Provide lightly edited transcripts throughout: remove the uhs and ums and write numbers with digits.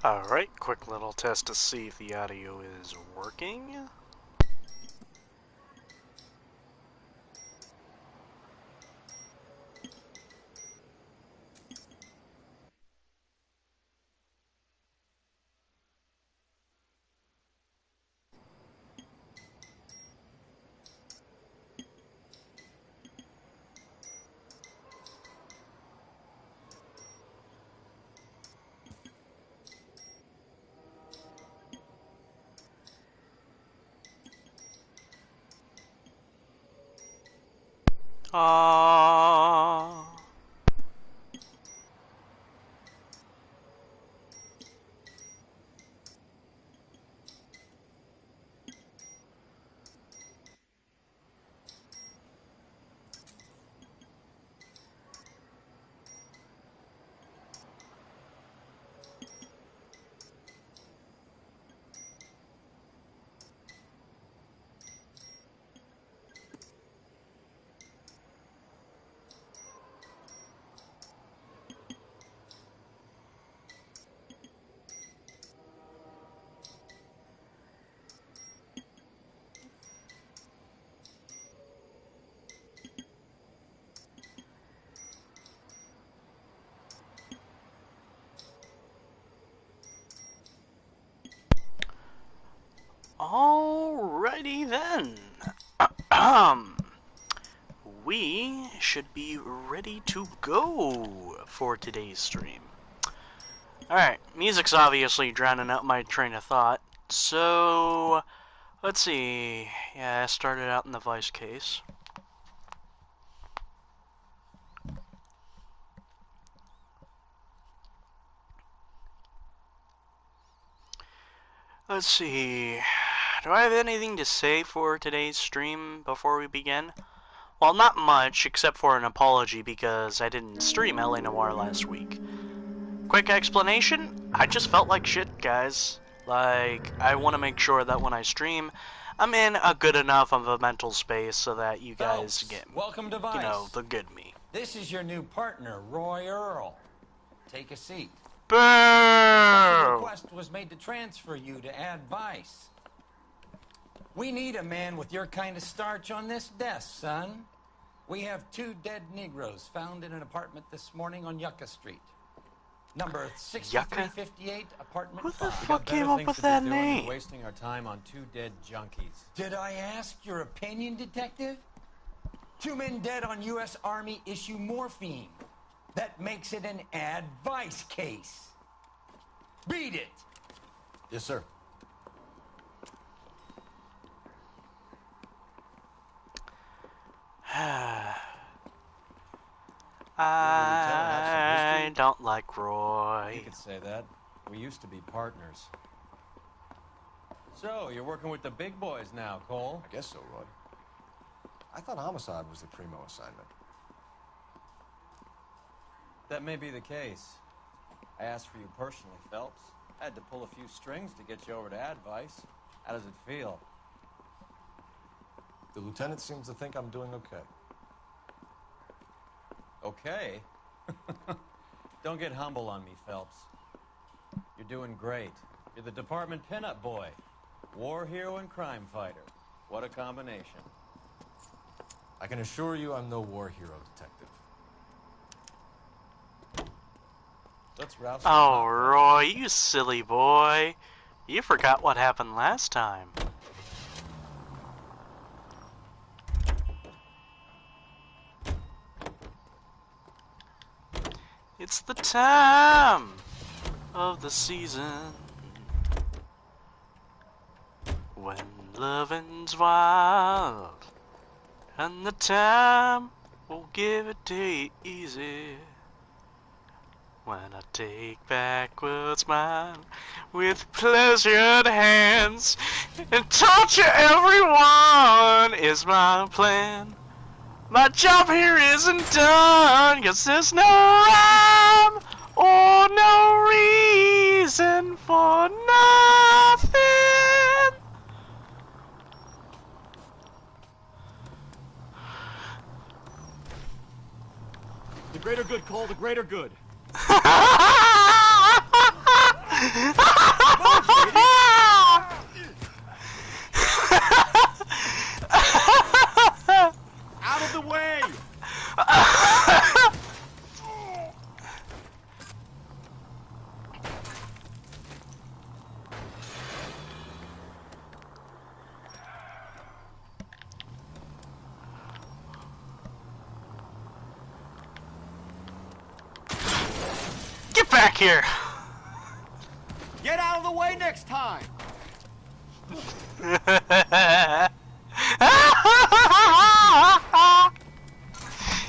Alright, quick little test to see if the audio is working. Ah. Alrighty then. We should be ready to go for today's stream. Alright, music's obviously drowning out my train of thought. So, let's see. Yeah, I started out in the Vice case. Let's see. Do I have anything to say for today's stream before we begin? Well, not much, except for an apology because I didn't stream LA Noire last week. Quick explanation, I just felt like shit, guys. Like, I want to make sure that when I stream, I'm in a good enough of a mental space so that you guys get, welcome to Vice. You know, the good me. This is your new partner, Roy Earl. Take a seat. Boo! A request was made to transfer you to Ad Vice. We need a man with your kind of starch on this desk, son. We have 2 dead Negroes found in an apartment this morning on Yucca Street. Number 6358, apartment 5. Who the fuck came up with that name? Wasting our time on 2 dead junkies. Did I ask your opinion, detective? 2 men dead on U.S. Army issue morphine. That makes it an Ad Vice case. Beat it! Yes, sir. I don't like Roy. You could say that. We used to be partners. So, you're working with the big boys now, Cole? I guess so, Roy. I thought homicide was the primo assignment. That may be the case. I asked for you personally, Phelps. I had to pull a few strings to get you over to Ad Vice. How does it feel? The lieutenant seems to think I'm doing okay. Okay? Don't get humble on me, Phelps. You're doing great. You're the department pinup boy. War hero and crime fighter. What a combination. I can assure you I'm no war hero, detective. Let's rouse Oh, Roy, you silly boy. You forgot what happened last time. It's the time of the season when loving's wild, and the time will give it to you easy. When I take back what's mine with pleasured hands and torture everyone is my plan. My job here isn't done, 'cause there's no rhyme or no reason for nothing. The greater good, Cole, the greater good. Out of the way! Get back here! Get out of the way next time!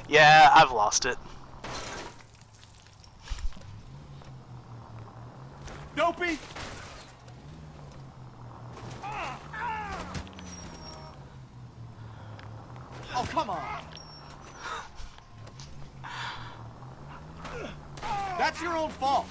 Yeah, I've lost it. Dopey! Oh, come on! That's your own fault!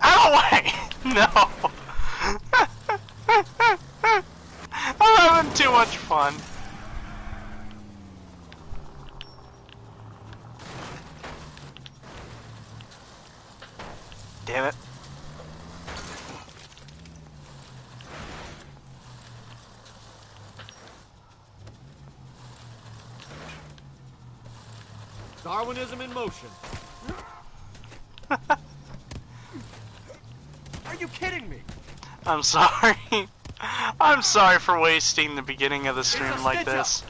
Out of the way! No! I'm having too much fun. Damn it. Darwinism in motion. Are you kidding me? I'm sorry. I'm sorry for wasting the beginning of the stream like this.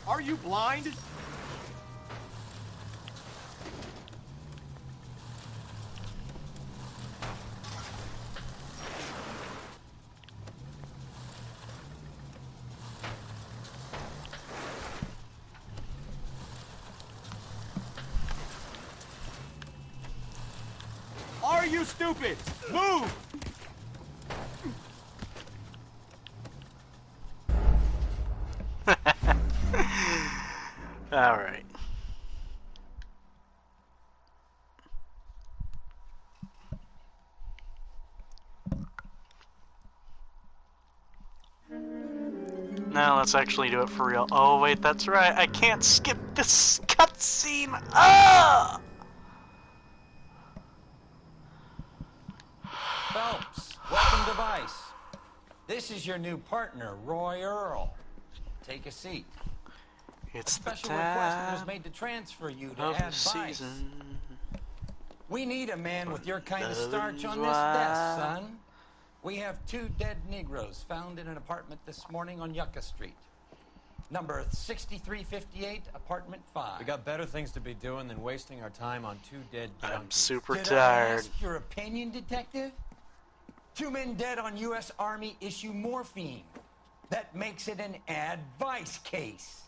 Are you blind? Are you stupid? Move! Alright. Now let's actually do it for real. Oh wait, that's right. I can't skip this cutscene. Ah! Phelps, welcome to Vice. This is your new partner, Roy Earl. Take a seat. It's A the special request was time made to transfer you to of add the Vice. season. We need a man with your kind of Love's starch on this wild. desk, son. We have 2 dead Negroes found in an apartment this morning on Yucca Street. Number 6358, apartment 5. We got better things to be doing than wasting our time on 2 dead junkies. I'm super Did I tired. ask your opinion, detective? 2 men dead on U.S. Army issue morphine. That makes it an advice case.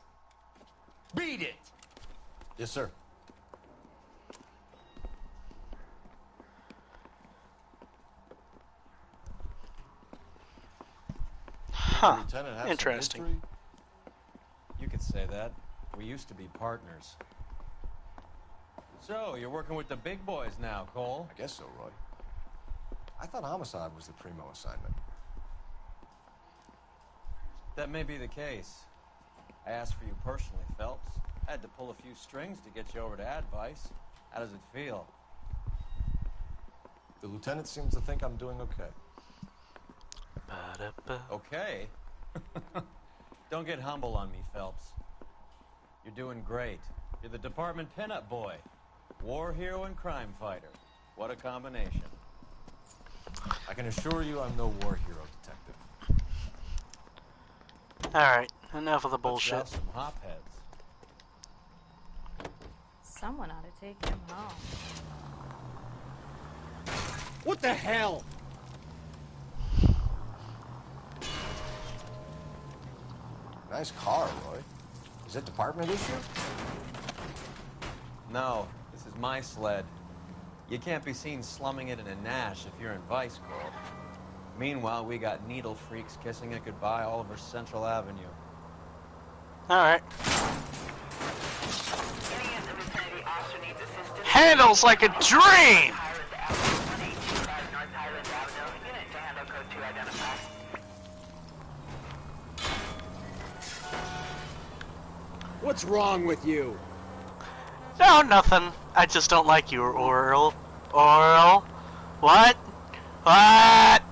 Beat it! Yes, sir. Huh. Lieutenant, have some Interesting. history? You could say that. We used to be partners. So, you're working with the big boys now, Cole. I guess so, Roy. I thought homicide was the primo assignment. That may be the case. I asked for you personally, Phelps. I had to pull a few strings to get you over to Advice. How does it feel? The lieutenant seems to think I'm doing okay. Ba-da-ba. Okay. Don't get humble on me, Phelps. You're doing great. You're the department pinup boy. War hero and crime fighter. What a combination. I can assure you I'm no war hero, detective. Alright, enough of the Puts you bullshit. out some hopheads. Someone ought to take him home. What the hell? Nice car, Roy. Is it department issue? No, this is my sled. You can't be seen slumming it in a Nash if you're in Vice, Cole. Meanwhile, we got needle freaks kissing it goodbye all over Central Avenue. Alright. Any of the vicinity also needs assistance. Handles like a dream! What's wrong with you? No, nothing. I just don't like you, Oral. Oral? What? What?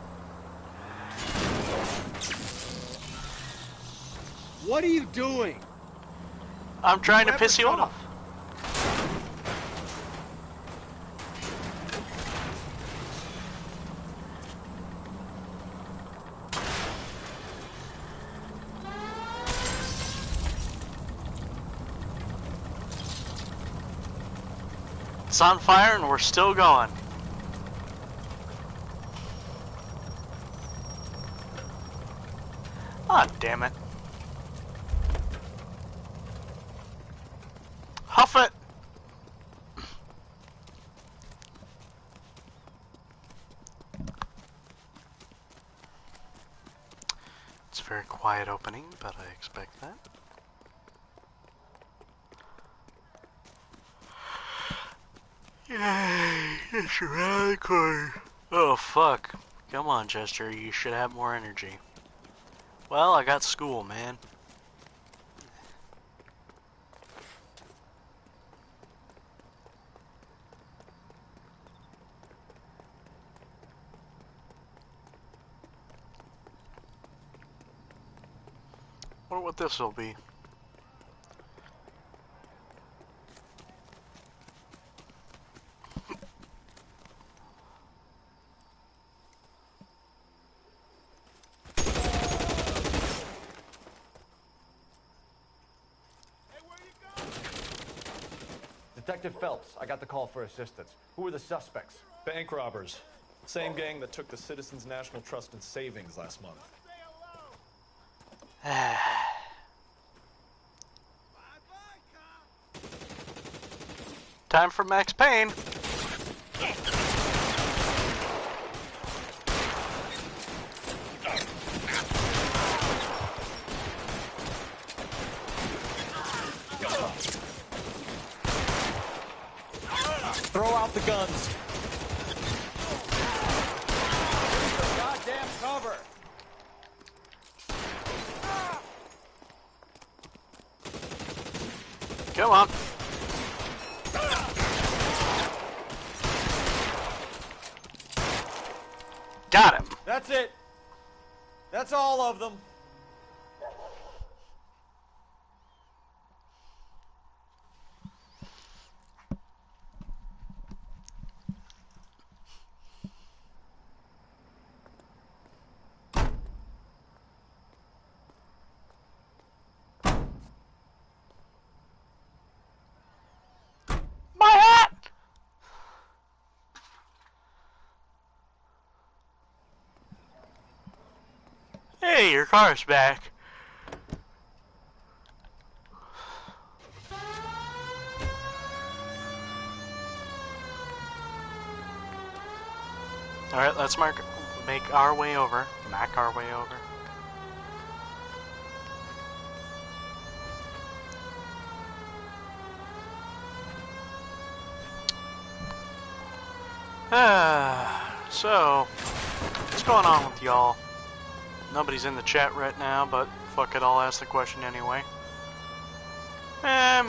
What are you doing? I'm trying to Whoever piss you shut off. It's on fire and we're still going. Ah, damn it. Huff it! It's a very quiet opening, but I expect that. Yay, it's around the corner. Oh, fuck. Come on, Chester, you should have more energy. Well, I got school, man. Wonder what this will be. Detective Phelps, I got the call for assistance. Who are the suspects? Bank robbers. Same gang that took the Citizens National Trust and Savings last month. Time for Max Payne. Throw out the guns. Goddamn cover! Come on. Got him. That's it. That's all of them. My hat! Hey, your car's back. Alright, let's make our way over. Mac our way over. So, what's going on with y'all? Nobody's in the chat right now, but fuck it, I'll ask the question anyway.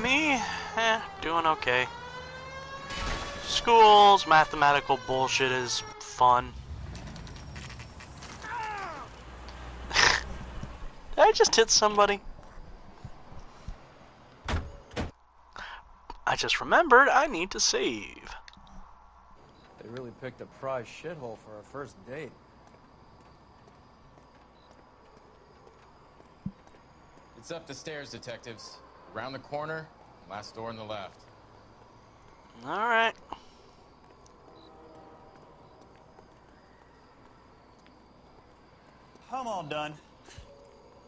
Me? Doing okay. School's mathematical bullshit is fun. Did I just hit somebody? I just remembered I need to save. They really picked a prize shithole for our first date. It's up the stairs, detectives. Around the corner, last door on the left. Alright. I'm all done.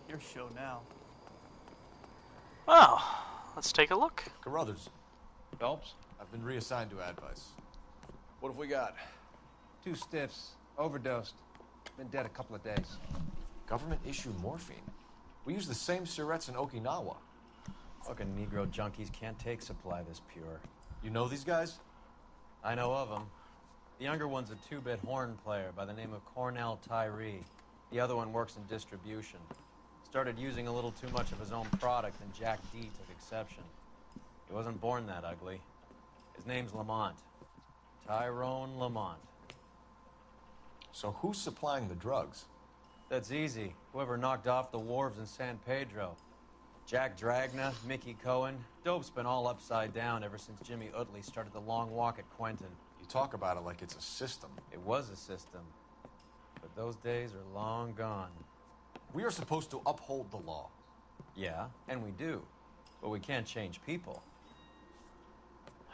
Your show now. Well, let's take a look. Carruthers, Phelps? I've been reassigned to Advice. What have we got? 2 stiffs, overdosed. Been dead a couple of days. Government issue morphine. We use the same syrettes in Okinawa. Fucking Negro junkies can't take supply this pure. You know these guys? I know of him. The younger one's a two-bit horn player by the name of Cornell Tyree. The other one works in distribution. Started using a little too much of his own product, and Jack D took exception. He wasn't born that ugly. His name's Lamont. Tyrone Lamont. So who's supplying the drugs? That's easy. Whoever knocked off the wharves in San Pedro. Jack Dragna, Mickey Cohen. Dope's been all upside down ever since Jimmy Utley started the long walk at Quentin. You talk about it like it's a system. It was a system. But those days are long gone. We are supposed to uphold the law. Yeah, and we do. But we can't change people.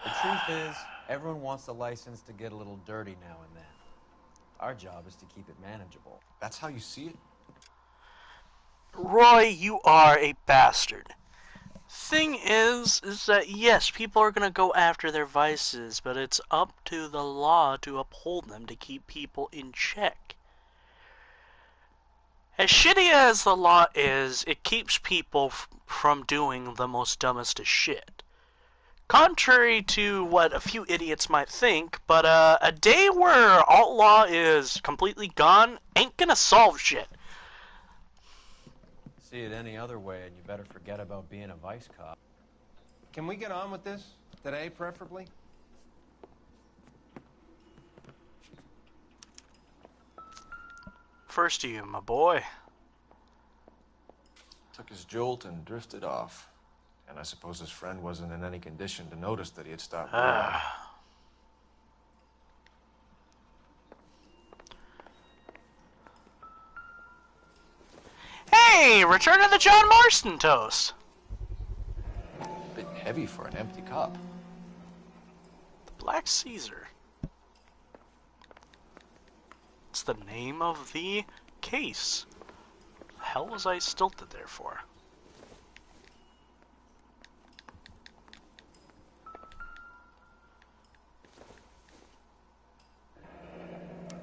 The truth is, everyone wants a license to get a little dirty now and then. Our job is to keep it manageable. That's how you see it? Roy, you are a bastard. Thing is that yes, people are gonna go after their vices, but it's up to the law to uphold them to keep people in check. As shitty as the law is, it keeps people from doing the most dumbest of shit. Contrary to what a few idiots might think, but a day where outlaw is completely gone ain't gonna solve shit. See it any other way, and you better forget about being a vice cop. Can we get on with this? Today, preferably? First to you, my boy. Took his jolt and drifted off. And I suppose his friend wasn't in any condition to notice that he had stopped breathing. Hey, return of the John Marston toast. A bit heavy for an empty cup. The Black Caesar. It's the name of the case. The hell was I stilted there for?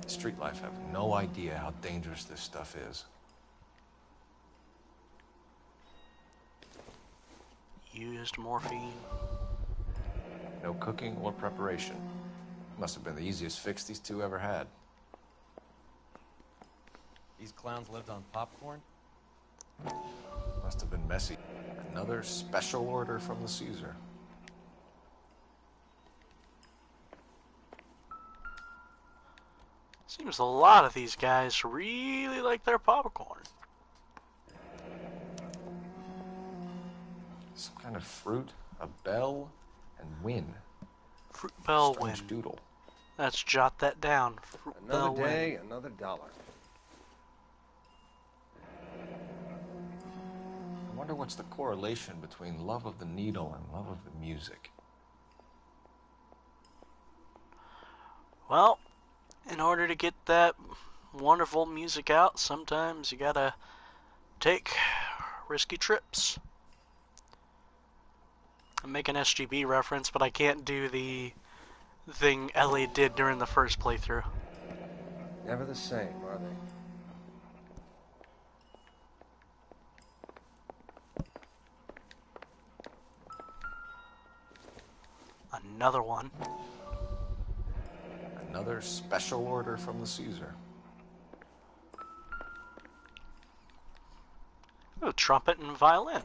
Street life have no idea how dangerous this stuff is. Used morphine. No cooking or preparation. Must have been the easiest fix these two ever had. These clowns lived on popcorn? Must have been messy. Another special order from the Caesar. Seems a lot of these guys really like their popcorn. Some kind of fruit, a bell, and win. Fruit bell win. Strange doodle. Let's jot that down. Fruit bell Another day, win. another dollar. I wonder what's the correlation between love of the needle and love of the music. Well, in order to get that wonderful music out, sometimes you gotta take risky trips. I'm making SGB reference, but I can't do the thing Ellie did during the first playthrough. Never the same, are they? Another one. Another special order from the Caesar. Ooh, trumpet and violin.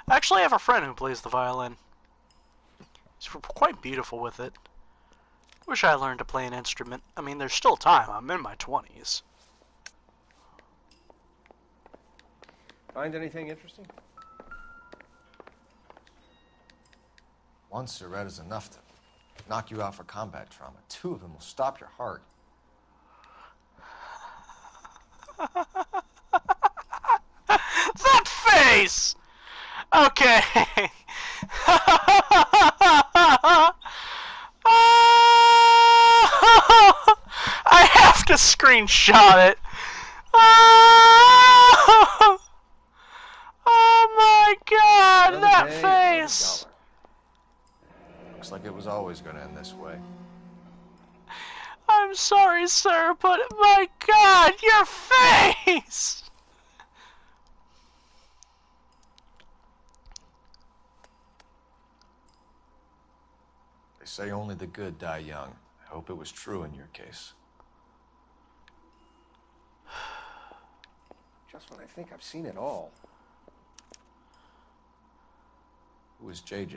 Actually, I have a friend who plays the violin. He's quite beautiful with it. Wish I learned to play an instrument. I mean, there's still time. I'm in my 20s. Find anything interesting? One cigarette is enough to knock you out for combat trauma. Two of them will stop your heart. That face! Okay. I have to screenshot it. Oh my god, Another that day, face! another dollar. Looks like it was always going to end this way. I'm sorry, sir, but my god, your face! They say only the good die young. I hope it was true in your case. Just when I think I've seen it all. Who is JJ?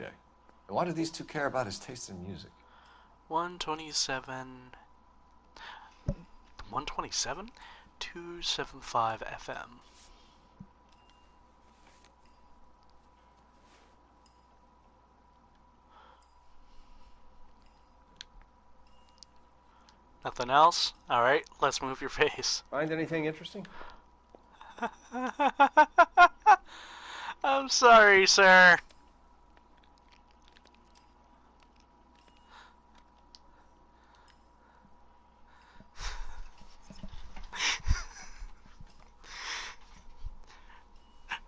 And why do these two care about his taste in music? 127... 127? 275 FM. Nothing else? Alright, let's move your face. Find anything interesting? I'm sorry, sir.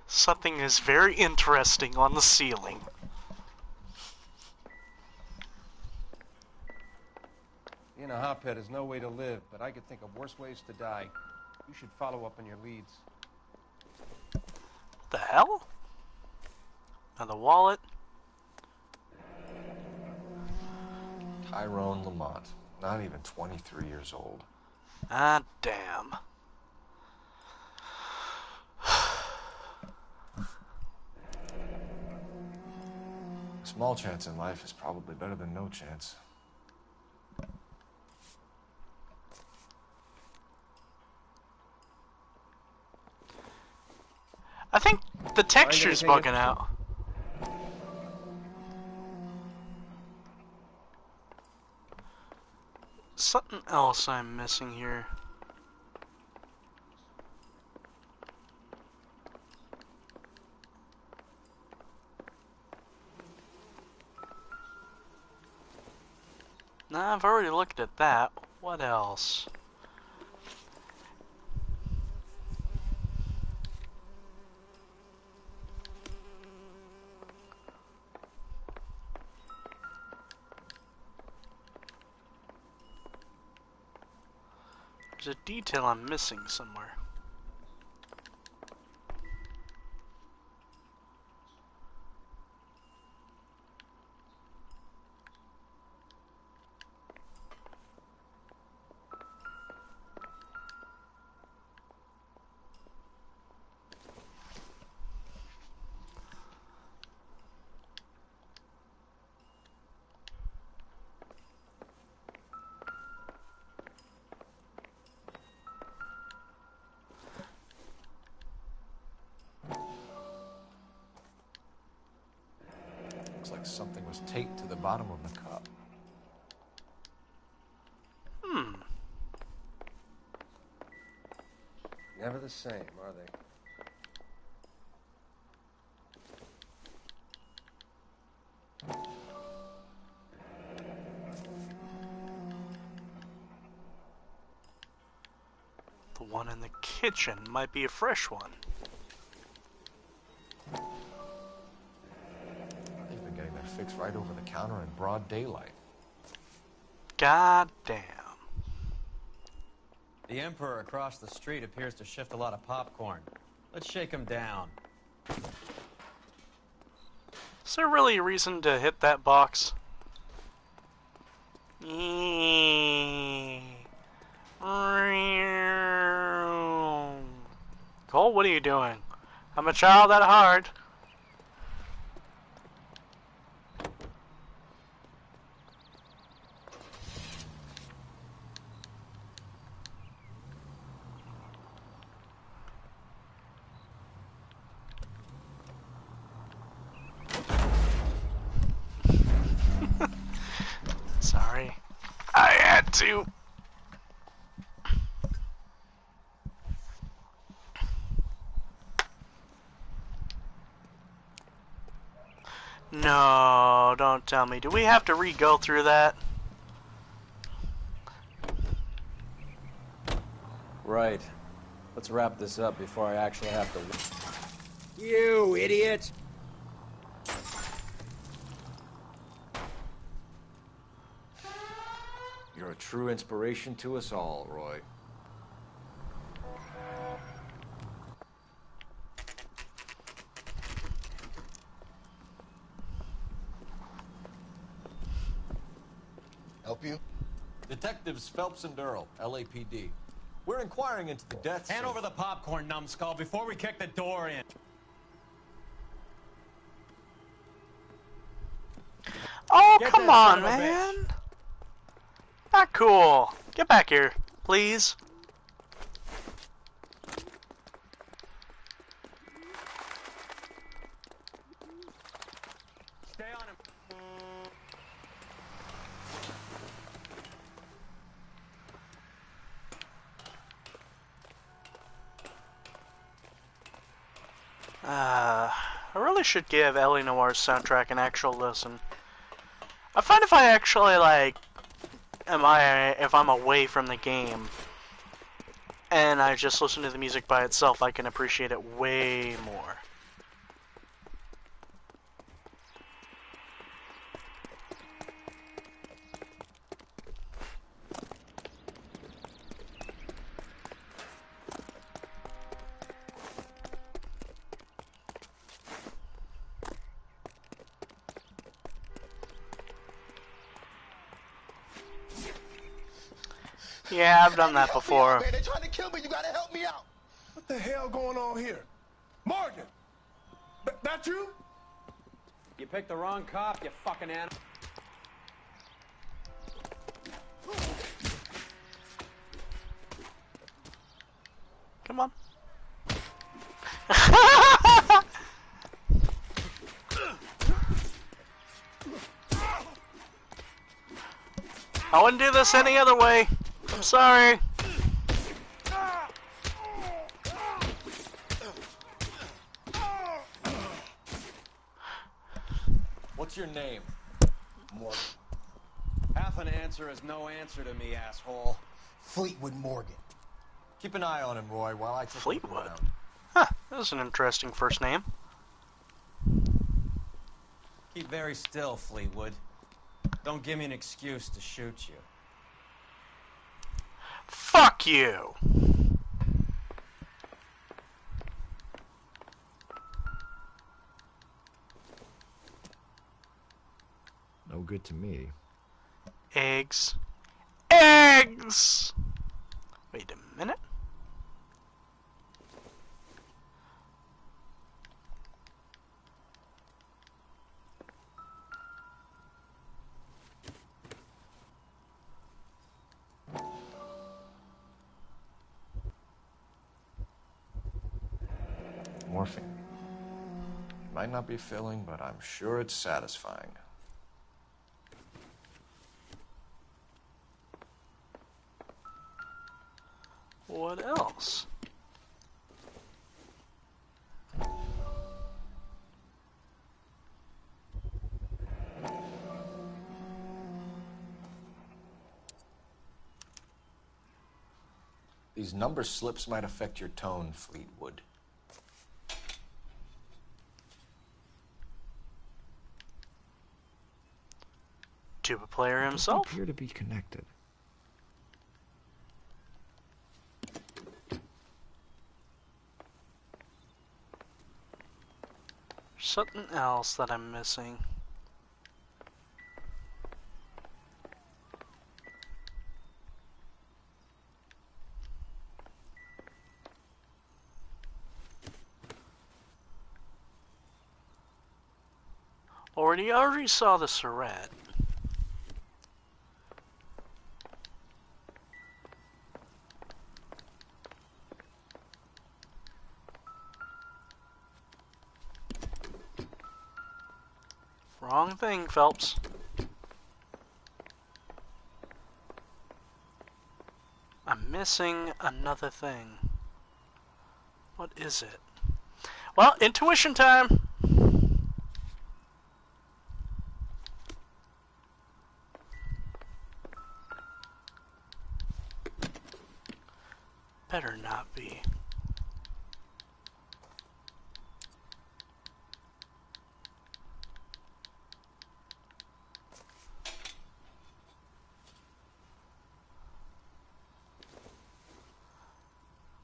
Something is very interesting on the ceiling. Being a hophead is no way to live, but I could think of worse ways to die. You should follow up on your leads. What the hell? Now the wallet. Tyrone Lamont. Not even 23 years old. Ah, damn. Small chance in life is probably better than no chance. I think the texture's bugging out. Something else I'm missing here. Nah, I've already looked at that. What else? There's a detail I'm missing somewhere. Looks like something was taped to the bottom of the cup. Never the same, are they? The one in the kitchen might be a fresh one. They've been getting their fix right over the counter in broad daylight. God damn. The Emperor across the street appears to shift a lot of popcorn. Let's shake him down. Is there really a reason to hit that box? Cole, what are you doing? I'm a child at heart. Sorry. I had to. No, don't tell me. Do we have to re-go through that? Right. Let's wrap this up before I actually have to... You idiot! You're a true inspiration to us all, Roy. help you? Detectives Phelps and Durrell, LAPD. We're inquiring into the deaths. Hand over the popcorn, numbskull, before we kick the door in. Oh, Get come that son on, of a man. bitch. Not cool. Get back here, please. Stay on him. I really should give Ellie Noire's soundtrack an actual listen. I find if I actually, like, if I'm away from the game, and I just listen to the music by itself, I can appreciate it way more. Yeah, I've done that before. Man, they're trying to kill me. You gotta help me out. What the hell going on here? Morgan! That you? You picked the wrong cop, you fucking animal. Come on. I wouldn't do this any other way. I'm sorry. What's your name? Morgan. Half an answer is no answer to me, asshole. Fleetwood Morgan. Keep an eye on him, Roy, while I take a look Fleetwood. around. Huh, that was an interesting first name. Keep very still, Fleetwood. Don't give me an excuse to shoot you. Fuck you! No good to me. Eggs. Eggs! Wait a minute. Morphine. Might not be filling, but I'm sure it's satisfying. What else? These number slips might affect your tone, Fleetwood. Tuba player They himself? appear to be connected. Something else that I'm missing. Already saw the Surratt. Wrong thing, Phelps. I'm missing another thing. What is it? Well, intuition time! Better not be.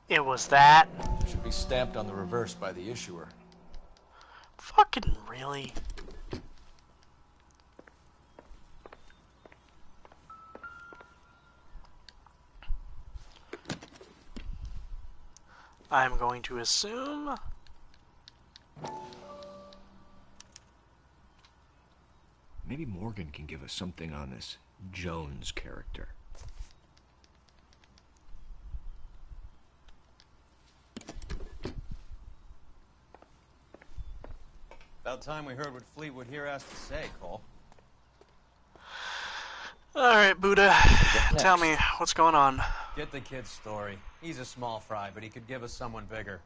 It was that. Should be stamped on the reverse by the issuer. Fucking really? I'm going to assume. Maybe Morgan can give us something on this Jones character. About time we heard what Fleetwood here has to say, Cole. Alright, Buddha, tell me, what's going on? Get the kid's story. He's a small fry, but he could give us someone bigger.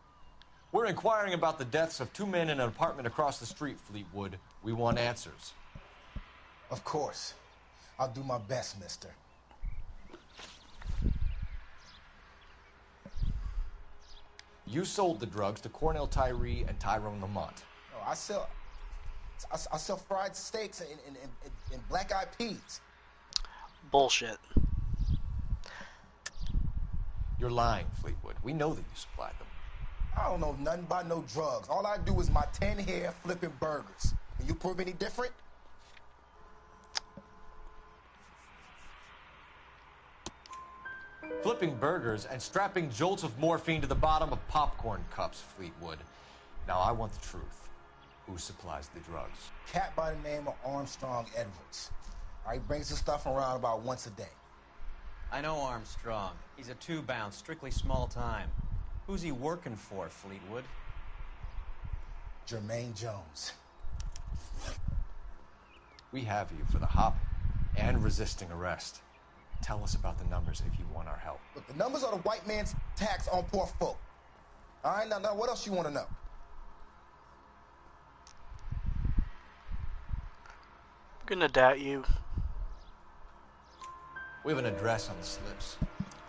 We're inquiring about the deaths of 2 men in an apartment across the street, Fleetwood. We want answers. Of course. I'll do my best, mister. You sold the drugs to Cornell Tyree and Tyrone Lamont. Oh, I sell fried steaks and black-eyed peas. Bullshit. You're lying, Fleetwood. We know that you supplied them. I don't know nothing about no drugs. All I do is my 10 hair flipping burgers. Can you prove any different? Flipping burgers and strapping jolts of morphine to the bottom of popcorn cups, Fleetwood. Now, I want the truth. Who supplies the drugs? Cat by the name of Armstrong Edwards. He brings the stuff around about once a day. I know Armstrong. He's a two-bounce, strictly small time. Who's he working for, Fleetwood? Jermaine Jones. We have you for the hop and resisting arrest. Tell us about the numbers if you want our help. Look, the numbers are the white man's tax on poor folk. All right, now what else you want to know? I'm gonna doubt you. We have an address on the slips.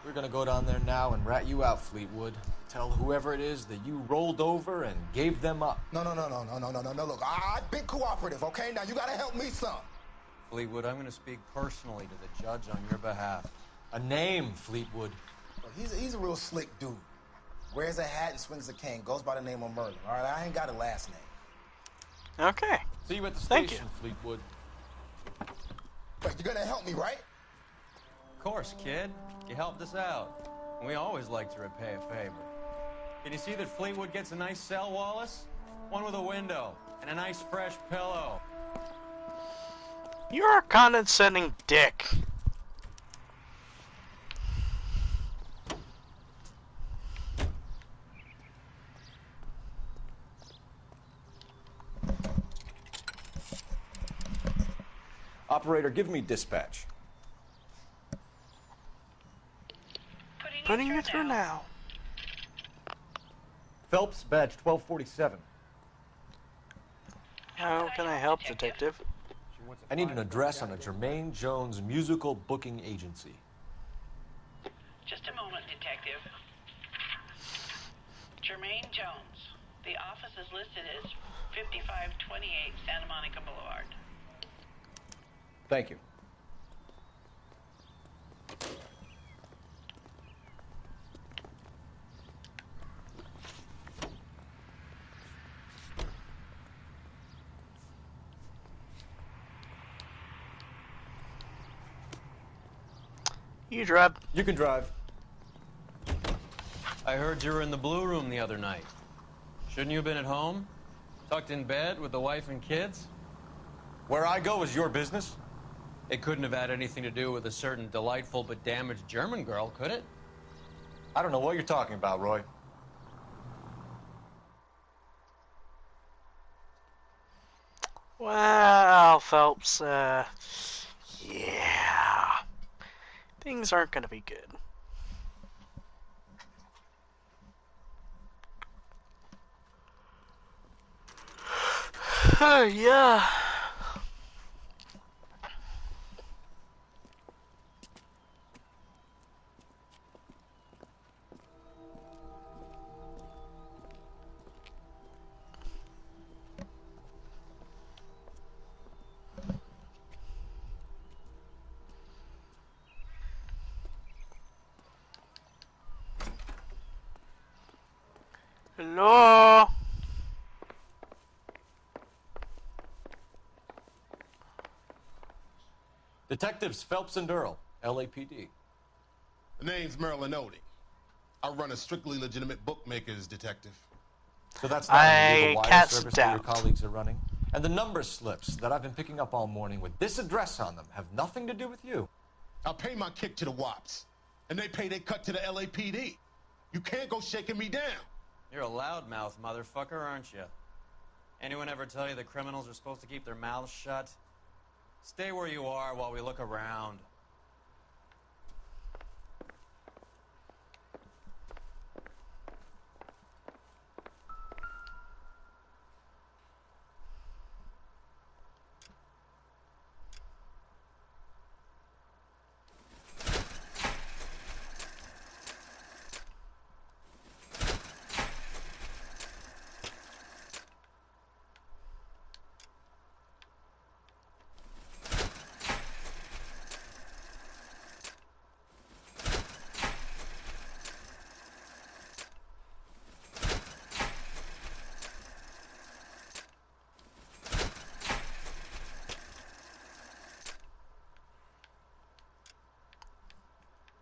We're gonna go down there now and rat you out, Fleetwood. Tell whoever it is that you rolled over and gave them up. No. Look, I've been cooperative, okay? Now you gotta help me some. Fleetwood, I'm going to speak personally to the judge on your behalf. A name, Fleetwood. Look, he's a real slick dude. Wears a hat and swings a cane. Goes by the name of Merlin. All right, I ain't got a last name. Okay. See you at the Thank station, Fleetwood. But you're gonna help me, right? Of course, kid. You helped us out. We always like to repay a favor. Can you see that Fleetwood gets a nice cell, Wallace? One with a window and a nice fresh pillow. You're a condescending dick. Operator, give me dispatch. Putting you through now. Phelps, badge 1247. How can I help, detective? I need an address on a Jermaine Jones musical booking agency. Just a moment, detective. Jermaine Jones. The office is listed as 5528 Santa Monica Boulevard. Thank you. You drive. You can drive. I heard you were in the Blue Room the other night. Shouldn't you have been at home? Tucked in bed with the wife and kids? Where I go is your business? It couldn't have had anything to do with a certain delightful but damaged German girl, could it? I don't know what you're talking about, Roy. Well, Phelps, yeah. Things aren't gonna be good. Yeah. Hello? Detectives Phelps and Earl, LAPD. The name's Merlin Odie. I run a strictly legitimate bookmaker's detective. So that's not a legal wire cast service that your colleagues are running? And the number slips that I've been picking up all morning with this address on them have nothing to do with you. I pay my kick to the WAPs, and they pay their cut to the LAPD. You can't go shaking me down. You're a loudmouth motherfucker, aren't you? Anyone ever tell you that criminals are supposed to keep their mouths shut? Stay where you are while we look around.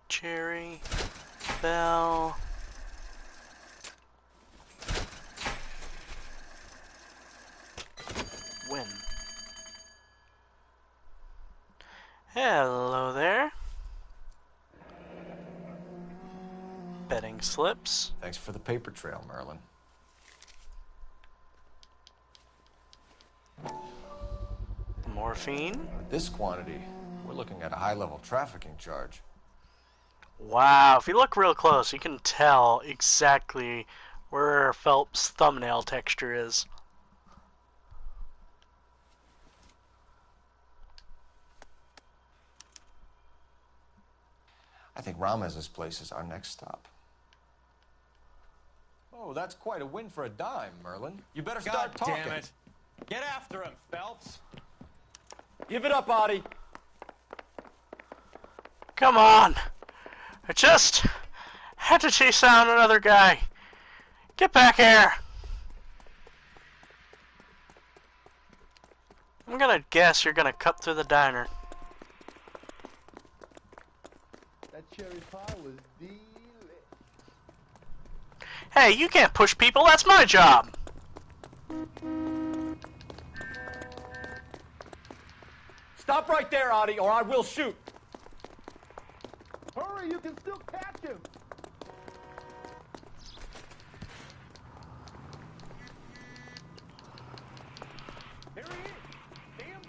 Cherry, Bell. Win. Hello there. Betting slips. Thanks for the paper trail, Merlin. Morphine. With this quantity, we're looking at a high-level trafficking charge. Wow, if you look real close, you can tell exactly where Phelps' thumbnail texture is. I think Ramez's place is our next stop. Oh, that's quite a win for a dime, Merlin. You better start talking. Damn it. Get after him, Phelps. Give it up, Audie. Come on. I just had to chase down another guy. Get back here. I'm gonna guess you're gonna cut through the diner. That cherry pie was delicious. Hey, you can't push people. That's my job. Stop right there, Audie, or I will shoot. Hurry, you can still catch him. There he is. Damn.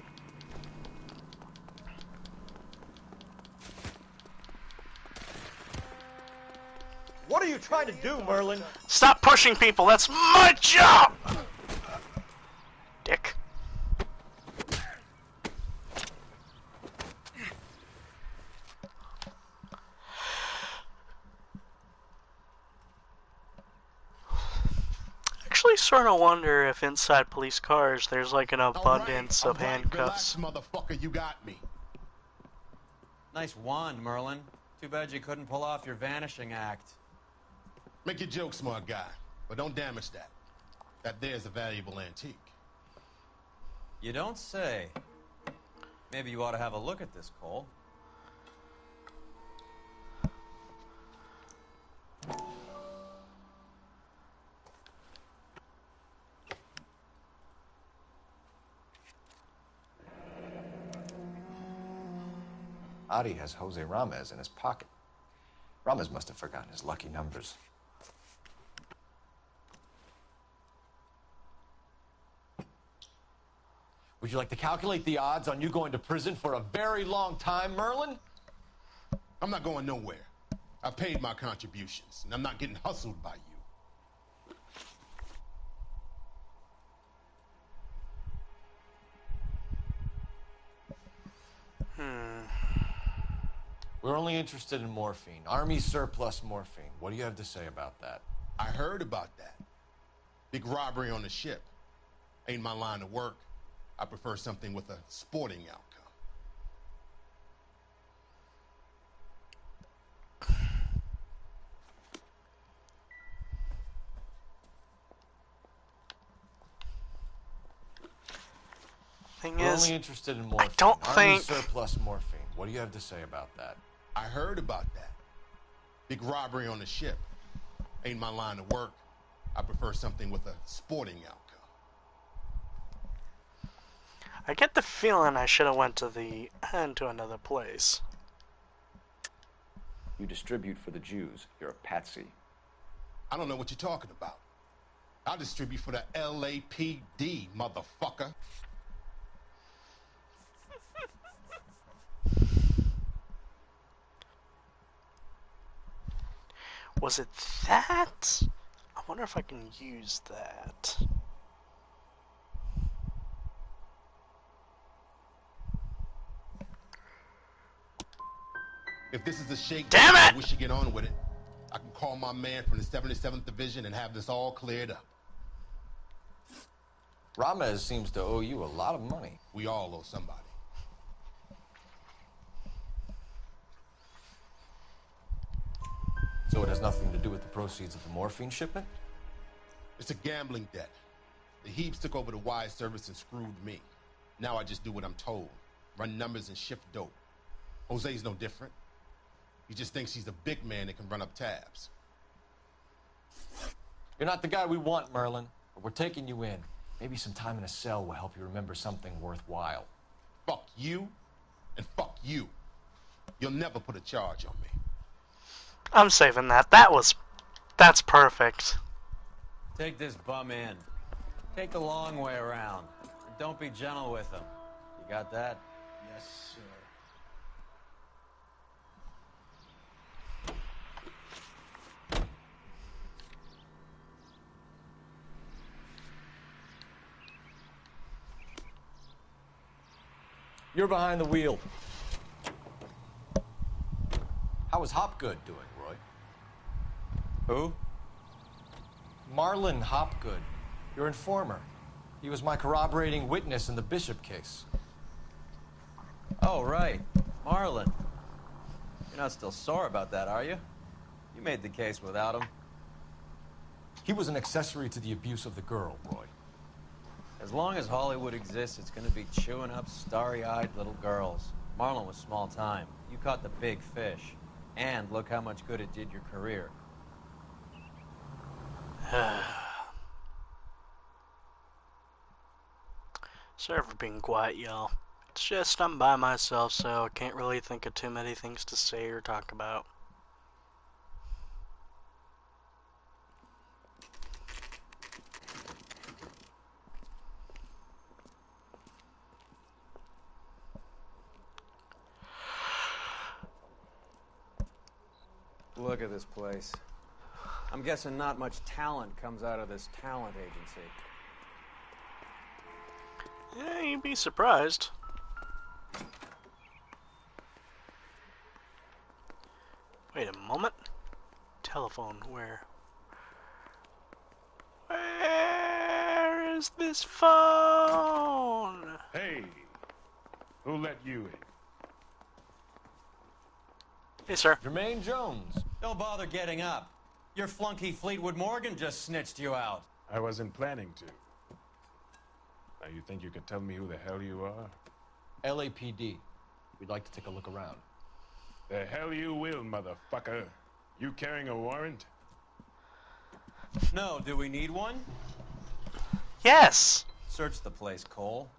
What are you trying to do, Merlin? Stop pushing people. That's my job. Dick. Actually, sort of wonder if inside police cars there's like an abundance of handcuffs. Relax, motherfucker, you got me. Nice wand, Merlin. Too bad you couldn't pull off your vanishing act. Make your joke, smart guy, but don't damage that. That there's a valuable antique. You don't say. Maybe you ought to have a look at this, Cole. Audie has Jose Ramez in his pocket. Ramez must have forgotten his lucky numbers. Would you like to calculate the odds on you going to prison for a very long time, Merlin? I'm not going nowhere. I've paid my contributions, and I'm not getting hustled by you. We're only interested in morphine. Army surplus morphine. What do you have to say about that? I heard about that. Big robbery on the ship. Ain't my line of work. I prefer something with a sporting outcome. Thing We're is, only interested in morphine. I don't Army think surplus morphine. What do you have to say about that? I heard about that. Big robbery on the ship. Ain't my line of work. I prefer something with a sporting outcome. I get the feeling I should have went to another place. You distribute for the Jews. You're a patsy. I don't know what you're talking about. I distribute for the LAPD, motherfucker. Was it that? I wonder if I can use that. If this is a shakedown, Damn it! I wish you get on with it. I can call my man from the 77th Division and have this all cleared up. Ramez seems to owe you a lot of money. We all owe somebody. So it has nothing to do with the proceeds of the morphine shipment? It's a gambling debt. The Heaps took over the wire service and screwed me. Now I just do what I'm told. Run numbers and shift dope. Jose's no different. He just thinks he's a big man that can run up tabs. You're not the guy we want, Merlin, but we're taking you in. Maybe some time in a cell will help you remember something worthwhile. Fuck you, and fuck you. You'll never put a charge on me. I'm saving that. That's perfect. Take this bum in. Take the long way around. And don't be gentle with him. You got that? Yes, sir. You're behind the wheel. How is Hopgood doing, Roy? Who? Marlon Hopgood, your informer. He was my corroborating witness in the Bishop case. Oh, right. Marlon. You're not still sore about that, are you? You made the case without him. He was an accessory to the abuse of the girl, Roy. As long as Hollywood exists, it's going to be chewing up starry-eyed little girls. Marlon was small time. You caught the big fish. And look how much good it did your career. Sorry for being quiet, y'all. It's just I'm by myself, so I can't really think of too many things to say or talk about. Look at this place. I'm guessing not much talent comes out of this talent agency. Yeah, you'd be surprised. Wait a moment. Telephone, where? Where is this phone? Hey, who let you in? Hey, sir. Jermaine Jones. Don't bother getting up. Your flunky Fleetwood Morgan just snitched you out. I wasn't planning to. Now you think you can tell me who the hell you are? LAPD. We'd like to take a look around. The hell you will, motherfucker. You carrying a warrant? No, do we need one? Yes. Search the place, Cole.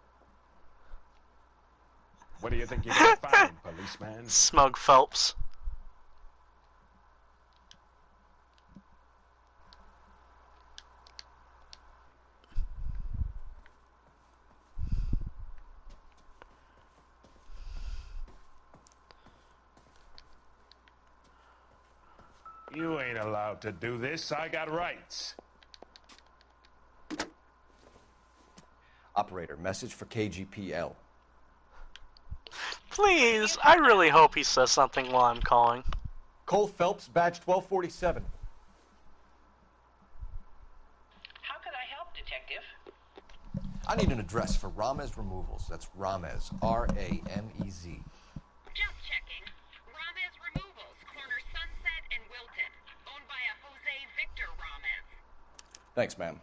What do you think you're gonna find, policeman? Smug Phelps. You ain't allowed to do this. I got rights. Operator, message for KGPL. Please, I really hope he says something while I'm calling. Cole Phelps, badge 1247. How could I help, Detective? I need an address for Ramez Removals. That's Ramez, R-A-M-E-Z. Just checking. Ramez Removals, corner Sunset and Wilton. Owned by a Jose Victor Ramez. Thanks, ma'am.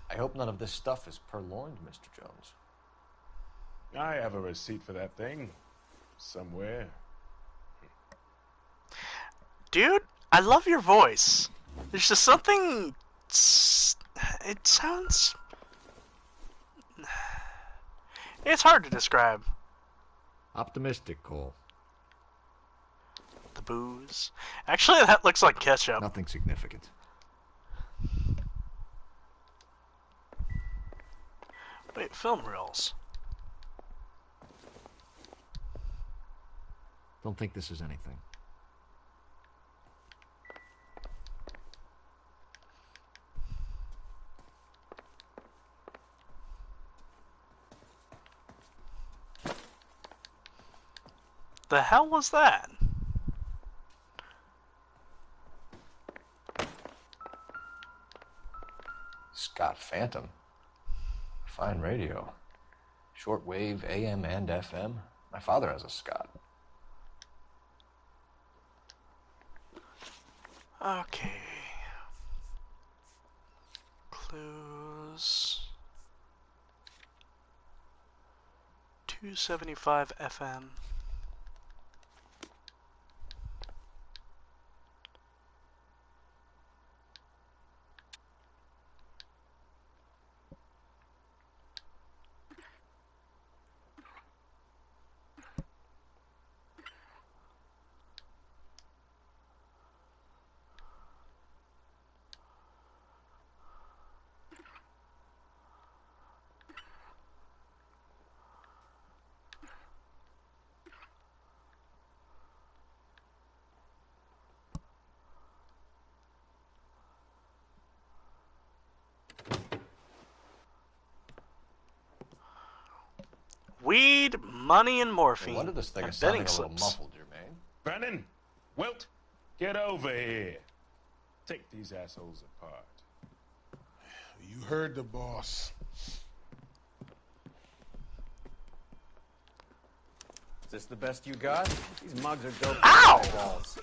I hope none of this stuff is purloined, Mr. Jones. I have a receipt for that thing. Somewhere. Dude, I love your voice. There's just something... It sounds... It's hard to describe. Optimistic, Cole. The booze. Actually, that looks like ketchup. Nothing significant. Wait, film reels. Don't think this is anything. The hell was that? Scott Phantom. Fine radio. Shortwave, AM and FM. My father has a Scott. Okay. Clues. 275 FM. Weed, money, and morphine. No wonder this thing and is sounding betting a little slips. muffled, Jermaine. Brennan! Wilt! Get over here. Take these assholes apart. You heard the boss. Is this the best you got? These mugs are dope. Ow! Balls.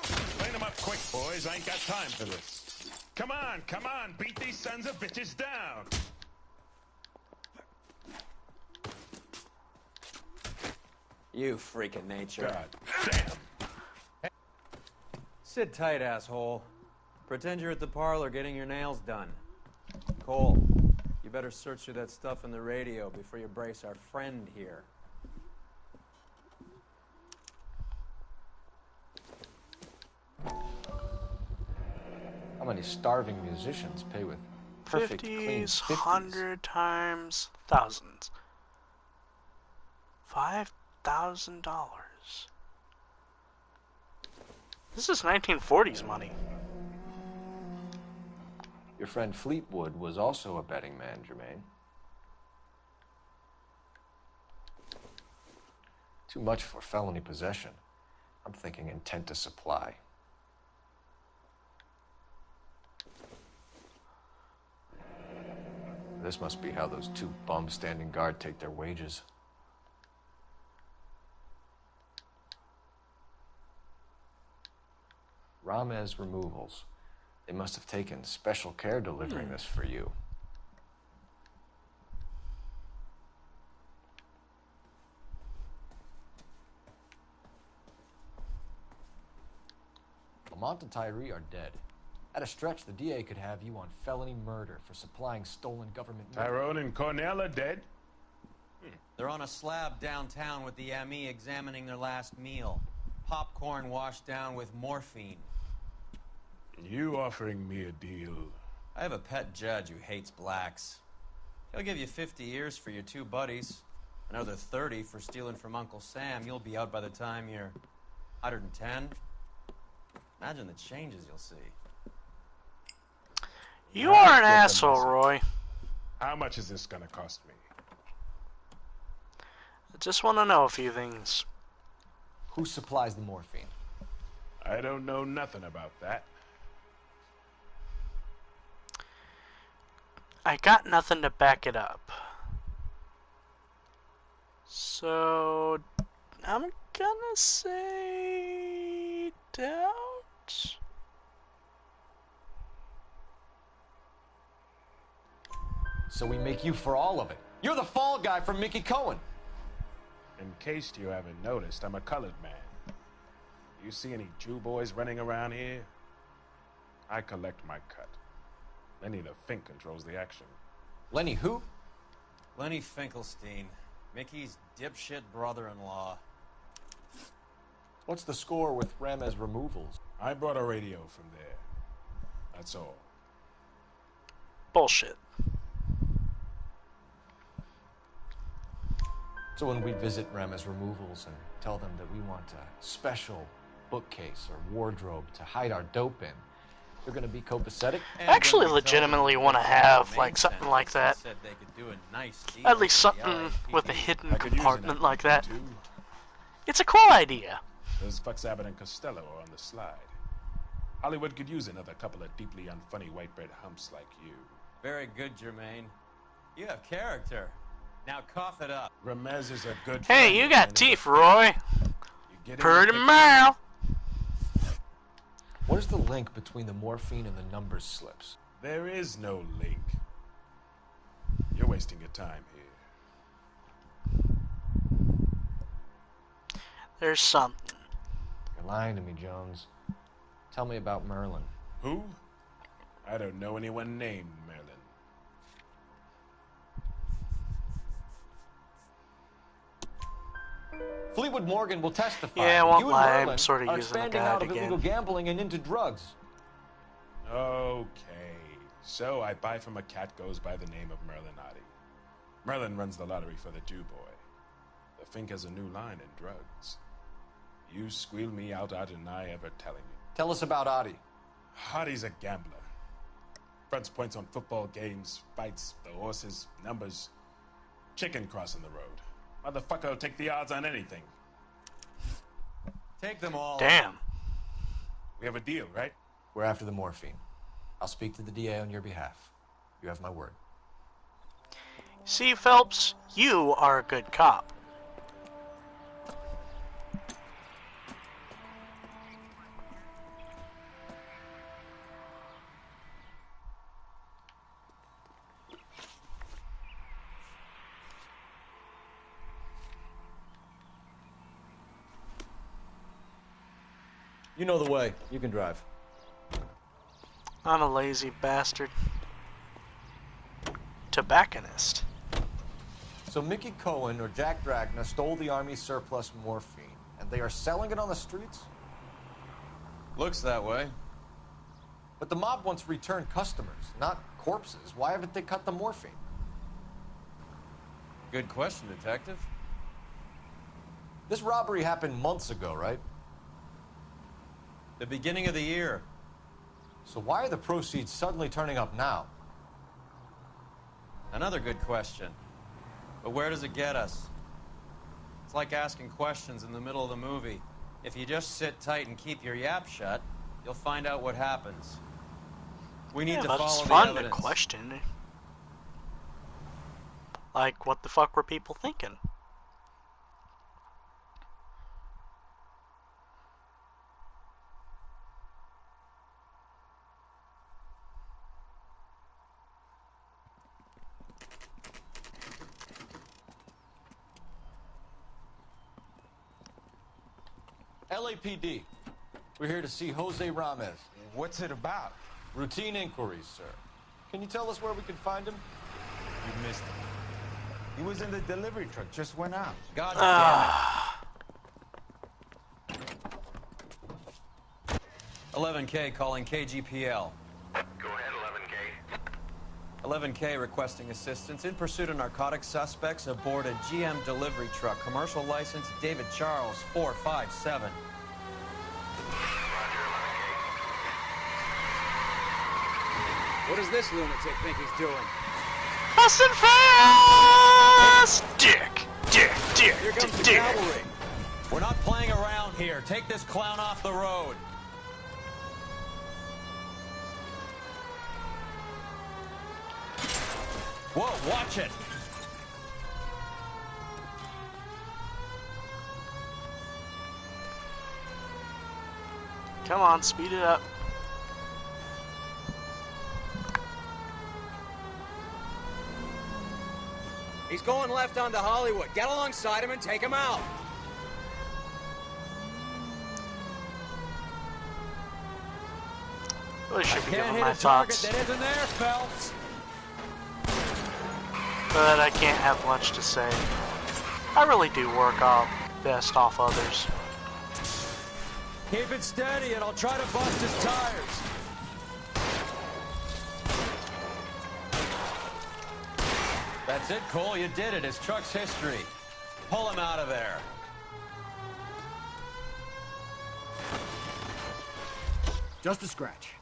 Clean them up quick, boys. I ain't got time for this. Come on. Beat these sons of bitches down. You freak of nature. God damn. Sit tight, asshole. Pretend you're at the parlor getting your nails done. Cole, you better search through that stuff in the radio before you brace our friend here. How many starving musicians pay with perfect, clean 50s, 50s? 100 times, thousands. $5,000. This is 1940s money. Your friend Fleetwood was also a betting man, Jermaine. Too much for felony possession. I'm thinking intent to supply. This must be how those two bums standing guard take their wages. Ramez Removals. They must have taken special care delivering this for you. Lamont and Tyree are dead. At a stretch, the DA could have you on felony murder for supplying stolen government money. Tyrone and Cornell are dead? They're on a slab downtown with the ME examining their last meal. Popcorn washed down with morphine. You offering me a deal? I have a pet judge who hates blacks. He'll give you 50 years for your two buddies. Another 30 for stealing from Uncle Sam. You'll be out by the time you're 110. Imagine the changes you'll see. You are an asshole, Roy. How much is this gonna cost me? I just want to know a few things. Who supplies the morphine? I don't know nothing about that. I got nothing to back it up. So, I'm gonna say doubt. so we make you for all of it. You're the fall guy from Mickey Cohen. In case you haven't noticed, I'm a colored man. You see any Jew boys running around here? I collect my cut. Lenny the Fink controls the action. Lenny who? Lenny Finkelstein, Mickey's dipshit brother-in-law. What's the score with Ramez removals? I brought a radio from there. That's all. Bullshit. So when we visit Ramez removals and tell them that we want a special bookcase or wardrobe to hide our dope in, they're going to be copacetic? I actually legitimately want to have like something like that. At least something with a hidden compartment like that. It's a cool idea. Those fucks Abbott and Costello are on the slide. Hollywood could use another couple of deeply unfunny white bread humps like you. Very good, Jermaine. You have character. Now cough it up. Ramez is a good Hey, friend you got and teeth, Roy. get Pretty in the mouth. What is the link between the morphine and the numbers slips? There is no link. You're wasting your time here. There's something. You're lying to me, Jones. Tell me about Merlin. Who? I don't know anyone named Merlin. Fleetwood Morgan will testify. Yeah, I won't you lie, and I'm Merlin sort of are using the expanding guide out of illegal again. gambling and into drugs. Okay. So I buy from a cat goes by the name of Merlin Otti. Merlin runs the lottery for the Jew boy. The Fink has a new line in drugs. You squeal me out, I deny ever telling you. Tell us about Otti. Otti's a gambler. Fronts points on football games, fights, the horses, numbers. Chicken crossing the road. Motherfucker will take the odds on anything. Take them all. Damn. We have a deal, right? We're after the morphine. I'll speak to the DA on your behalf. You have my word. See, Phelps, you are a good cop. You know the way. You can drive. I'm a lazy bastard. Tobacconist. So Mickey Cohen or Jack Dragna stole the Army's surplus morphine, and they are selling it on the streets? Looks that way. But the mob wants returned customers, not corpses. Why haven't they cut the morphine? Good question, Detective. This robbery happened months ago, right? The beginning of the year. So why are the proceeds suddenly turning up now? Another good question. But where does it get us? It's like asking questions in the middle of the movie. If you just sit tight and keep your yap shut, you'll find out what happens. We need to but follow it's the fun evidence. to question. Like, what the fuck were people thinking? LAPD. We're here to see Jose Ramez. What's it about? Routine inquiries, sir. Can you tell us where we can find him? You missed him. He was in the delivery truck, just went out. God damn it. 11K calling KGPL. Go ahead, 11K. 11K requesting assistance in pursuit of narcotic suspects aboard a GM delivery truck. Commercial license David Charles 457. What does this lunatic think he's doing? Fast and fast! Dick! Dick! Dick! Here comes the Dick! cavalry. We're not playing around here. Take this clown off the road. Whoa, watch it. Come on, speed it up. He's going left onto Hollywood. Get alongside him and take him out. Really should be Can't giving hit my a target thoughts, that isn't there, Phelps. but I can't have much to say. I really do work out best off others. Keep it steady and I'll try to bust his tires. That's it, Cole. You did it. His truck's history. Pull him out of there. Just a scratch.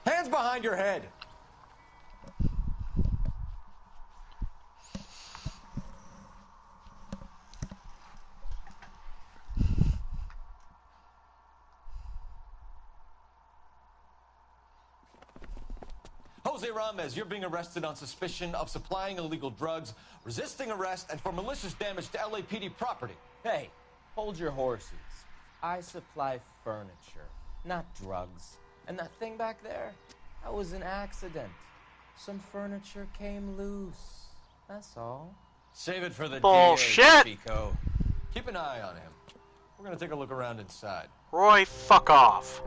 Hands behind your head. Jose Ramos, you're being arrested on suspicion of supplying illegal drugs, resisting arrest, and for malicious damage to LAPD property. Hey, hold your horses. I supply furniture, not drugs. And that thing back there, that was an accident. Some furniture came loose. That's all. Save it for the Bullshit! DA, Pico. Keep an eye on him. We're gonna take a look around inside. Roy, fuck off.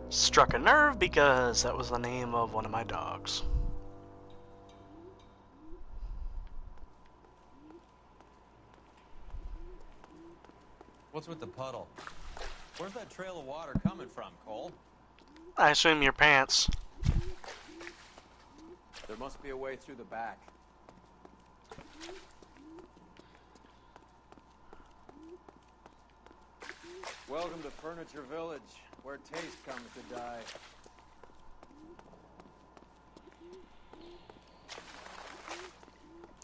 Struck a nerve because that was the name of one of my dogs. What's with the puddle? Where's that trail of water coming from, Cole? I assume your pants. There must be a way through the back. Welcome to Furniture Village, where taste comes to die.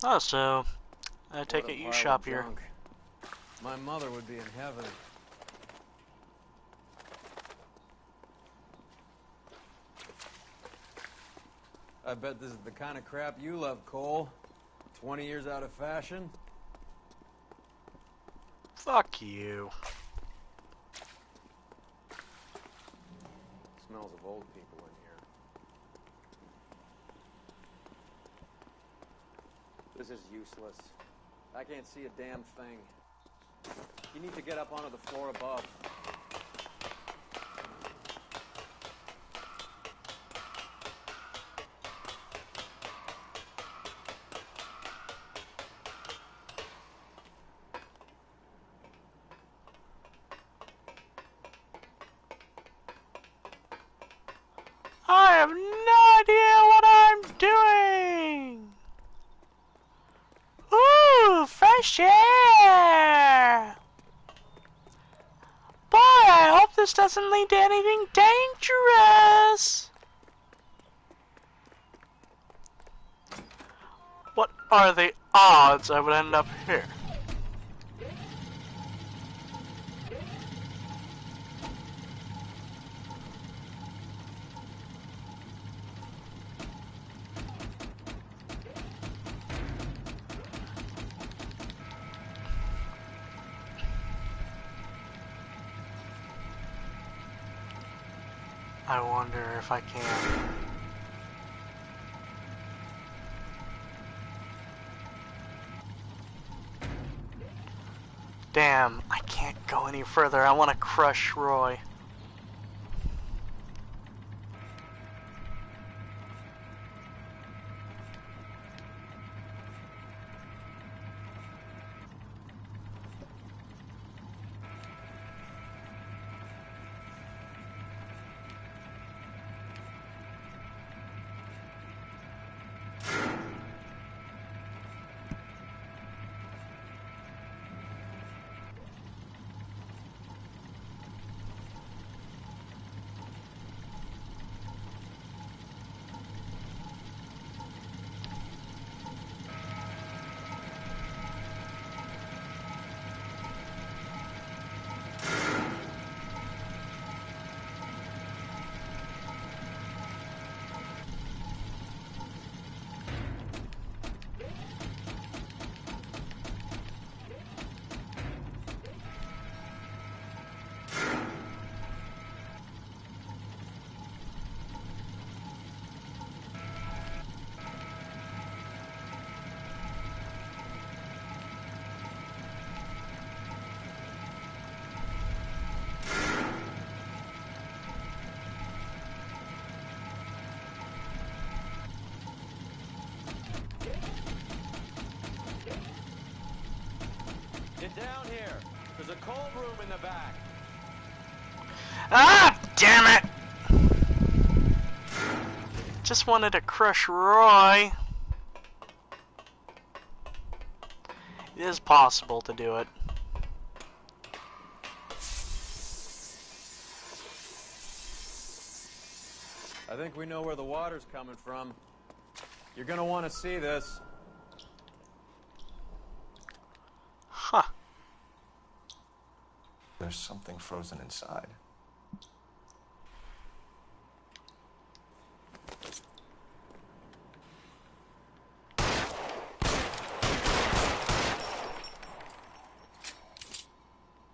Oh, so I take What a it you pile shop of here. junk. My mother would be in heaven. I bet this is the kind of crap you love, Cole. 20 years out of fashion. Fuck you. Smells of old people in here. This is useless. I can't see a damn thing. You need to get up onto the floor above. I have no idea what I'm doing! Ooh, fresh air! Boy, I hope this doesn't lead to anything dangerous! What are the odds I would end up here? I wonder if I can. Damn, I can't go any further. I want to crush Roy. Get down here. There's a cold room in the back. Ah, damn it! Just wanted to crush Roy. It is possible to do it. I think we know where the water's coming from. You're gonna want to see this. Huh. There's something frozen inside.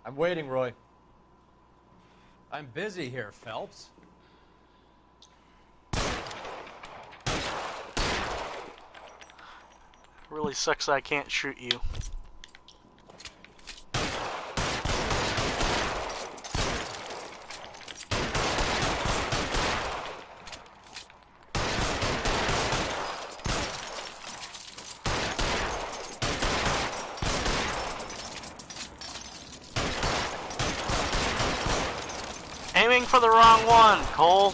I'm waiting, Roy. I'm busy here, Phelps. Really sucks that I can't shoot you. Aiming for the wrong one, Cole.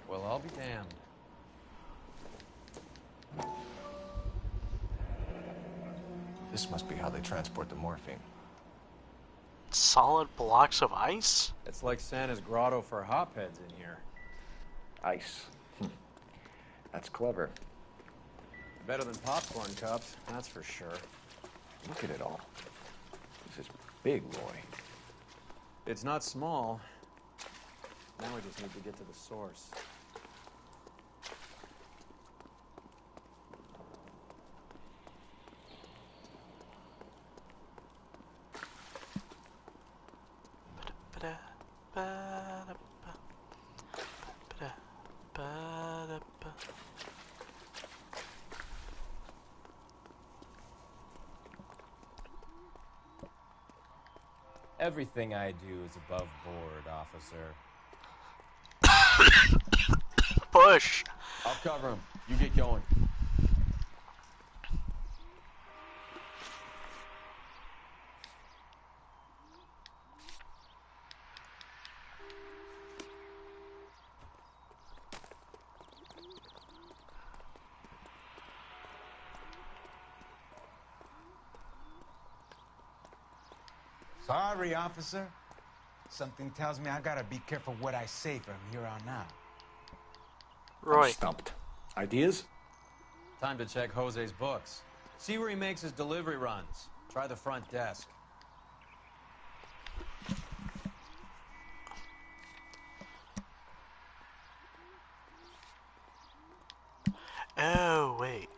Well, I'll be damned. This must be how they transport the morphine. Solid blocks of ice? It's like Santa's grotto for hopheads in here. Ice. That's clever. Better than popcorn cups, that's for sure. Look at it all. This is big, Roy. It's not small. Now we just need to get to the source. Everything I do is above board, officer. Push. I'll cover him. You get going. Sorry, officer. Something tells me I gotta be careful what I say from here on out. Roy. I'm stumped. Ideas? Time to check Jose's books. See where he makes his delivery runs. Try the front desk. Oh, wait.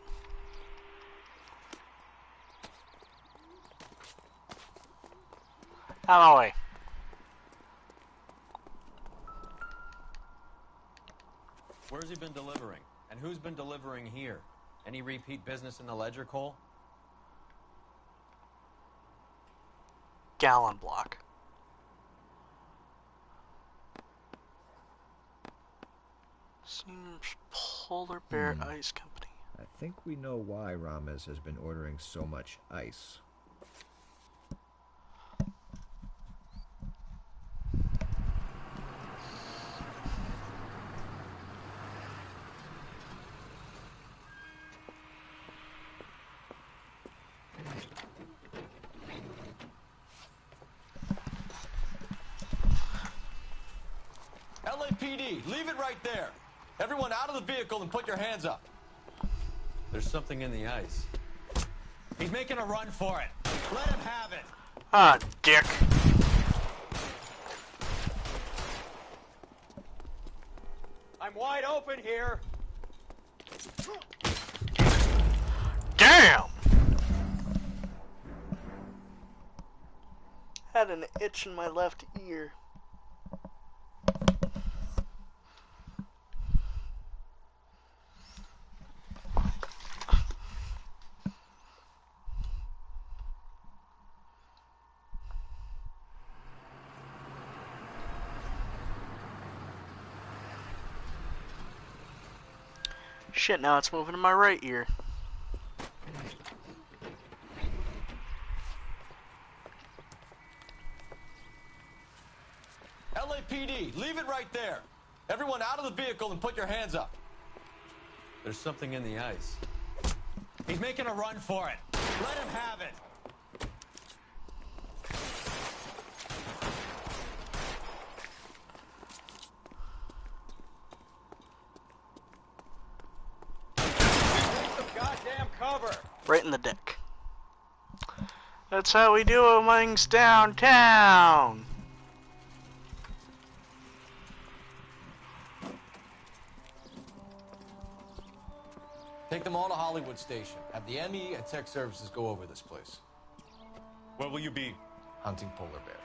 Out of my way. Where's he been delivering? And who's been delivering here? Any repeat business in the ledger, Cole? Gallon block. Seems Polar Bear Ice Company. I think we know why Rames has been ordering so much ice. LAPD, leave it right there. Everyone out of the vehicle and put your hands up. There's something in the ice. He's making a run for it. Let him have it. Ah, dick. I'm wide open here. Damn! Had an itch in my left ear. Shit, now it's moving to my right ear. LAPD, leave it right there. Everyone out of the vehicle and put your hands up. There's something in the ice. He's making a run for it. Let him have it. Goddamn cover. Right in the deck. That's how we do things downtown. Take them all to Hollywood Station. Have the ME and Tech Services go over this place. Where will you be? Hunting polar bear.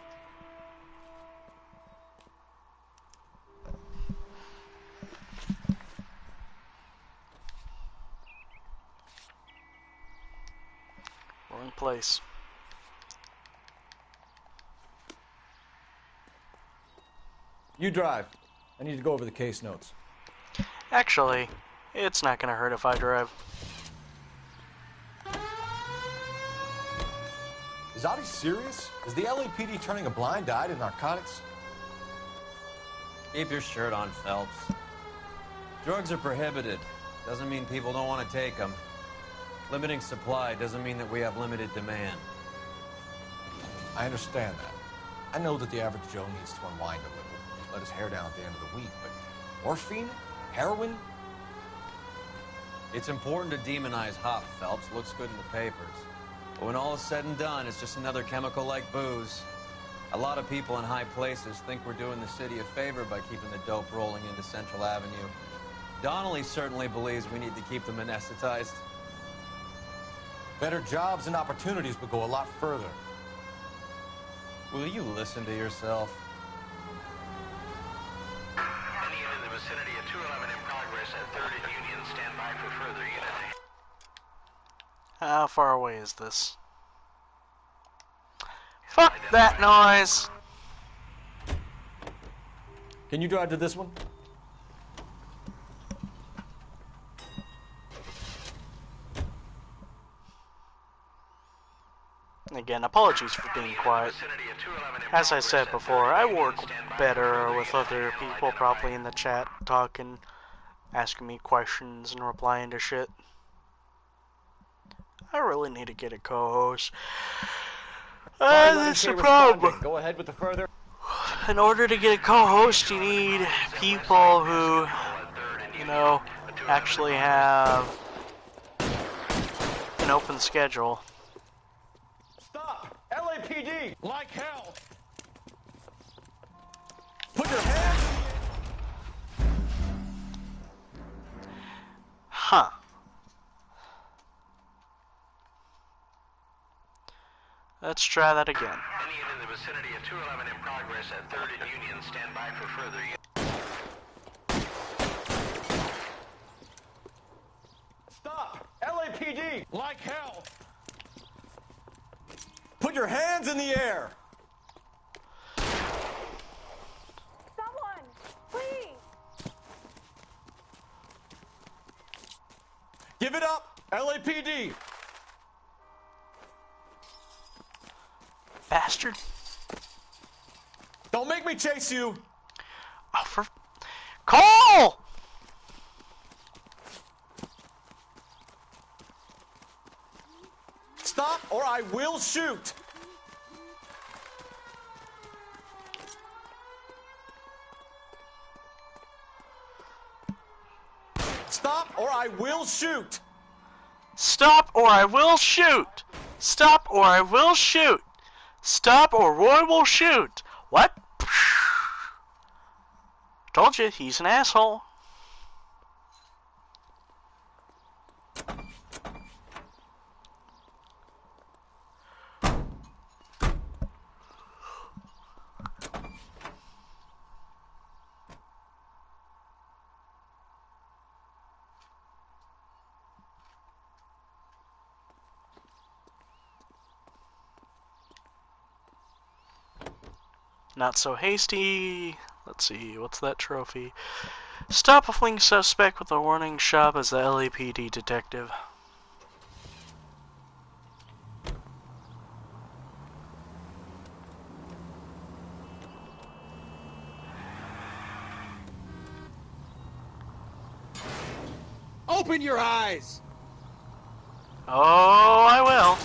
Wrong place. You drive. I need to go over the case notes. Actually, it's not gonna hurt if I drive. Is Adi serious? Is the LAPD turning a blind eye to narcotics? Keep your shirt on, Phelps. Drugs are prohibited. Doesn't mean people don't want to take them. Limiting supply doesn't mean that we have limited demand. I understand that. I know that the average Joe needs to unwind a little, let his hair down at the end of the week, but morphine? Heroin? It's important to demonize hop, Phelps. Looks good in the papers. But when all is said and done, it's just another chemical like booze. A lot of people in high places think we're doing the city a favor by keeping the dope rolling into Central Avenue. Donnelly certainly believes we need to keep them anesthetized. Better jobs and opportunities would go a lot further. Will you listen to yourself? Any in the vicinity of 211 in progress at 3rd and Union. Stand by for further unit. How far away is this? Fuck that noise! Can you drive to this one? Again, apologies for being quiet. As I said before, I work better with other people probably in the chat, talking, asking me questions, and replying to shit. I really need to get a co-host. That's the problem. Go ahead with the further. In order to get a co-host, you need people who, you know, actually have an open schedule. Stop! LAPD! Like hell! Put your hands... Huh. Let's try that again. Any in the vicinity of 211 in progress at 3rd and Union. Stand by for further unit. Stop! LAPD! Like hell! Put your hands in the air! Someone! Please! Give it up! LAPD! Bastard. Don't make me chase you! Oh, for... Call! Stop or I will shoot! Stop or I will shoot! Stop or I will shoot! Stop or I will shoot! Stop or Roy will shoot! What? Told you, he's an asshole. Not so hasty. Let's see, what's that trophy? Stop a fleeing suspect with a warning shot as the LAPD detective. Open your eyes! Oh, I will.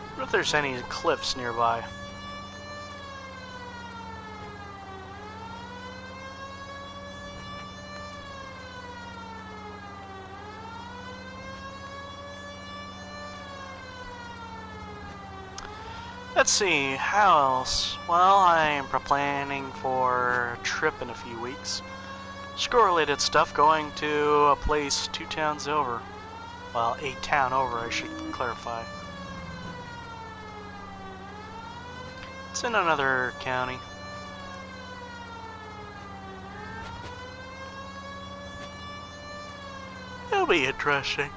I wonder if there's any cliffs nearby. Let's see, how else? Well, I am planning for a trip in a few weeks. School-related stuff, going to a place 2 towns over. Well, a town over, I should clarify. It's in another county. It'll be interesting.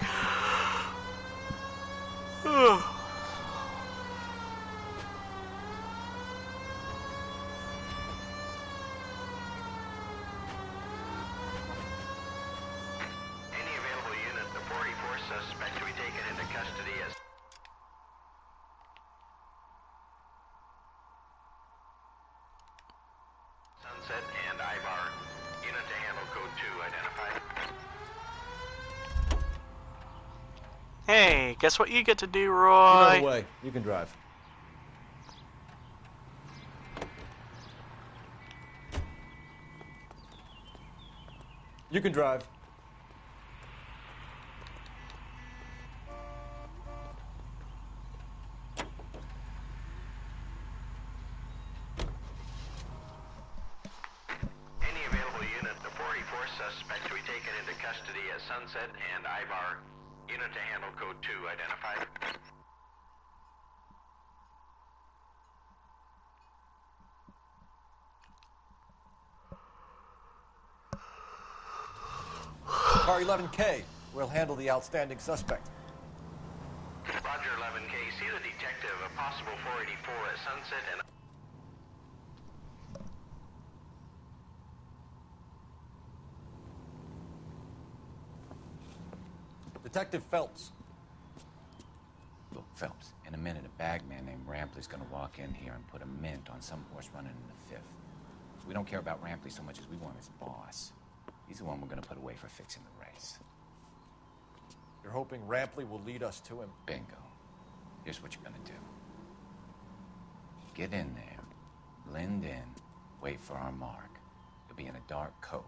Sunset and Ivar. Unit to handle code 2 identified. Hey, guess what you get to do, You Roy? know the way. You can drive. You can drive. Any available unit, the 44 suspect to be taken into custody at Sunset and Ivar. Unit to handle code 2 identified. Car 11K. We'll handle the outstanding suspect. Roger 11K. See the detective, a possible 484 at Sunset and... Detective Phelps. Look, Phelps, in a minute, a bagman named Rampley's gonna walk in here and put a mint on some horse running in the 5th. We don't care about Rampley so much as we want his boss. He's the one we're gonna put away for fixing the race. You're hoping Rampley will lead us to him? Bingo. Here's what you're gonna do. Get in there, blend in, wait for our mark. You'll be in a dark coat.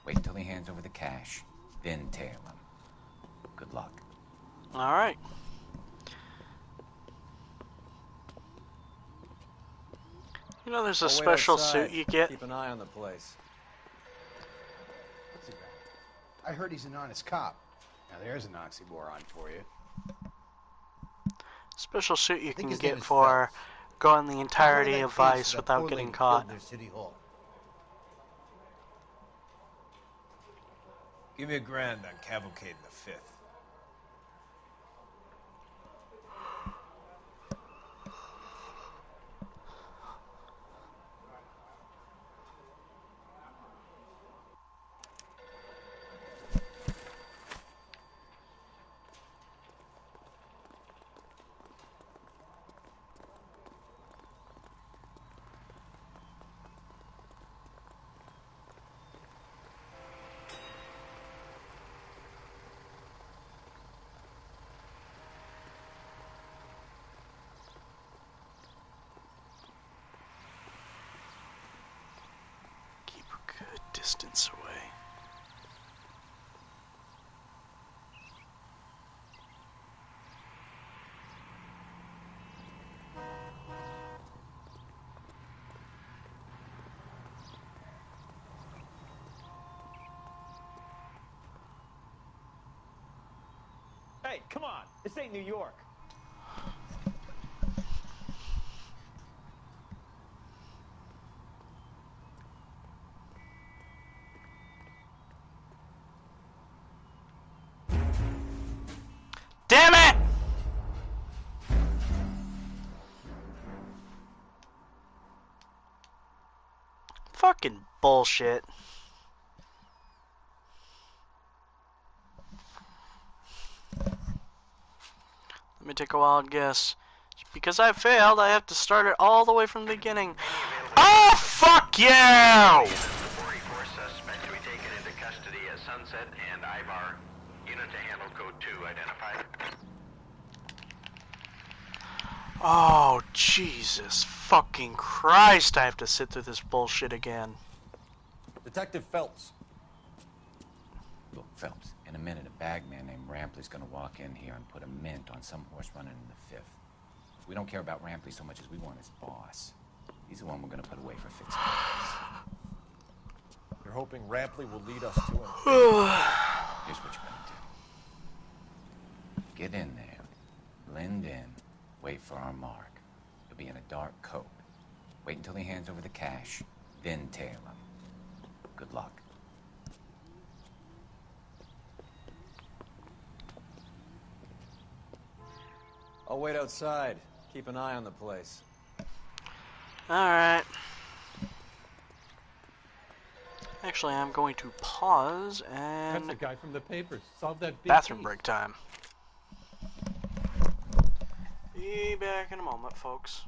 Wait till he hands over the cash, then tail him. Good luck. Alright. You know there's a I'll wait special outside. suit you get? Keep an eye on the place. What's he got? I heard he's an honest cop. Now there's an oxymoron for you. Special suit you can his name get is for Phelps. going the Part entirety that of case Vice that without poor getting lady caught. killed near City Hall. Give me $1,000 on Cavalcade in the 5th. Keep a good distance away. Hey, come on. This ain't New York. Fucking bullshit. Let me take a wild guess. Because I failed, I have to start it all the way from the beginning. Oh, fuck you! 44 suspect to be taken into custody at Sunset and Ivar. Unit to handle code 2 identified. Oh, Jesus fucking Christ, I have to sit through this bullshit again. Detective Phelps. Look, Phelps, in a minute, a bagman named Rampley's gonna walk in here and put a mint on some horse running in the 5th. We don't care about Rampley so much as we want his boss. He's the one we're gonna put away for fixing things. You're hoping Rampley will lead us to him? Here's what you're gonna do. Get in there, blend in, wait for our mark. You'll be in a dark coat. Wait until he hands over the cash, then tail him. Good luck. I'll wait outside. Keep an eye on the place. Alright. Actually, I'm going to pause and... That's the guy from the papers. Solve that big bathroom case. break time. Be back in a moment, folks.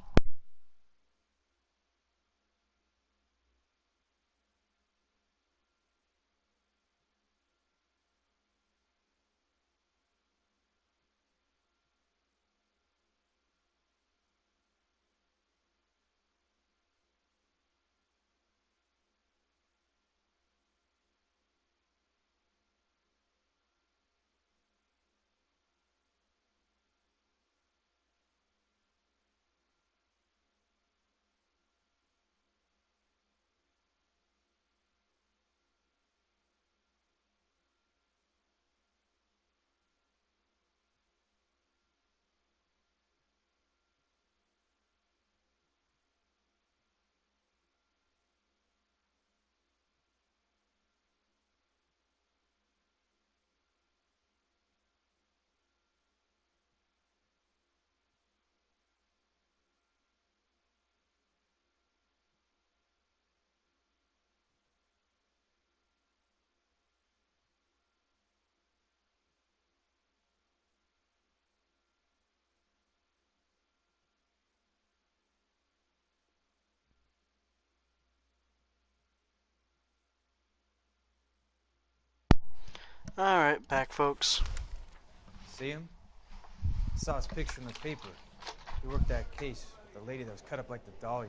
Alright, back, folks. See him? Saw his picture in the paper. He worked that case with the lady that was cut up like the Dahlia.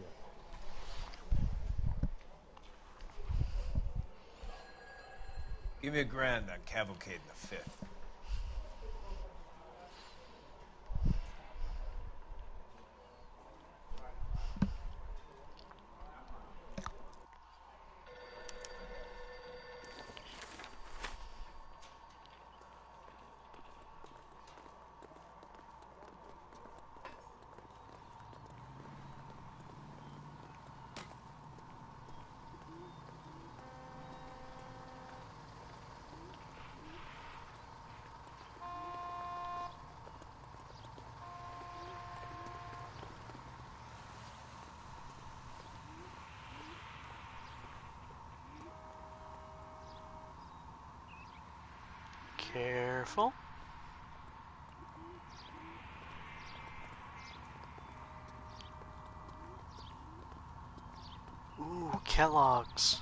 Give me $1,000 on Cavalcade in the 5th. Careful. Ooh, Kellogg's.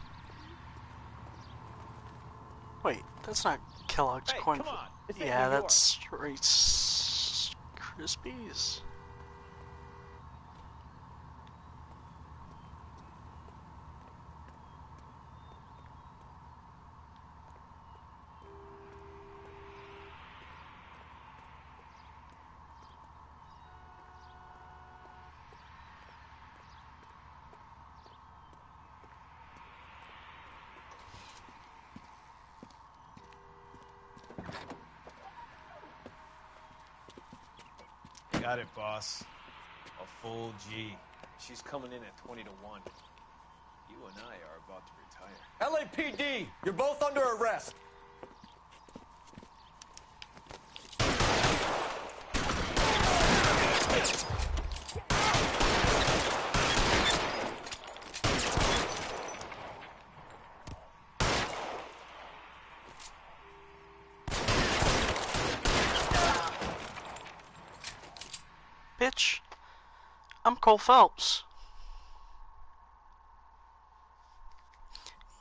Wait, that's not Kellogg's Hey, corn. come on. This ain't Yeah, New York. that's Rice Krispies. Got it, boss. A full G. She's coming in at 20 to 1. You and I are about to retire. LAPD, you're both under arrest. bitch. I'm Cole Phelps.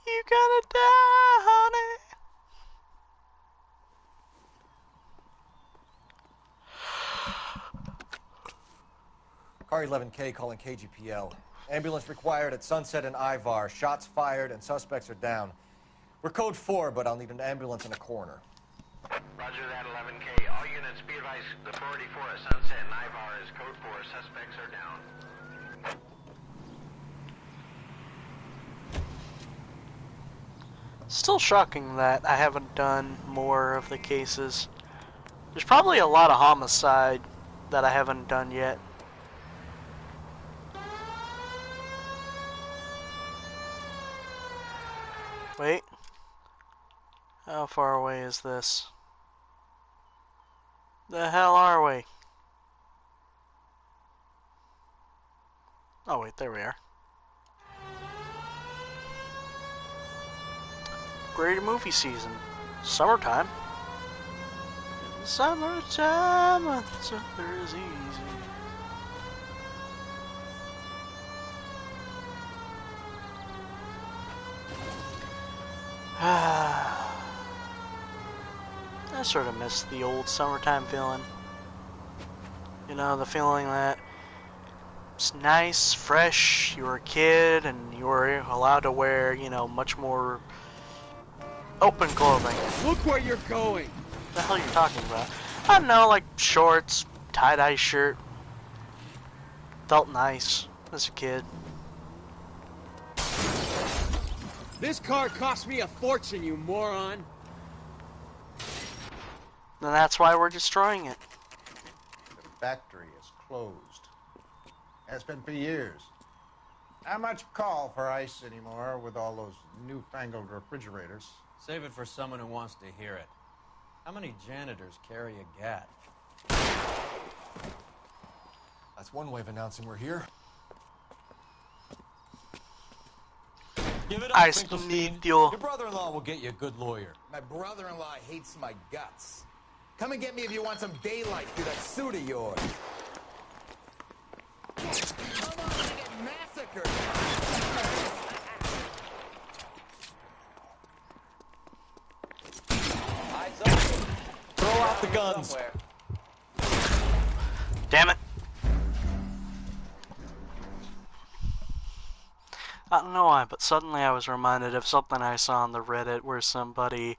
You gotta die, honey. Car 11K calling KGPL. Ambulance required at Sunset and Ivar. Shots fired and suspects are down. We're code 4, but I'll need an ambulance in a corner. Roger that, 11K. All units be advised, the 484 at Sunset and Ivar is code 4. Suspects are down. Still shocking that I haven't done more of the cases. There's probably a lot of homicide that I haven't done yet. Wait. How far away is this? The hell are we? Oh wait, there we are. Great movie season. Summertime. Summertime, summer is easy. I sort of miss the old summertime feeling. You know, the feeling that it's nice, fresh, you were a kid, and you were allowed to wear, you know, much more open clothing. Look where you're going! What the hell are you talking about? I don't know, like shorts, tie-dye shirt. Felt nice as a kid. This car cost me a fortune, you moron! And that's why we're destroying it. The factory is closed. Has been for years. Not much call for ice anymore with all those newfangled refrigerators. Save it for someone who wants to hear it. How many janitors carry a gat? That's one way of announcing we're here. Give it up, I Finkelstein. need your brother-in-law will get you a good lawyer. My brother-in-law hates my guts. Come and get me if you want some daylight through that suit of yours. Come on, I get massacred. Eyes open. Throw out the guns. Somewhere. Damn it. I don't know why, but suddenly I was reminded of something I saw on the Reddit where somebody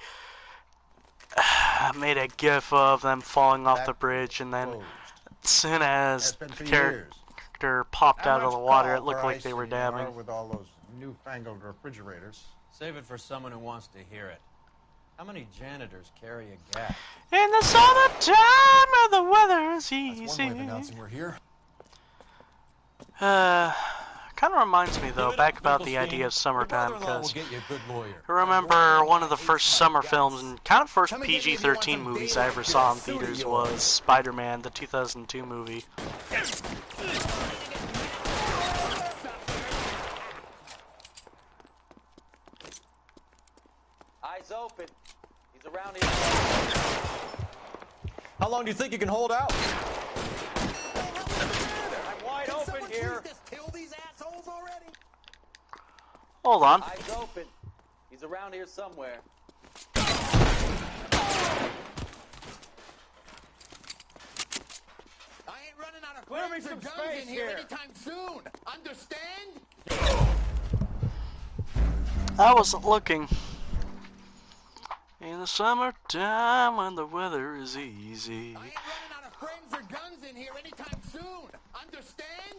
made a gif of them falling off the bridge, and then as soon as the character popped out of the water, it looked like they were dabbing. With all those newfangled refrigerators. Save it for someone who wants to hear it. How many janitors carry a gat? In the summertime, the weather is easy. That's one way of announcing we're here. Kind of reminds me though back about the idea of summertime, because I remember one of the first summer films and kind of first PG-13 movies I ever saw in theaters was Spider-Man, the 2002 movie. Eyes open. He's around here. How long do you think you can hold out? I'm wide open here. Hold on. Eyes open. He's around here somewhere. I ain't running out of friends or guns in here anytime soon. Understand? I wasn't looking. In the summertime when the weather is easy. I ain't running out of friends or guns in here anytime soon. Understand?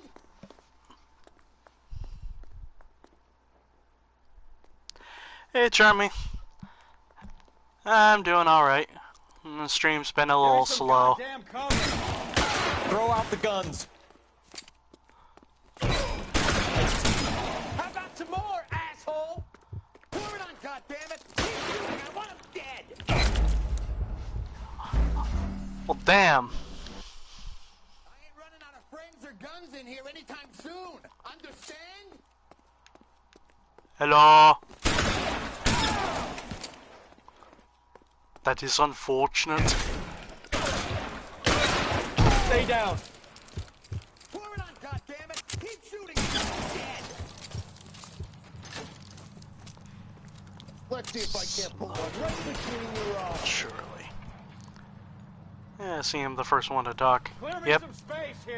Hey, Charmy. I'm doing alright. The stream's been a little slow. Throw out the guns. How about some more, asshole? Pour it on, goddammit! Keep shooting, I want him dead! Well, damn. I ain't running out of friends or guns in here anytime soon. Understand? Hello? That is unfortunate. Stay down. Let's see if I can't put one right between your eyes. Surely. Yeah, see, I'm the first one to talk. Yep.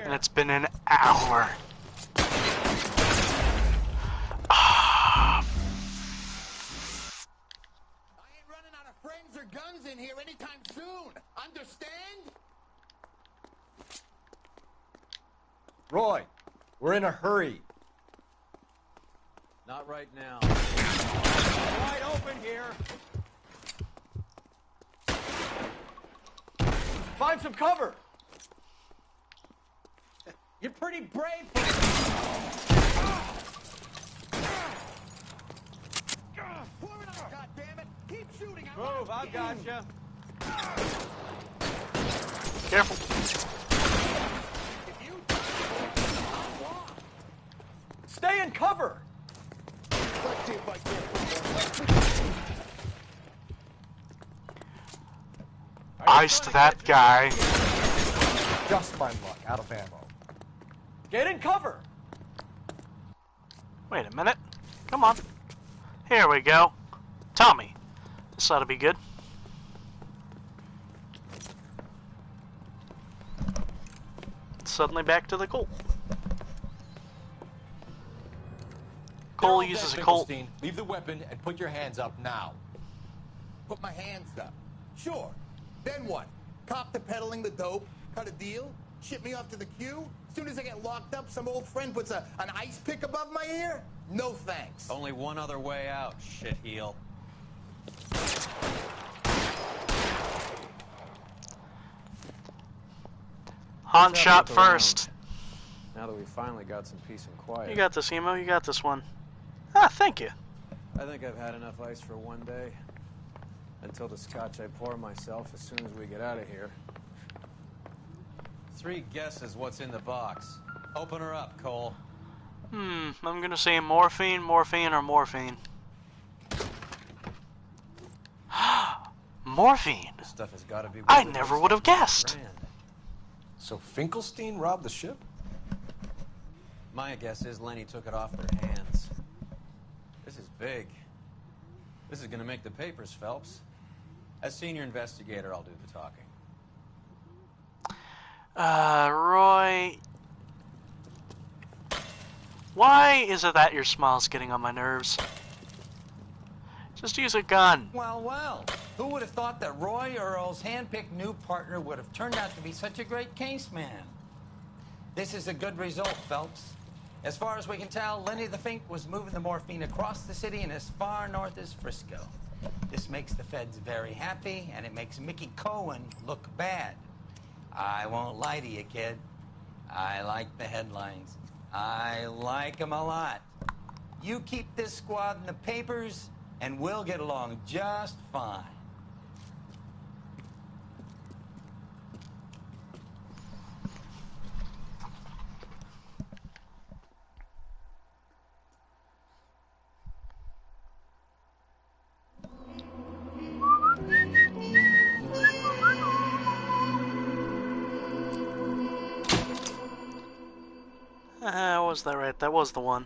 And it's been an hour. Friends or guns in here anytime soon. Understand? Roy, we're in a hurry. Not right now. Wide open here. Find some cover. You're pretty brave. Move, I've got you. Careful. Stay in cover. Let's see if I can't. Iced that guy. Just my luck, out of ammo. Get in cover. Wait a minute. Come on. Here we go. Tommy. This ought to be good. Suddenly back to the Colt. Cole uses a Colt. Leave the weapon and put your hands up now. Put my hands up. Sure. Then what? Cop to peddling the dope, cut a deal, ship me off to the queue? As soon as I get locked up, some old friend puts an ice pick above my ear? No thanks. Only one other way out, shitheel. Han shot first. Now that we finally got some peace and quiet. You got this, Emo. You got this one. Ah, thank you. I think I've had enough ice for one day. Until the scotch I pour myself as soon as we get out of here. 3 guesses what's in the box. Open her up, Cole. I'm gonna say morphine, morphine, or morphine. Morphine. This stuff has got to be. I never would have guessed. So Finkelstein robbed the ship? My guess is Lenny took it off their hands. This is big. This is going to make the papers, Phelps. As senior investigator, I'll do the talking. Roy... Why is it that your smile's getting on my nerves? Just use a gun. Well, well. Who would have thought that Roy Earl's hand-picked new partner would have turned out to be such a great case man? This is a good result, Phelps. As far as we can tell, Lenny the Fink was moving the morphine across the city and as far north as Frisco. This makes the feds very happy, and it makes Mickey Cohen look bad. I won't lie to you, kid. I like the headlines. I like them a lot. You keep this squad in the papers, and we'll get along just fine. Was that right? That was the one.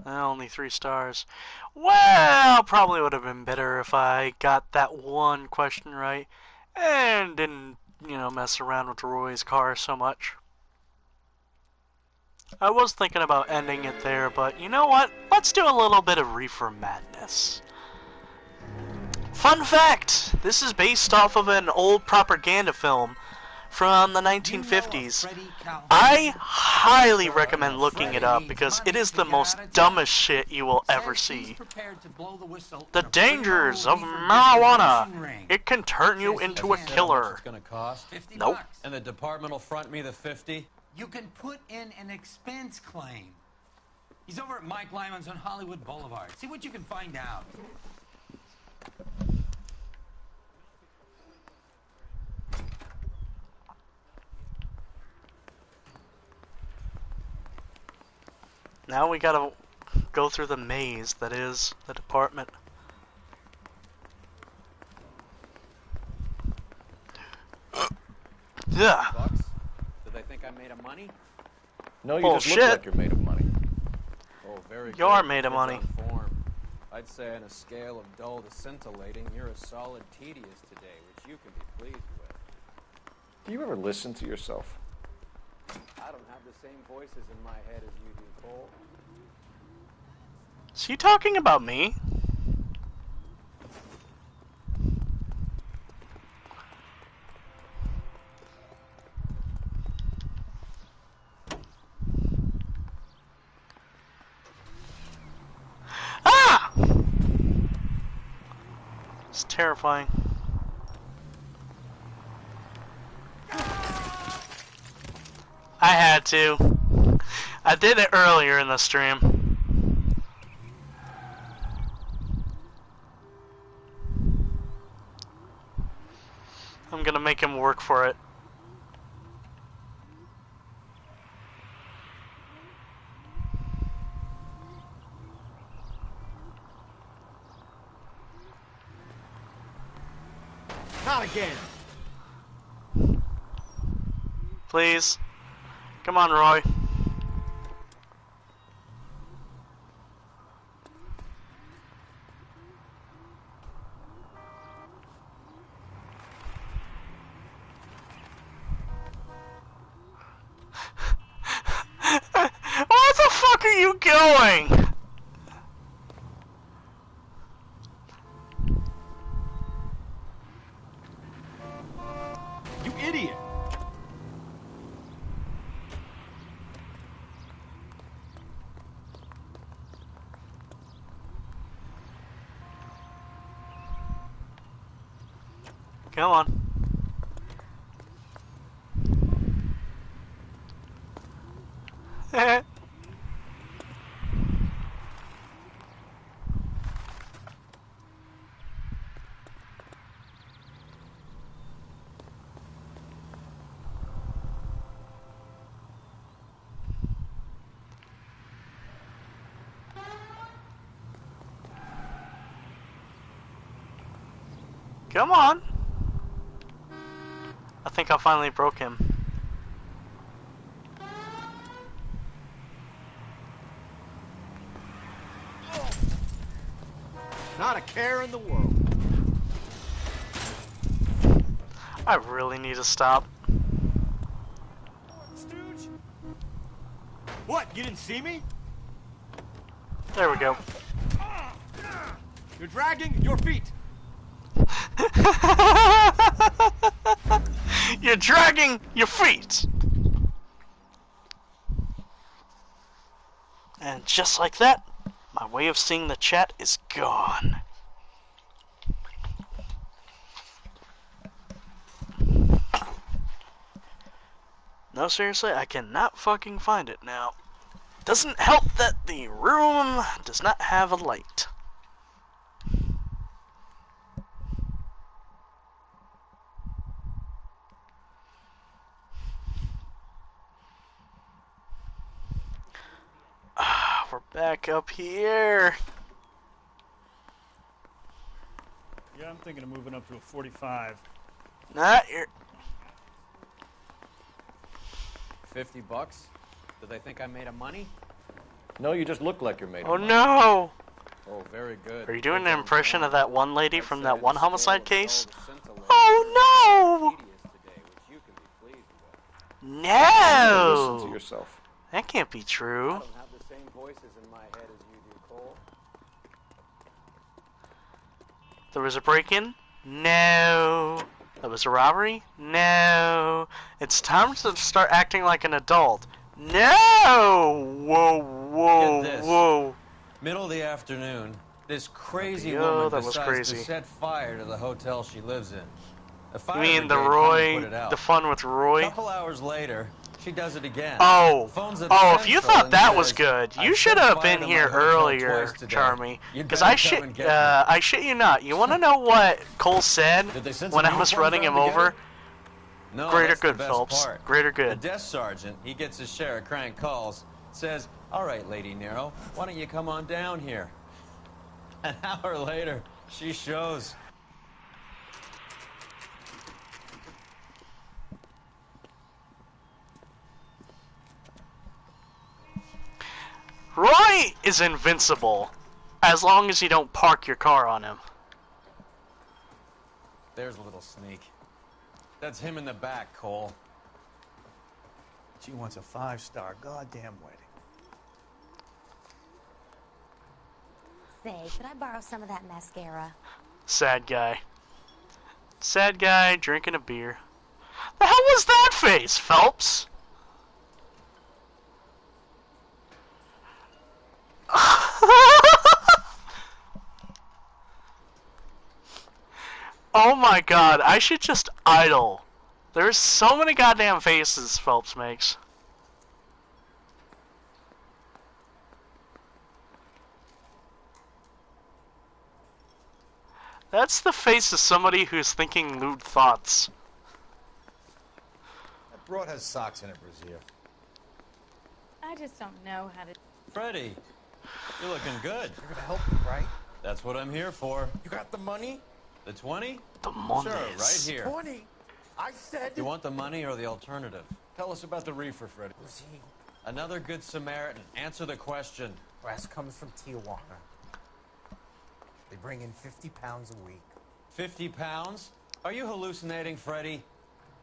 Only 3 stars. Well, probably would have been better if I got that one question right and didn't, mess around with Roy's car so much. I was thinking about ending it there, but you know what? Let's do a little bit of reefer madness. Fun fact! This is based off of an old propaganda film from the 1950s. I highly recommend looking it up because it is the most dumbest shit you will ever see. The dangers of marijuana. It can turn you into a killer. Nope. And the department will front me the 50? You can put in an expense claim. He's over at Mike Lyman's on Hollywood Boulevard. See what you can find out. Now we gotta go through the maze that is the department. Yeah. Bucks? Did they think I made of money? No, you just look like you're made of money. Oh, very good. You are made of money. I'd say on a scale of dull to scintillating, you're a solid tedious today, which you can be pleased with. Do you ever listen to yourself? I don't have the same voices in my head as you do, Cole. Is he talking about me? Ah! It's terrifying. I had to. I did it earlier in the stream. I'm gonna make him work for it. Not again. Please. Come on, Roy. Where the fuck are you going? You idiot. Come on. Come on. I think I finally broke him. Not a care in the world. I really need to stop. Stooge? What, you didn't see me? There we go. You're dragging your feet. You're dragging your feet. And just like that, my way of seeing the chat is gone. No, seriously, I cannot fucking find it now. Doesn't help that the room does not have a light. We're back up here. Yeah, I'm thinking of moving up to a 45. Not here. $50? Do they think I made a money? No, you just look like you're made of Oh money. no! Oh, very good. Are you doing an impression of that one lady from that one homicide case? Oh no! No! Listen to yourself. That can't be I true. don't have the same voices in my head as you do, Cole. There was a break-in? No. There was a robbery? No. It's time to start acting like an adult. No! Whoa, whoa, Get this. whoa. Middle of the afternoon, this crazy Yo, woman that was decides crazy. to set fire to the hotel she lives in. The You fire mean the brigade come and put Roy, it out. the fun with Roy? A couple hours later, she does it again. Oh, Phones up oh! If you Central thought and that was says, good, "I you should set have fire been to my here hotel earlier, twice today. Charmy. You'd Because better I come and get me." I shit you not. You want to know what Cole said Did they send when some I was uniforms running him around over? together? No, Greater that's the good, best Phelps. part. Greater The good. desk sergeant, he gets his share of crank calls, says, "All right, Lady Nero, why don't you come on down here?" An hour later, she shows. Roy is invincible. As long as you don't park your car on him. There's a little sneak. That's him in the back, Cole. She wants a 5-star goddamn wedding. Say, could I borrow some of that mascara? Sad guy. Sad guy drinking a beer. The hell was that face, Phelps? Oh my god, I should just idle. There's so many goddamn faces Phelps makes. That's the face of somebody who's thinking lewd thoughts. That broad has socks in her brassiere. I just don't know how to... Freddy, you're looking good. You're gonna help me, right? That's what I'm here for. You got the money? The 20? The money. Sure, right here. 20? I said... You want the money or the alternative? Tell us about the reefer, Freddy. Who's he? Another good Samaritan. Answer the question. Brass comes from Tijuana. They bring in 50 pounds a week. 50 pounds? Are you hallucinating, Freddy?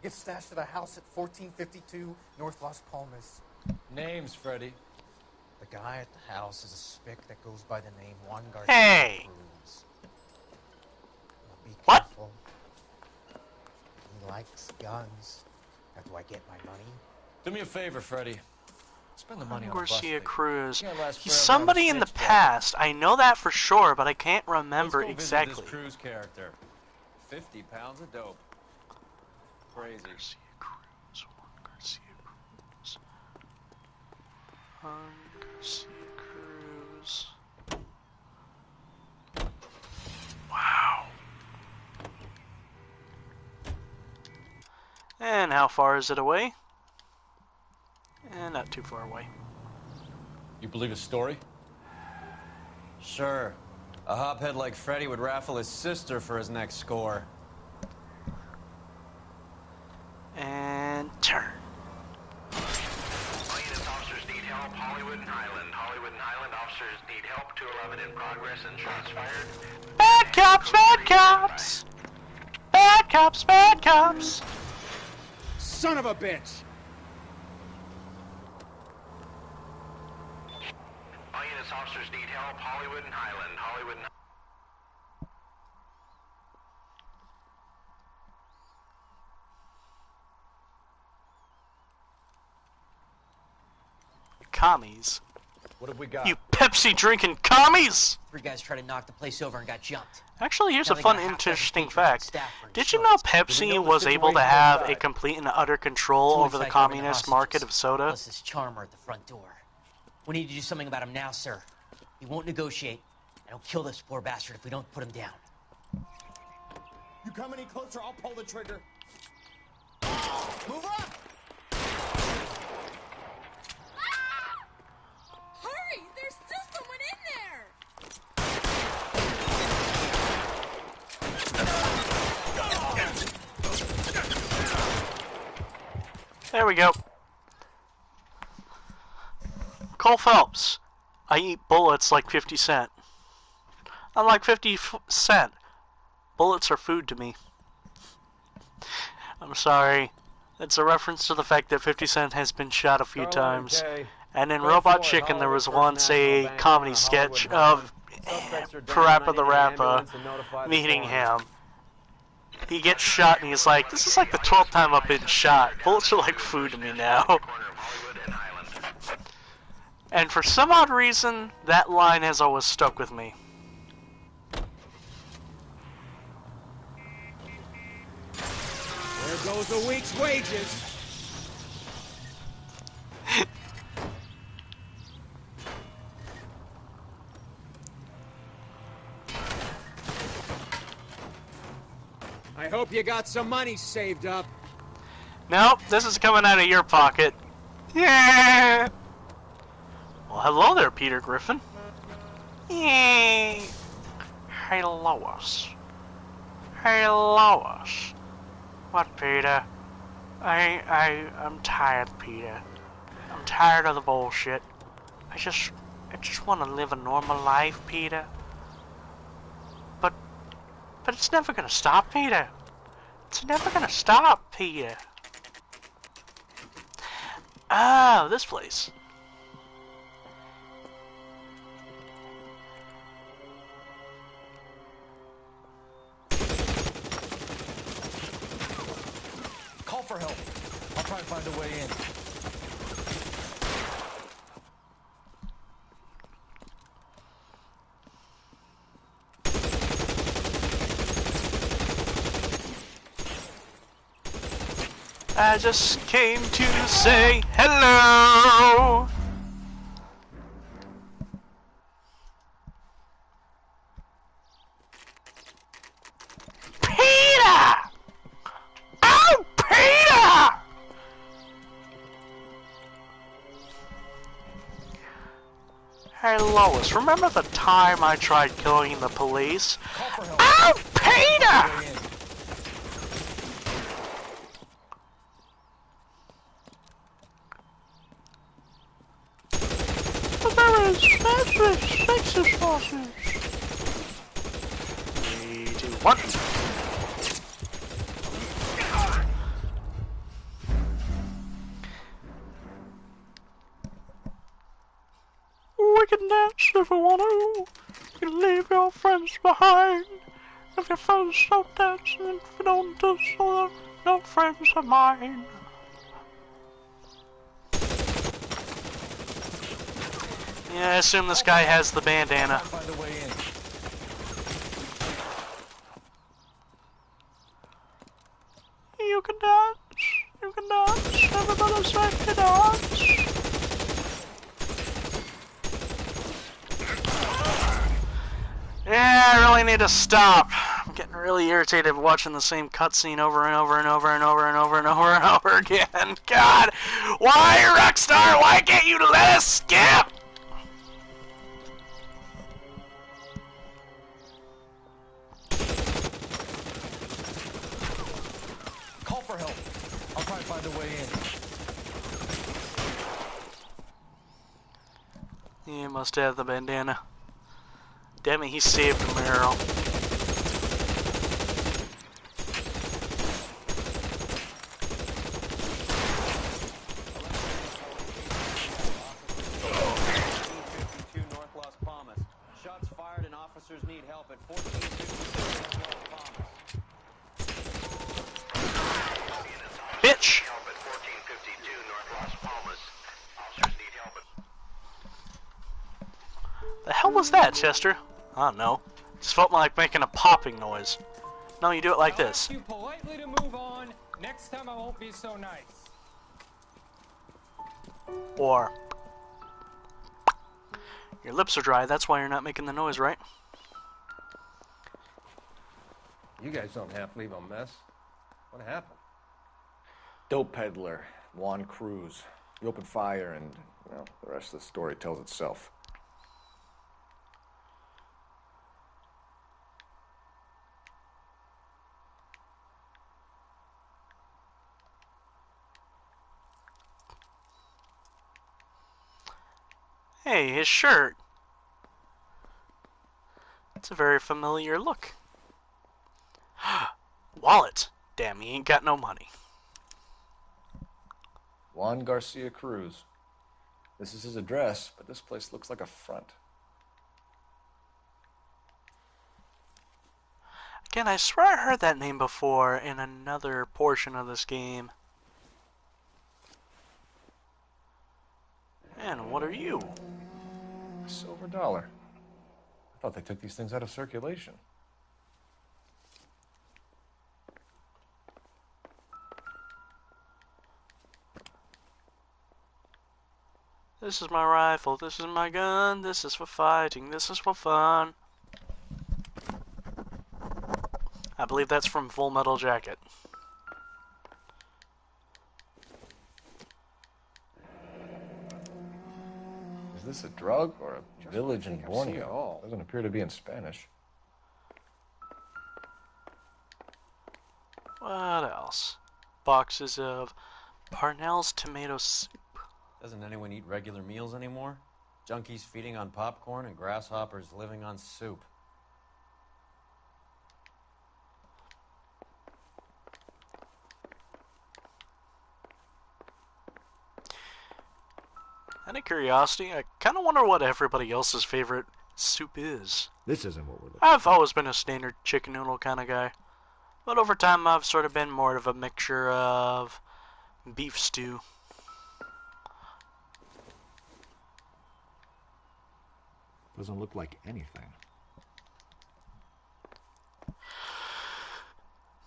Gets stashed at a house at 1452 North Las Palmas. Names, Freddy. The guy at the house is a spick that goes by the name Juan Garcia Hey! Cruz. Now be What? careful. He likes guns. How do I get my money? Do me a favor, Freddy. Spend the money on a bus Garcia ticket. Cruz. You can't last He's forever on somebody in the snitch, bro. past. I know that for sure, but I can't remember Let's go exactly. visit this Cruz character. 50 pounds of dope. Crazy. Garcia Cruz. Juan Garcia Cruz. Juan Garcia Cruz. Wow. And how far is it away? And not too far away. You believe his story? Sure. A hophead like Freddy would raffle his sister for his next score. And turn. All units, officers need help. Hollywood and Highland. Hollywood and Highland officers need help. 211 in progress and shots fired. Bad cops, bad cops! Bad cops, bad cops! Son of a bitch! All units, officers need help. Hollywood and Highland. Hollywood and Commies. What have we got? You Pepsi drinking commies! 3 guys tried to knock the place over and got jumped. Actually, here's Now a they fun, got half interesting dozen patrons fact. and staff for Did you know insurance. Pepsi know the was able to situation have inside? a complete and utter control Two over the weeks like covering communist hostages, market of soda? Plus this charmer at the front door. We need to do something about him now, sir. He won't negotiate, and he'll kill this poor bastard if we don't put him down. You come any closer, I'll pull the trigger. Move up! Hurry! There's still someone in there! There we go. Cole Phelps. I eat bullets like 50 Cent. Unlike 50 Cent, bullets are food to me. I'm sorry. It's a reference to the fact that 50 Cent has been shot a few times. And in Robot Chicken there was once a comedy sketch of Parappa the Rapper meeting him. He gets shot and he's like, this is like the 12th time I've been shot. Bullets are like food to me now. And for some odd reason, that line has always stuck with me. There goes a week's wages. I hope you got some money saved up. Nope, this is coming out of your pocket. Yeah. Well, hello there, Peter Griffin. Yay. Hello us. Hello us. What, Peter? I'm tired, Peter. I'm tired of the bullshit. I I just want to live a normal life, Peter. But it's never gonna stop, Peter. It's never gonna stop, Peter. Oh, this place. Call for help. I'll try to find a way in. I just came to say hello. Peter! Oh, Peter! Hey, Lois, remember the time I tried killing the police? Oh, Peter! Texas sausage. 3, 2, 1. We can dance if we want to. You can leave your friends behind. If your friends don't dance, and if you don't do so, no friends of mine. Yeah, I assume this guy has the bandana. You can dance, everybody's like to dance. Yeah, I really need to stop. I'm getting really irritated watching the same cutscene over and over and over and over and over and over and over again. God, why, Rockstar, why can't you let us skip? Call for help. I'll try to find a way in. He must have the bandana. Damn it, he saved him, Meryl. North Las Palmas. Shots fired and officers need help at 1456 North Palmas. Bitch! Help at 1452 North Las Palmas. Officers need help at... The hell was that, Chester? I don't know. Just felt like making a popping noise. No, you do it like this. Ask you politely to move on. Next time I won't be so nice. Or... Your lips are dry, that's why you're not making the noise, right? You guys don't have to leave a mess. What happened? Dope peddler, Juan Cruz. He opened fire and, well, the rest of the story tells itself. Hey, his shirt. It's a very familiar look. Wallet. Damn, he ain't got no money. Juan Garcia Cruz. This is his address, but this place looks like a front. Again, I swear I heard that name before in another portion of this game. And what are you? A silver dollar. I thought they took these things out of circulation. This is my rifle, this is my gun, this is for fighting, this is for fun. I believe that's from Full Metal Jacket. Is this a drug or a village in Borneo? Doesn't appear to be in Spanish. What else? Boxes of Parnell's tomato soup. Doesn't anyone eat regular meals anymore? Junkies feeding on popcorn and grasshoppers living on soup. Out of curiosity, I kind of wonder what everybody else's favorite soup is. This isn't what we're looking I've always been a standard chicken noodle kind of guy. But over time, I've sort of been more of a mixture of beef stew. Doesn't look like anything.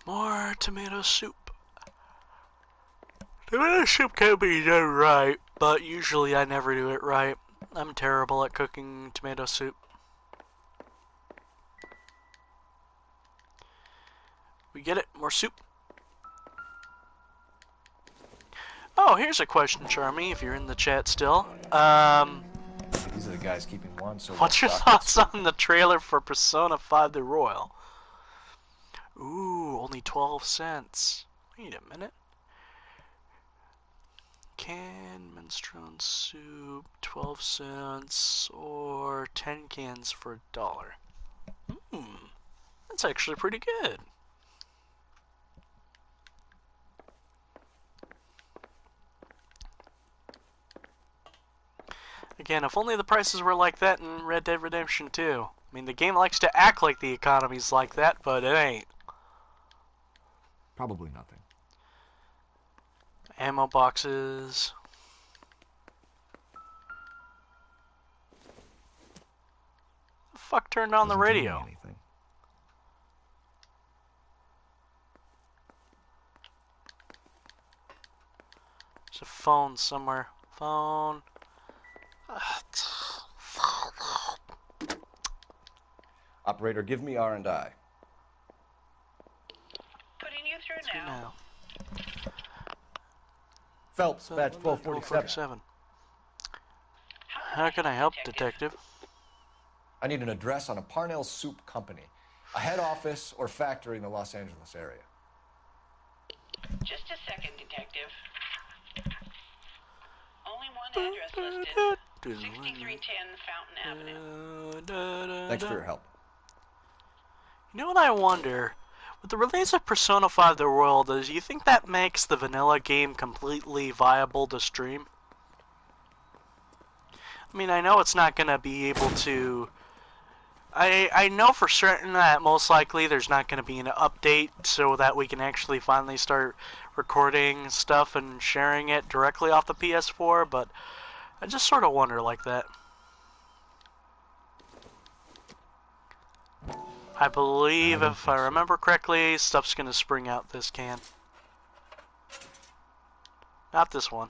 More tomato soup. Tomato soup can be done right, but usually I never do it right. I'm terrible at cooking tomato soup. We get it? More soup? Oh, here's a question, Charmy, if you're in the chat still. These are the guys keeping one. So What's your thoughts on the trailer for Persona 5 The Royal? Ooh, only 12 cents. Wait a minute. Canned minestrone soup, 12 cents, or 10 cans for $1. That's actually pretty good. Again, if only the prices were like that in Red Dead Redemption 2. I mean, the game likes to act like the economy's like that, but it ain't. Probably nothing. Ammo boxes. The fuck turned on the radio? There's a phone somewhere. Phone. Operator, give me R&I. Putting you through now. Phelps, badge 1247. How can I help, Detective? I need an address on a Parnell Soup Company. A head office or factory in the Los Angeles area. Just a second, Detective. Only one address listed. 6310 Fountain Avenue. Thanks for your help. You know what I wonder? With the release of Persona 5 The Royal, do you think that makes the vanilla game completely viable to stream? I mean, I know it's not going to be able to... I know for certain that most likely there's not going to be an update so that we can actually finally start recording stuff and sharing it directly off the PS4, but I just sort of wonder like that. I believe, if I remember correctly, stuff's going to spring out this can. Not this one.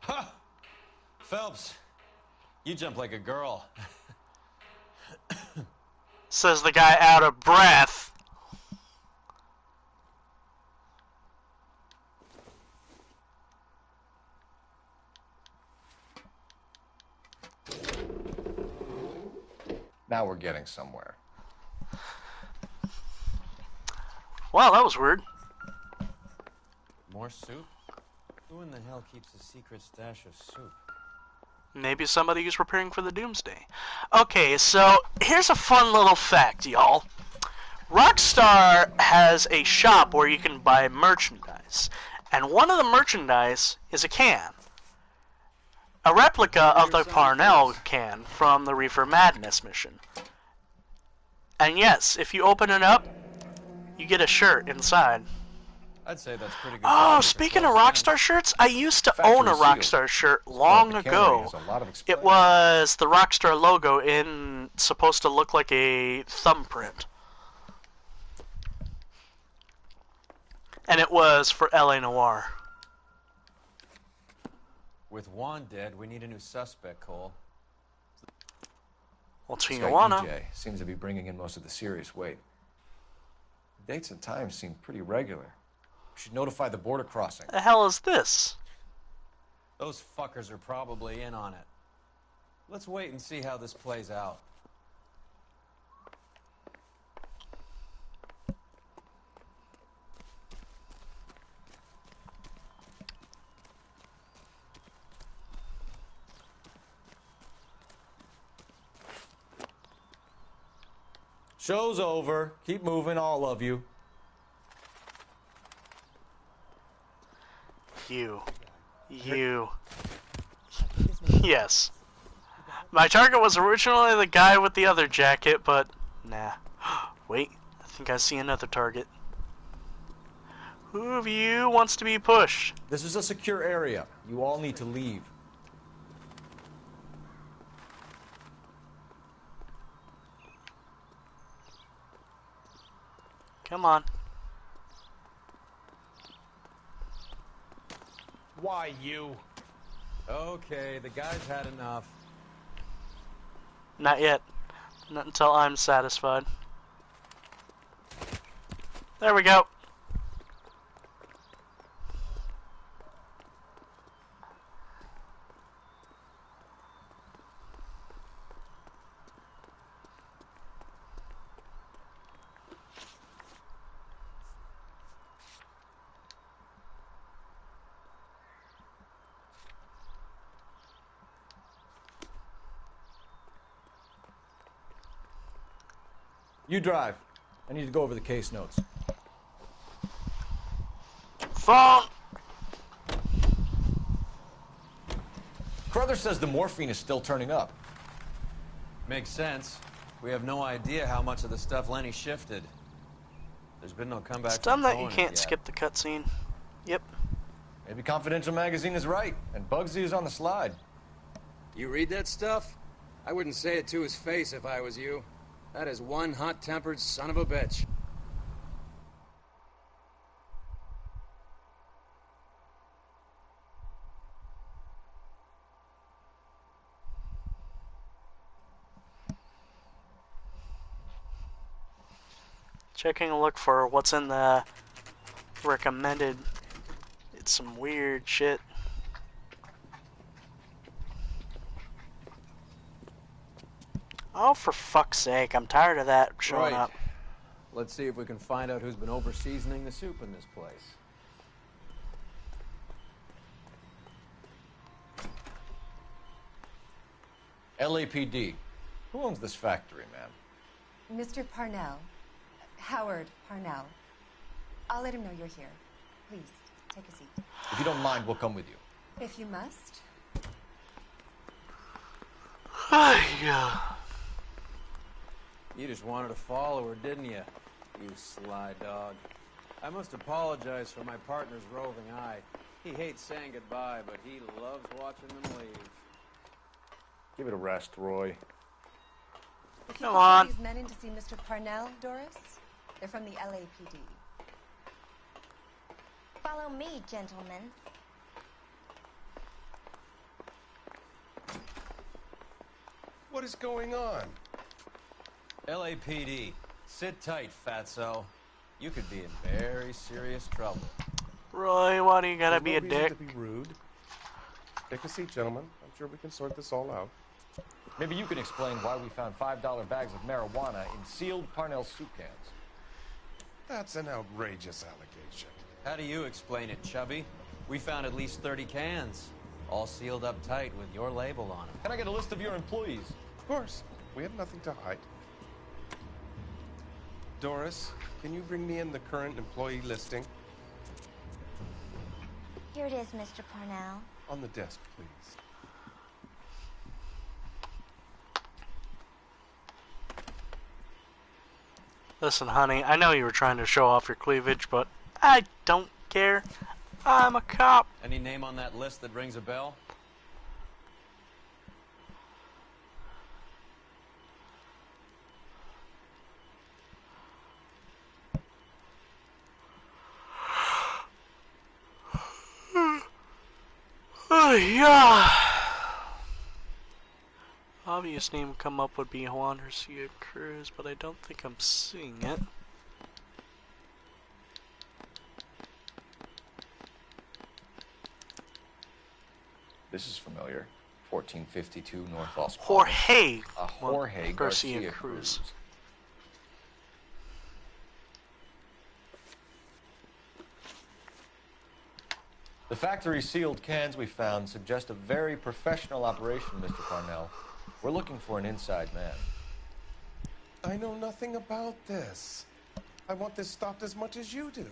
Ha! Phelps, you jump like a girl. Says the guy out of breath. Now we're getting somewhere. Wow, that was weird. More soup? Who in the hell keeps a secret stash of soup? Maybe somebody who's preparing for the doomsday. Okay, so here's a fun little fact, y'all. Rockstar has a shop where you can buy merchandise, and one of the merchandise is a can. A replica of the Parnell can from the Reefer Madness mission. And yes, if you open it up, you get a shirt inside. I'd say that's pretty good. Oh, speaking of Rockstar shirts, I used to own a Rockstar shirt long ago. It was the Rockstar logo supposed to look like a thumbprint. And it was for LA Noire. With Juan dead, we need a new suspect, Cole. Well, This guy Tijuana. EJ seems to be bringing in most of the serious weight. The dates and times seem pretty regular. We should notify the border crossing. The hell is this? Those fuckers are probably in on it. Let's wait and see how this plays out. Show's over. Keep moving, all of you. You. Yes. My target was originally the guy with the other jacket, but nah. Wait, I think I see another target. Who of you wants to be pushed? This is a secure area. You all need to leave. Come on. Why you? Okay, the guy's had enough. Not yet. Not until I'm satisfied. There we go. You drive. I need to go over the case notes. Phone! Carruthers says the morphine is still turning up. Makes sense. We have no idea how much of the stuff Lenny shifted. There's been no comeback. It's dumb that you can't skip the cutscene. Yep. Maybe Confidential Magazine is right, and Bugsy is on the slide. You read that stuff? I wouldn't say it to his face if I was you. That is one hot-tempered son of a bitch. Checking a look for what's in the recommended. It's some weird shit. Oh, for fuck's sake, I'm tired of that showing up. Let's see if we can find out who's been over-seasoning the soup in this place. LAPD. Who owns this factory, ma'am? Mr. Parnell. Howard Parnell. I'll let him know you're here. Please, take a seat. If you don't mind, we'll come with you. If you must. Yeah. You just wanted to follow her, didn't you? You sly dog. I must apologize for my partner's roving eye. He hates saying goodbye, but he loves watching them leave. Give it a rest, Roy. If you Come could on. These men in to see Mr. Parnell, Doris. They're from the LAPD. Follow me, gentlemen. What is going on? LAPD, sit tight, fatso. You could be in very serious trouble. Roy, why do you gotta There's be no a reason dick? to be rude. Take a seat, gentlemen. I'm sure we can sort this all out. Maybe you can explain why we found $5 bags of marijuana in sealed Parnell soup cans. That's an outrageous allegation. How do you explain it, Chubby? We found at least 30 cans, all sealed up tight with your label on them. Can I get a list of your employees? Of course. We have nothing to hide. Doris, can you bring me in the current employee listing? Here it is, Mr. Parnell. On the desk, please. Listen, honey, I know you were trying to show off your cleavage, but I don't care. I'm a cop. Any name on that list that rings a bell? Oh, yeah. Obvious name would come up would be Juan Garcia Cruz, but I don't think I'm seeing it. This is familiar. 1452 North Los Palmas. Jorge. Jorge Garcia Cruz. The factory sealed cans we found suggest a very professional operation, Mr. Parnell. We're looking for an inside man. I know nothing about this. I want this stopped as much as you do.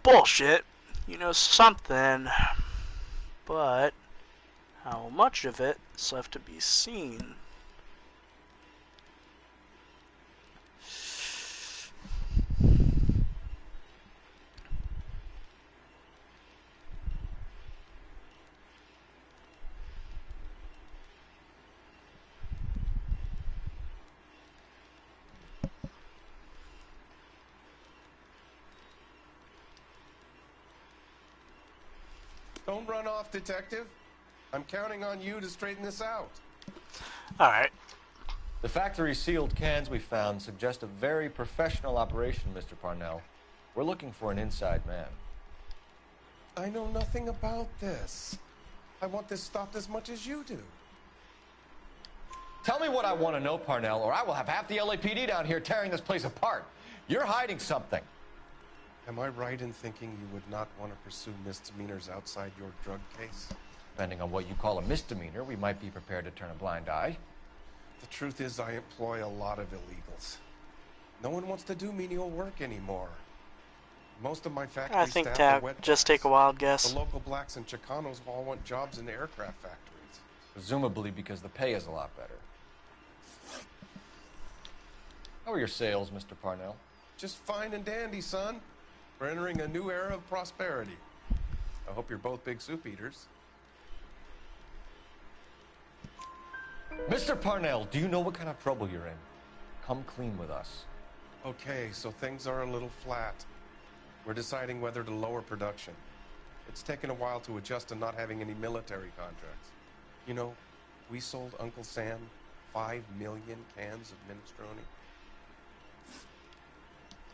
Bullshit. You know something. But how much of it is left to be seen? Don't run off, Detective. I'm counting on you to straighten this out. Alright. The factory sealed cans we found suggest a very professional operation, Mr. Parnell. We're looking for an inside man. I know nothing about this. I want this stopped as much as you do. Tell me what I want to know, Parnell, or I will have half the LAPD down here tearing this place apart. You're hiding something. Am I right in thinking you would not want to pursue misdemeanors outside your drug case? Depending on what you call a misdemeanor, we might be prepared to turn a blind eye. The truth is, I employ a lot of illegals. No one wants to do menial work anymore. Most of my factory I think staff are that wet just blacks. take a wild guess. The local blacks and Chicanos all want jobs in the aircraft factories. Presumably because the pay is a lot better. How are your sales, Mr. Parnell? Just fine and dandy, son. We're entering a new era of prosperity. I hope you're both big soup eaters. Mr. Parnell, do you know what kind of trouble you're in? Come clean with us. Okay, so things are a little flat. We're deciding whether to lower production. It's taken a while to adjust to not having any military contracts. You know, we sold Uncle Sam 5 million cans of minestrone.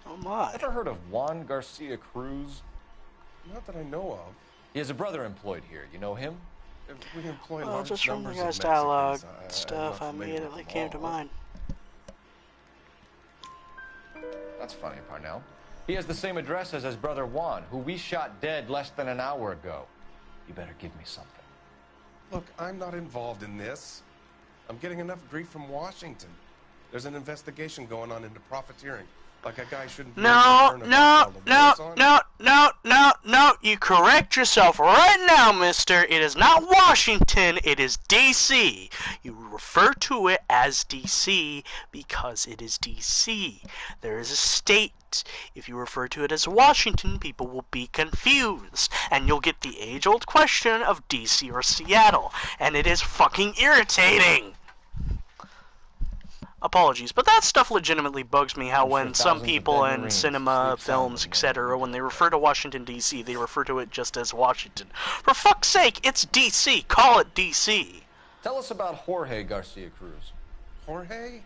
Oh my. Ever heard of Juan Garcia Cruz? Not that I know of. He has a brother employed here. You know him? We employ Well, large just from the numbers of guy's dialogue Mexicans. stuff, I I'm not familiar immediately with them came to all. mind. That's funny, Parnell. He has the same address as his brother Juan, who we shot dead less than an hour ago. You better give me something. Look, I'm not involved in this. I'm getting enough grief from Washington. There's an investigation going on into profiteering. Like a guy shouldn't be able to turn a knife while the war's on. No, you correct yourself right now, mister. It is not Washington, it is D.C. You refer to it as D.C. because it is D.C. There is a state. If you refer to it as Washington, people will be confused. And you'll get the age-old question of D.C. or Seattle. And it is fucking irritating. Apologies, but that stuff legitimately bugs me, how when some people in cinema, films, etc., when they refer to Washington, D.C., they refer to it just as Washington. For fuck's sake, it's D.C. Call it D.C. Tell us about Jorge Garcia Cruz. Jorge?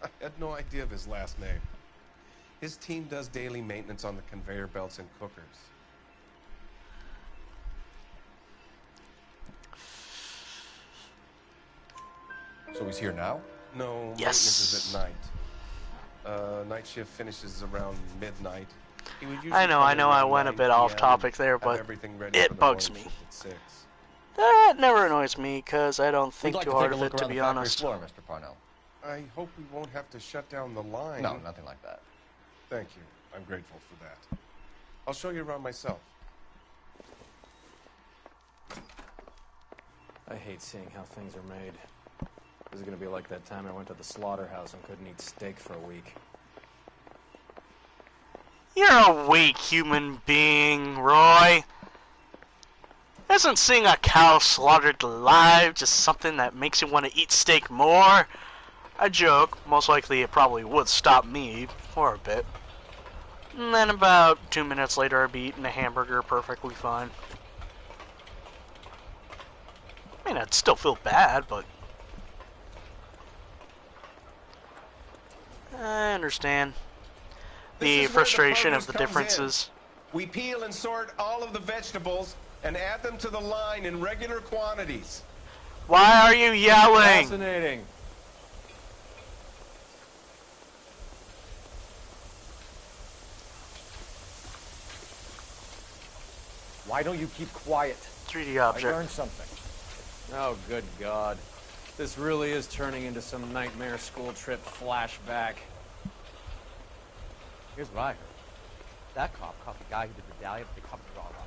I had no idea of his last name. His team does daily maintenance on the conveyor belts and cookers. So he's here now? No, Yes. maintenance is at night. Night shift finishes around midnight. He would usually I know, come in I around went a 9 bit off PM topic there, and have but everything ready for it the bugs morning me. shift at 6. That never annoys me, because I don't We'd think like too to hard take a of look it, to around be the factory honest. floor, Mr. Parnell. I hope we won't have to shut down the line. No, nothing like that. Thank you. I'm grateful for that. I'll show you around myself. I hate seeing how things are made. This is gonna be like that time I went to the slaughterhouse and couldn't eat steak for a week. You're a weak human being, Roy. Isn't seeing a cow slaughtered alive just something that makes you want to eat steak more? I joke, most likely it probably would stop me for a bit. And then about 2 minutes later I'd be eating a hamburger perfectly fine. I mean, I'd still feel bad, but I understand the frustration of the differences. We peel and sort all of the vegetables and add them to the line in regular quantities. Why are you yelling? Fascinating. Why don't you keep quiet? 3D I object. learned something. Oh, good God. This really is turning into some nightmare school trip flashback. Here's what I heard. That cop caught the guy who did the dahlia, but they covered it all up.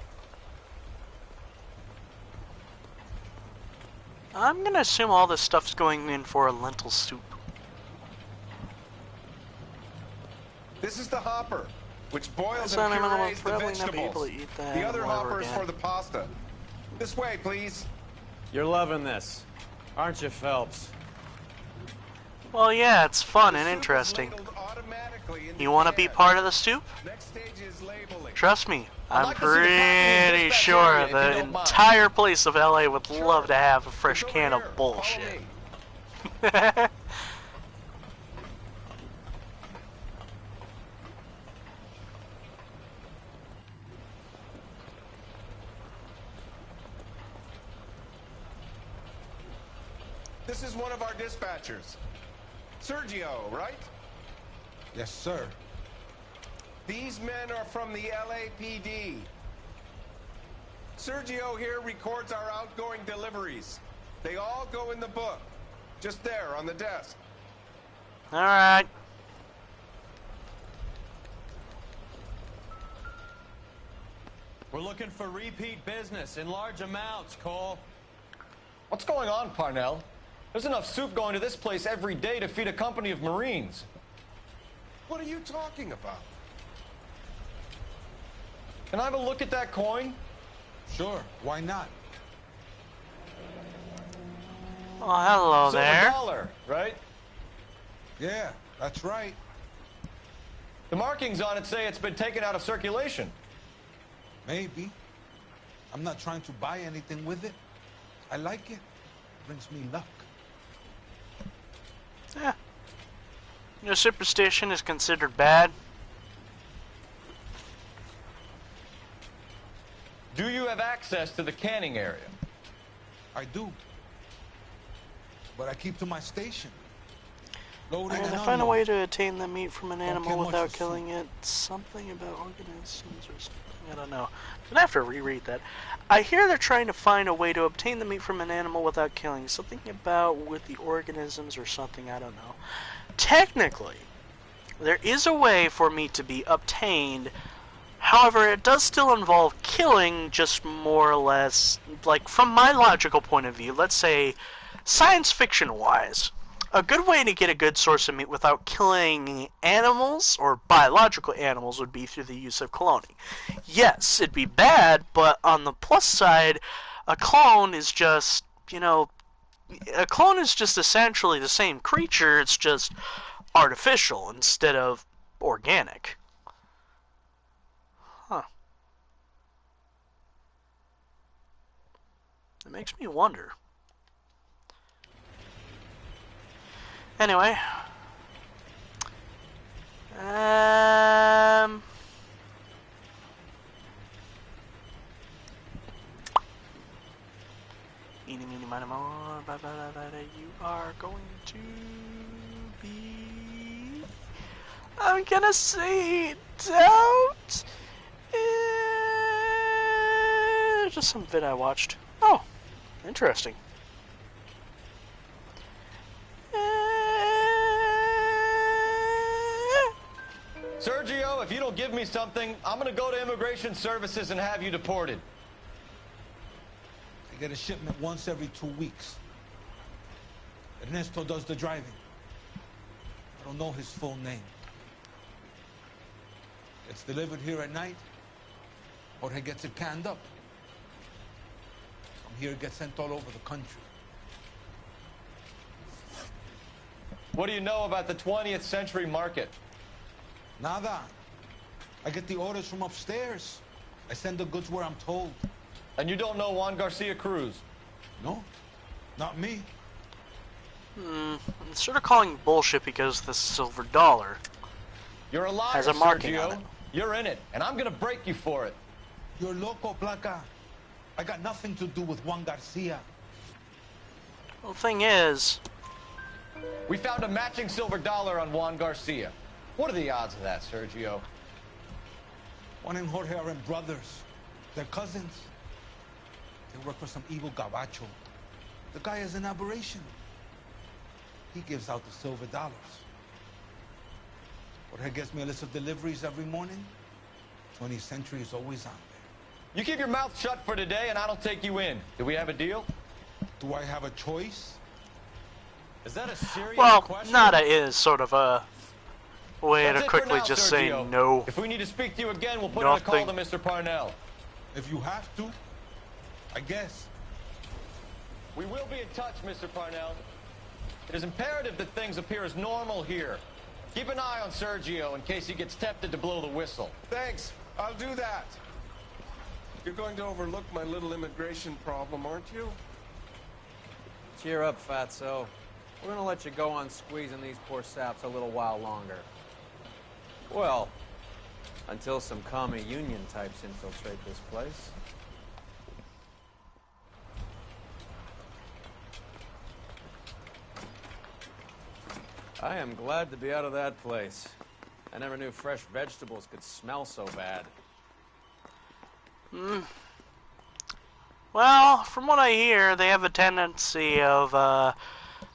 I'm gonna assume all this stuff's going in for a lentil soup. This is the hopper, which boils Son, and I'm gonna purees the probably not be able vegetables. to eat that The other ever hopper is again. for the pasta. This way, please. You're loving this, aren't you, Phelps? Well, yeah, it's fun and interesting. You want to be part of the soup? Trust me, I'm pretty sure the entire place of LA would love to have a fresh can of bullshit. This is one of our dispatchers. Sergio, right? Yes, sir. These men are from the LAPD. Sergio here records our outgoing deliveries. They all go in the book. Just there on the desk. Alright. We're looking for repeat business in large amounts, Cole. What's going on, Parnell? There's enough soup going to this place every day to feed a company of Marines. What are you talking about? Can I have a look at that coin? Sure, why not? Oh, hello there. $1, right? Yeah, that's right. The markings on it say it's been taken out of circulation. Maybe. I'm not trying to buy anything with it. I like it. It brings me luck. Yeah. Your superstition is considered bad. Do you have access to the canning area? I do. But I keep to my station. Loading And and to find a unloading. way to obtain the meat from an Don't animal care much without for killing it. Something about organisms or something. I don't know. I'm gonna have to reread that. I hear they're trying to find a way to obtain the meat from an animal without killing. Something about with the organisms or something. I don't know. Technically, there is a way for meat to be obtained. However, it does still involve killing, just more or less, like, from my logical point of view, let's say, science fiction-wise, a good way to get a good source of meat without killing animals, or biological animals, would be through the use of cloning. Yes, it'd be bad, but on the plus side, a clone is just, you know, a clone is just essentially the same creature, it's just artificial instead of organic. Huh. It makes me wonder. Anyway. Eeny, meeny, miny, moe, you are going to be... I'm gonna say doubt. Just some vid I watched. Oh, interesting. Sergio, if you don't give me something, I'm gonna go to Immigration Services and have you deported. I get a shipment once every 2 weeks. Ernesto does the driving. I don't know his full name. It's delivered here at night. Jorge gets it canned up. From here, it gets sent all over the country. What do you know about the 20th century market? Nada. I get the orders from upstairs. I send the goods where I'm told. And you don't know Juan Garcia Cruz? No, not me. I'm sort of calling bullshit because the silver dollar You're a liar, has a marking Sergio. on it. You're in it, and I'm gonna break you for it. You're loco, Placa. I got nothing to do with Juan Garcia. Well, the thing is... We found a matching silver dollar on Juan Garcia. What are the odds of that, Sergio? Juan and Jorge are brothers. They're cousins. They work for some evil gabacho. The guy is an aberration. he gives out the silver dollars. What gets me a list of deliveries every morning? 20th Century is always on there. You keep your mouth shut for today, and I don't take you in. Do we have a deal? Do I have a choice? Is that a serious Well, question? nada is sort of a way That's to it for quickly now, just say Sergio. no. If we need to speak to you again, we'll put in a call to Mr. Parnell. If you have to, I guess. We will be in touch, Mr. Parnell. It is imperative that things appear as normal here. Keep an eye on Sergio in case he gets tempted to blow the whistle. Thanks. I'll do that. You're going to overlook my little immigration problem, aren't you? Cheer up, fatso. We're gonna let you go on squeezing these poor saps a little while longer. Well, until some commie union types infiltrate this place. I am glad to be out of that place. I never knew fresh vegetables could smell so bad. Well, from what I hear, they have a tendency of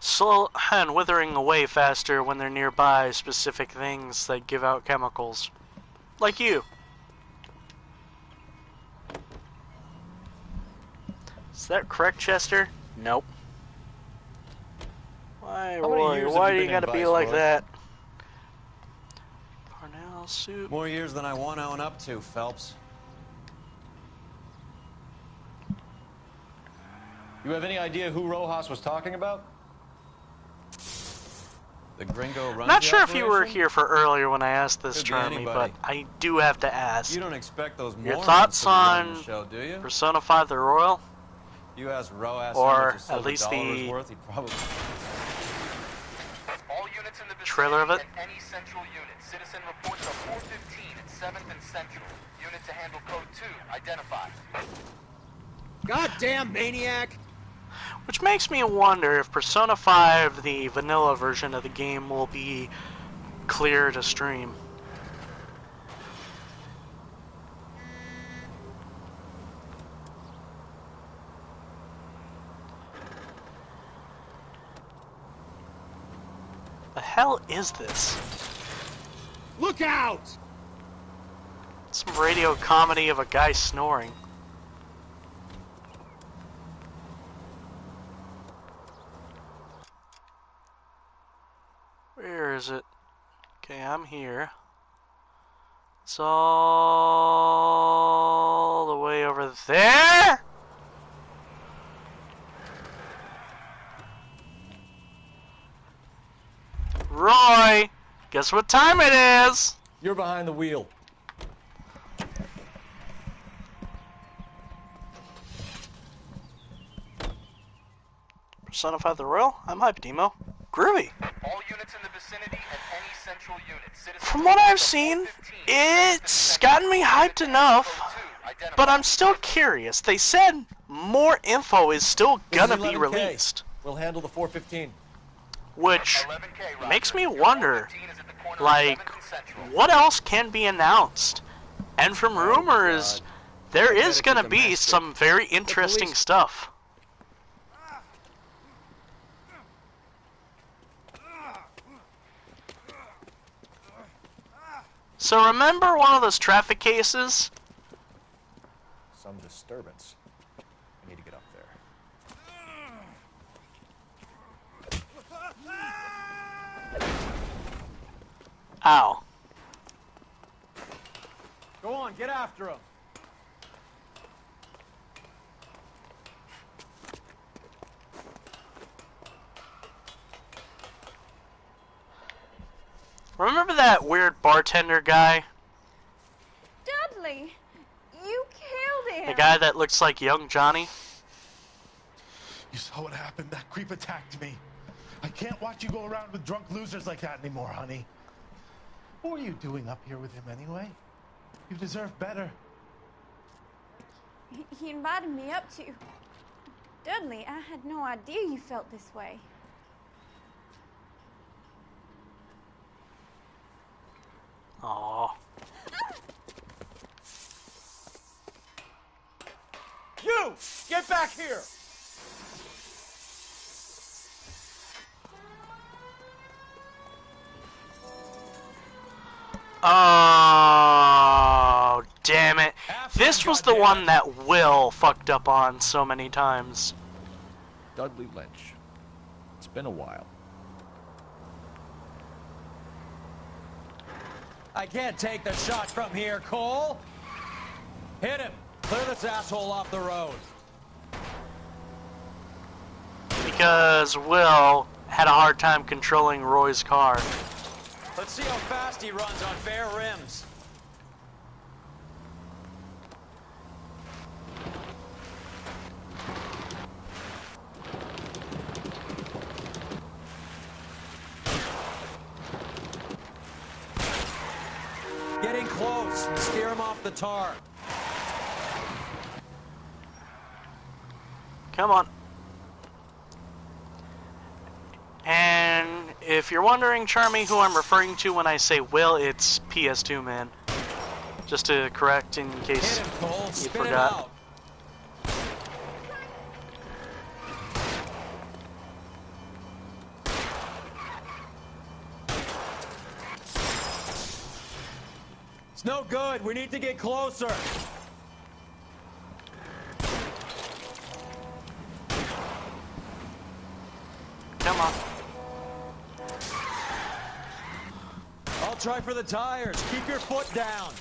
slow and withering away faster when they're nearby specific things that give out chemicals. Like you. Is that correct, Chester? Nope. Why, Roy? Why do you gotta be like that? Parnell soup. More years than I want to own up to, Phelps. You have any idea who Rojas was talking about? The gringo runs Not the sure if you were operation? here for earlier when I asked this, Could be Charmy, anybody. but I do have to ask. You don't expect those Your morons thoughts to be running on the show, do you? Persona 5 the Royal? You asked Rojas Or how much a at silver least dollar was the worth, he probably... All units in the vicinity trailer of it? and any central unit. Citizen reports of 415 at 7th and Central. Unit to handle code 2. Identify. Goddamn maniac! Which makes me wonder if Persona 5, the vanilla version of the game, will be clear to stream. The hell is this? Look out! Some radio comedy of a guy snoring. Where is it? Okay, I'm here. It's all the way over there? Roy! Guess what time it is? You're behind the wheel. Persona 5 the Royal? I'm hyped, Demo. Groovy. All units in the vicinity and any central unit. Citizen From what I've seen, it's gotten me hyped enough, but I'm still curious. They said more info is still gonna be released, We'll handle the 415. which makes me wonder, like, what else can be announced? And from rumors, there is gonna be some very interesting stuff. So remember one of those traffic cases? Some disturbance. I need to get up there. Ow. Go on, get after him. Remember that weird bartender guy? Dudley, you killed him. The guy that looks like young Johnny? You saw what happened. That creep attacked me. I can't watch you go around with drunk losers like that anymore, honey. What were you doing up here with him anyway? You deserve better. He invited me up to. Dudley, I had no idea you felt this way. Aww. You! Get back here! Oh, damn it. This was the one that Will fucked up on so many times. Dudley Lynch. It's been a while. I can't take the shot from here, Cole. Hit him. Clear this asshole off the road. Because Will had a hard time controlling Roy's car. Let's see how fast he runs on bare rims. Getting close. Steer him off the tar. Come on. And if you're wondering, Charmy, who I'm referring to when I say Will, it's PS2 Man. Just to correct in case you forgot. It's no good. We need to get closer. Come on. I'll try for the tires. Keep your foot down.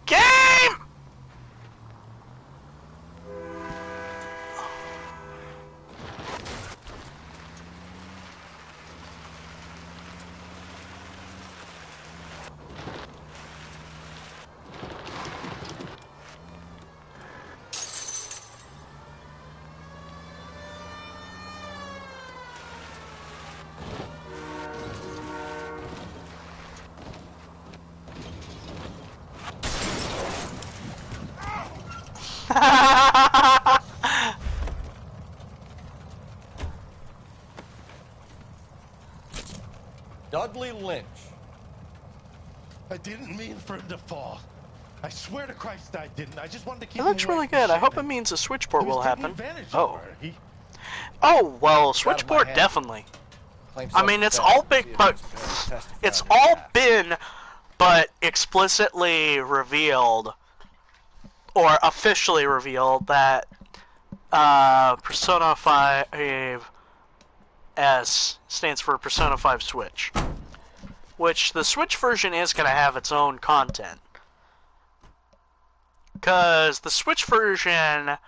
Game! Dudley Lynch. I didn't mean for him to fall. I swear to Christ I didn't. I just wanted to keep It him looks away really from good. I hope it shipment. means a switchport He was will taking happen. advantage Oh. of her. He Oh, well, It's out of my switchport hand. definitely. Claims I mean, it's self-defense. all big, See if but he's prepared to testify it's on his all behalf. been, but explicitly revealed, or officially revealed, that Persona 5 S stands for Persona 5 Switch. Which the Switch version is going to have its own content. Because the Switch version...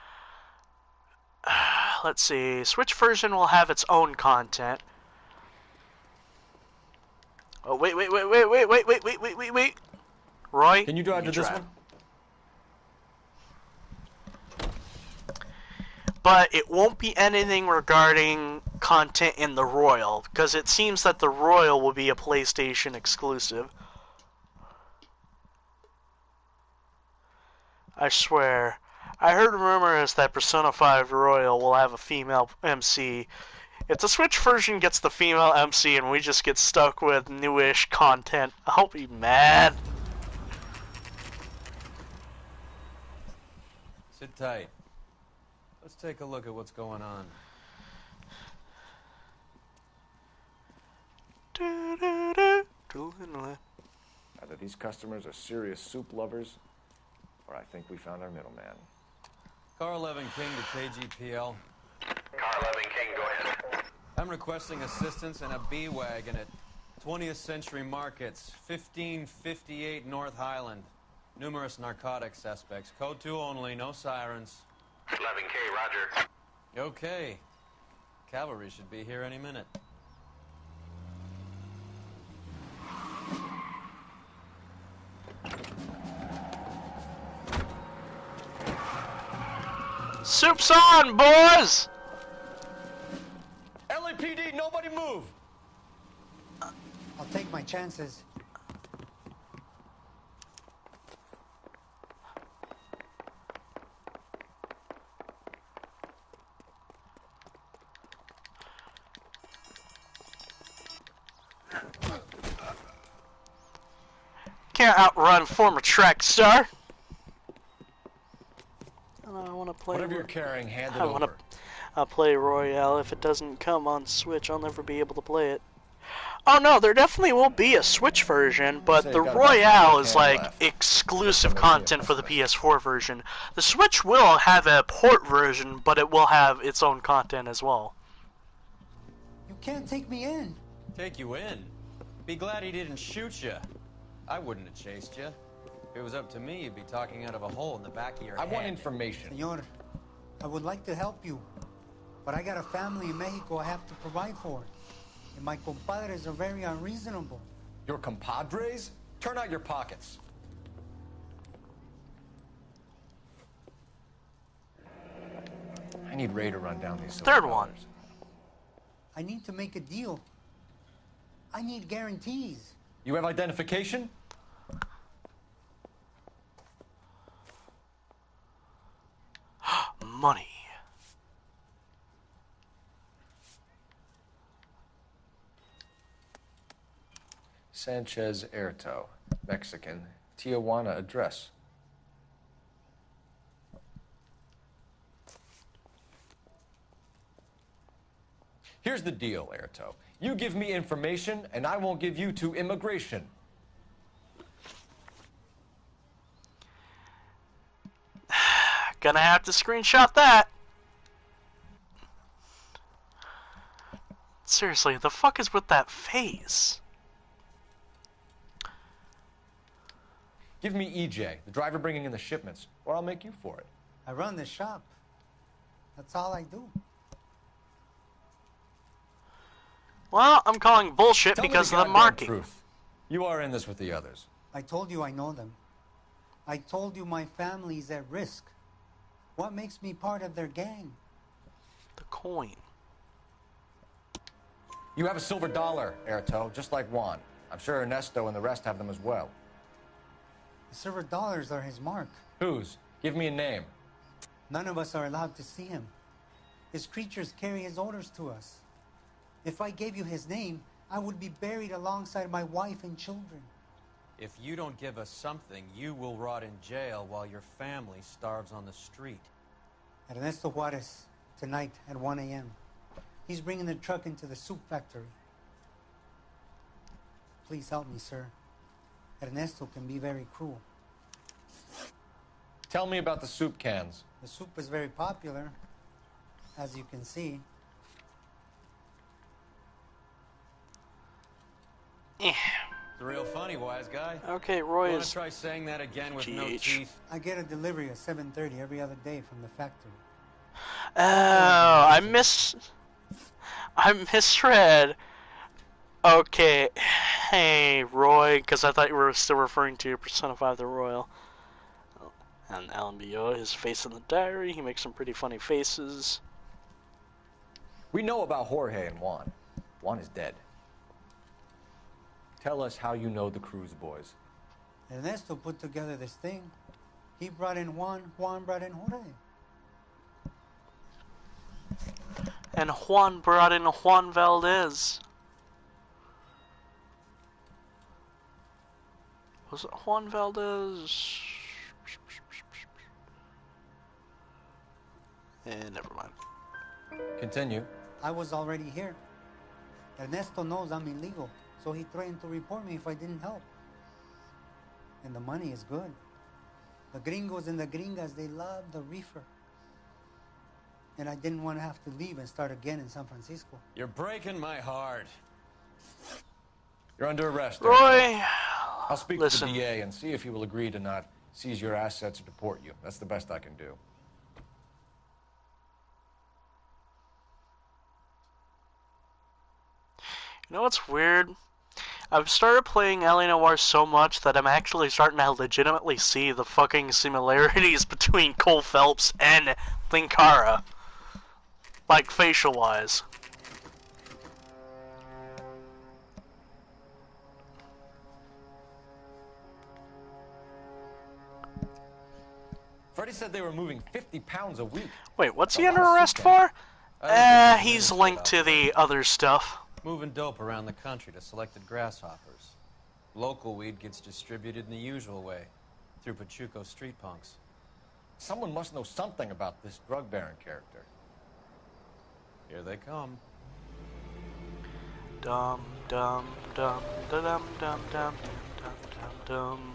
let's see. Switch version will have its own content. Oh, wait. Roy? Can you drive to this one? But it won't be anything regarding content in the Royal, because it seems that the Royal will be a PlayStation exclusive. I swear. I heard rumors that Persona 5 Royal will have a female MC. If the Switch version gets the female MC and we just get stuck with newish content, I'll be mad. Sit tight. Let's take a look at what's going on. Either these customers are serious soup lovers, or I think we found our middleman. Car 11 King to KGPL. Car 11 King, go ahead. I'm requesting assistance in a B-Wagon at 20th Century Markets, 1558 North Highland. Numerous narcotic suspects. Code 2 only, no sirens. 11K, roger. Okay. Cavalry should be here any minute. Soup's on, boys! LAPD, nobody move! I'll take my chances. Can't outrun former track star. I want to play. Whatever you're carrying, hand it I want to. over. I'll play Royale. If it doesn't come on Switch, I'll never be able to play it. Oh no, there definitely will be a Switch version, but the Royale is like exclusive content for the PS4 version. The Switch will have a port version, but it will have its own content as well. You can't take me in. Take you in? Be glad he didn't shoot you. I wouldn't have chased you. If it was up to me, you'd be talking out of a hole in the back of your head. I want information. Senor, I would like to help you, but I got a family in Mexico I have to provide for. And my compadres are very unreasonable. Your compadres? Turn out your pockets. I need Ray to run down these third one. I need to make a deal. I need guarantees. You have identification? Money. Sanchez Erto, Mexican, Tijuana address. Here's the deal, Erto. You give me information, and I won't give you to immigration. Gonna have to screenshot that. Seriously, the fuck is with that face? Give me EJ, the driver bringing in the shipments, or I'll make you for it. I run the shop. That's all I do. Well, I'm calling bullshit because of the marking. Truth. You are in this with the others. I told you I know them. I told you my family's at risk. What makes me part of their gang? The coin. You have a silver dollar, Erto, just like Juan. I'm sure Ernesto and the rest have them as well. The silver dollars are his mark. Whose? Give me a name. None of us are allowed to see him. His creatures carry his orders to us. If I gave you his name, I would be buried alongside my wife and children. If you don't give us something, you will rot in jail while your family starves on the street. Ernesto Juarez, tonight at 1 a.m. He's bringing the truck into the soup factory. Please help me, sir. Ernesto can be very cruel. Tell me about the soup cans. The soup is very popular, as you can see. It's real funny, wise guy. Okay, Roy Want is to try saying that again with no GH. teeth? I get a delivery at 7:30 every other day from the factory. Oh, I misread. Okay, hey Roy, because I thought you were still referring to Persona 5 the Royal. And LMBO, his face in the diary, he makes some pretty funny faces. We know about Jorge and Juan. Juan is dead. Tell us how you know the Cruz boys. Ernesto put together this thing. He brought in Juan, Juan brought in Jorge. And Juan brought in Juan Valdez. Was it Juan Valdez? And never mind. Continue. I was already here. Ernesto knows I'm illegal, so he threatened to report me if I didn't help. And the money is good. The gringos and the gringas, they love the reefer. And I didn't want to have to leave and start again in San Francisco. You're breaking my heart. You're under arrest. Roy, I'll speak listen. to the DA and see if he will agree to not seize your assets or deport you. That's the best I can do. You know what's weird? I've started playing LA Noire so much that I'm actually starting to legitimately see the fucking similarities between Cole Phelps and Linkara. Like, facial-wise. Freddie said they were moving 50 pounds a week. Wait, what's he under arrest for? He's linked to the other stuff. Moving dope around the country to selected grasshoppers. Local weed gets distributed in the usual way, through Pachuco street punks. Someone must know something about this drug baron character. Here they come. Dum dum dum dum dum dum dum dum dum dum.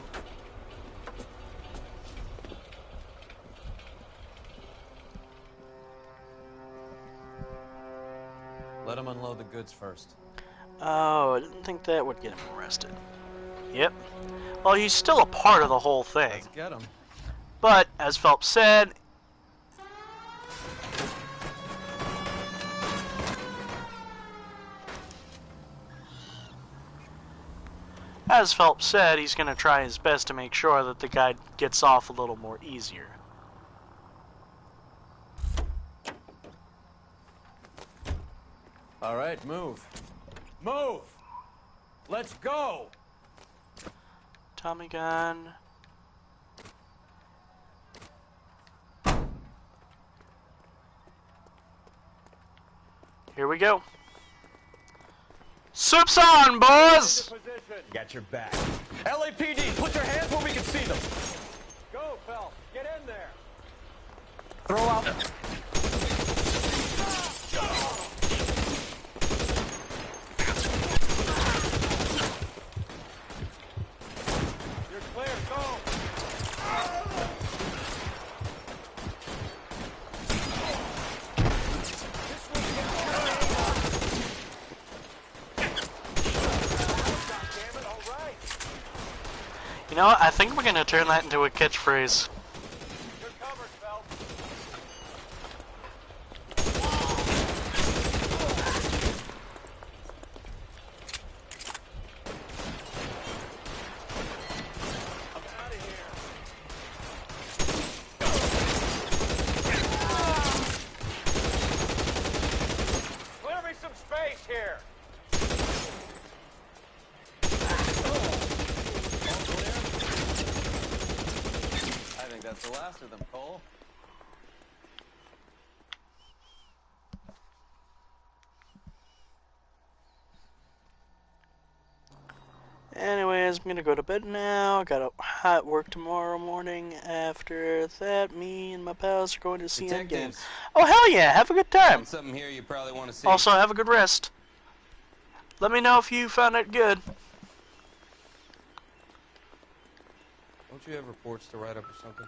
Let him unload the goods first. Oh, I didn't think that would get him arrested. Yep. Well, he's still a part of the whole thing. Let's get him. But, as Phelps said, he's going to try his best to make sure that the guy gets off a little more easier. All right, move. Move! Let's go! Tommy gun. Here we go. Soup's on, boys! Got your back. LAPD, put your hands where we can see them. Go, Phelps. Get in there. Throw out. You're clear. Go. You know what? I think we're going to turn that into a catchphrase. You're covered, Phelps. I'm out of here. Clear me some space here. I think that's the last of them, Cole. Anyways, I'm gonna go to bed now. Got a hot work tomorrow morning. After that, me and my pals are going to see Endgame. Detectives. Oh, hell yeah! Have a good time. Found something here you probably want to see. Also, have a good rest. Let me know if you found it good. Don't you have reports to write up or something?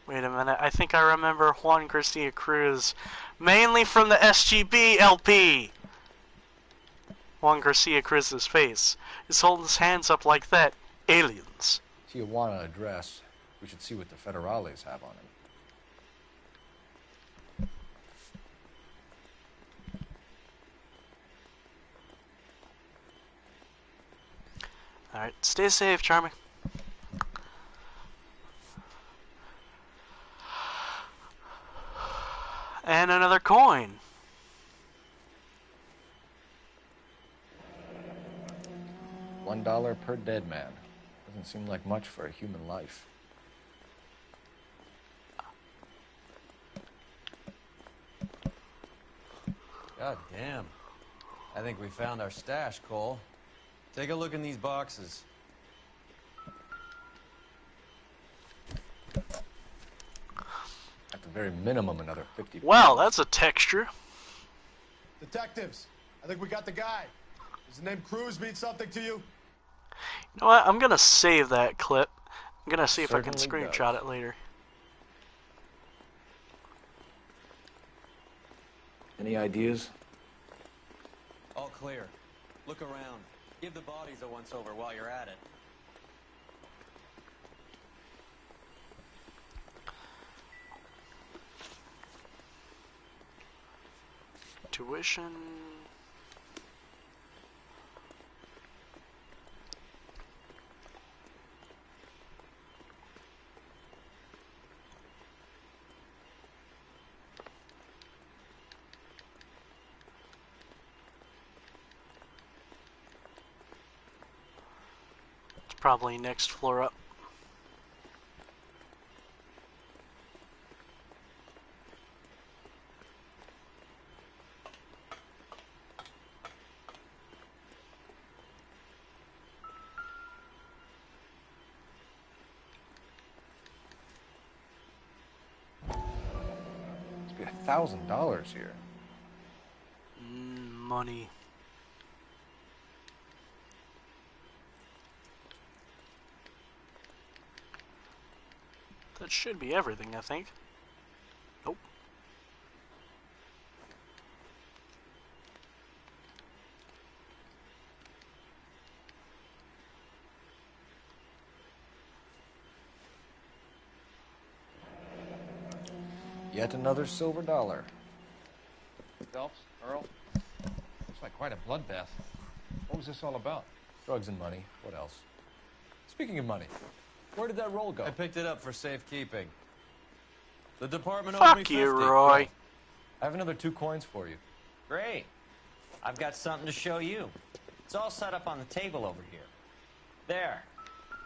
Wait a minute, I think I remember Juan Garcia Cruz, mainly from the SGB LP. Juan Garcia Cruz's face is holding his hands up like that. Aliens. Tijuana address. We should see what the federales have on him. Alright, stay safe, Charming. And another coin. $1 per dead man. Doesn't seem like much for a human life. God damn. I think we found our stash, Cole. Take a look in these boxes. At the very minimum, another 50. Wow, that's a texture. Detectives, I think we got the guy. Does the name Cruz mean something to you? You know what? I'm gonna save that clip. I'm gonna see if I can Certainly screenshot does. it later. Any ideas? All clear. Look around. Give the bodies a once-over while you're at it. Tuition. It's probably next floor up. $1,000 here. Money. That should be everything, I think. Nope. Yet another silver dollar. Phelps, Earl, looks like quite a bloodbath. What was this all about? Drugs and money. What else? Speaking of money, where did that roll go? I picked it up for safekeeping. The department owes me Fuck you, 50. Roy. I have another 2 coins for you. Great. I've got something to show you. It's all set up on the table over here. There.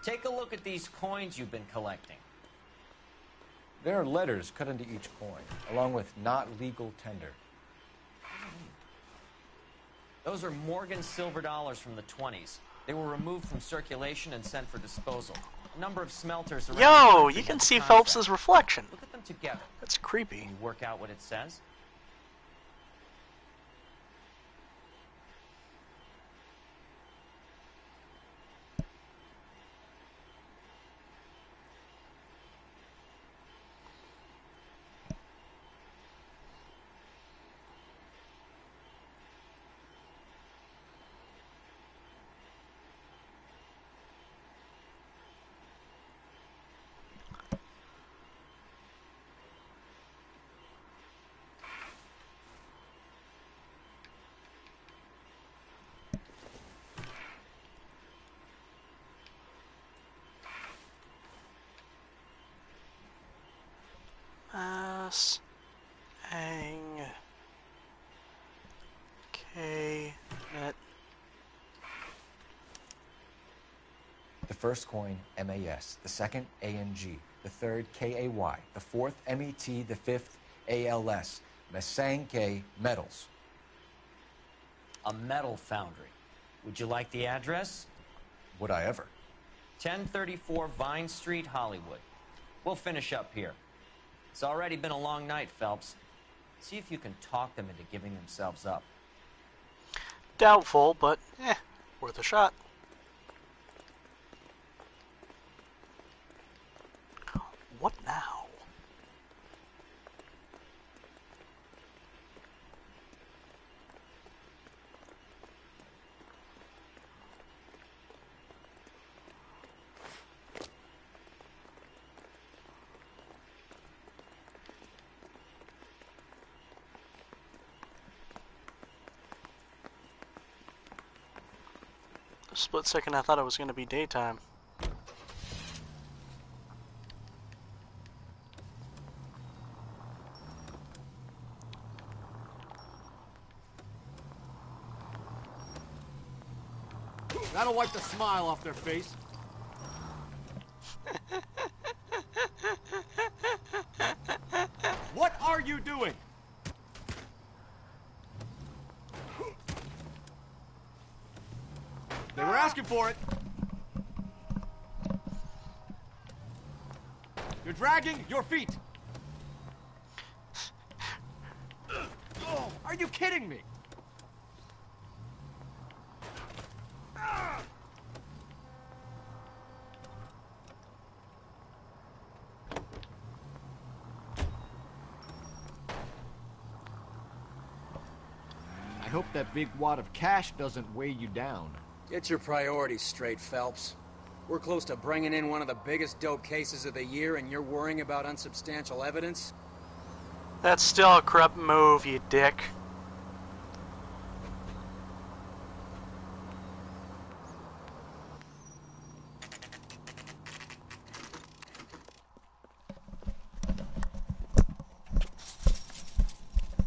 Take a look at these coins you've been collecting. There are letters cut into each coin, along with not legal tender. Those are Morgan silver dollars from the 20s. They were removed from circulation and sent for disposal. A number of smelters around the Yo, country you can have the see contract. Phelps's reflection. Look at them together. That's creepy. Can you work out what it says? S Ang K net. The first coin, MAS. The second, ANG. The third, KAY. The fourth, MET. The fifth, ALS. Masanke Metals. A metal foundry. Would you like the address? Would I ever? 1034 Vine Street, Hollywood. We'll finish up here. It's already been a long night, Phelps. See if you can talk them into giving themselves up. Doubtful, but worth a shot. What now? A split second I thought it was going to be daytime. That'll wipe the smile off their face. What are you doing? They were asking for it. You're dragging your feet. Are you kidding me? I hope that big wad of cash doesn't weigh you down. Get your priorities straight, Phelps. We're close to bringing in one of the biggest dope cases of the year, and you're worrying about unsubstantial evidence? That's still a corrupt move, you dick.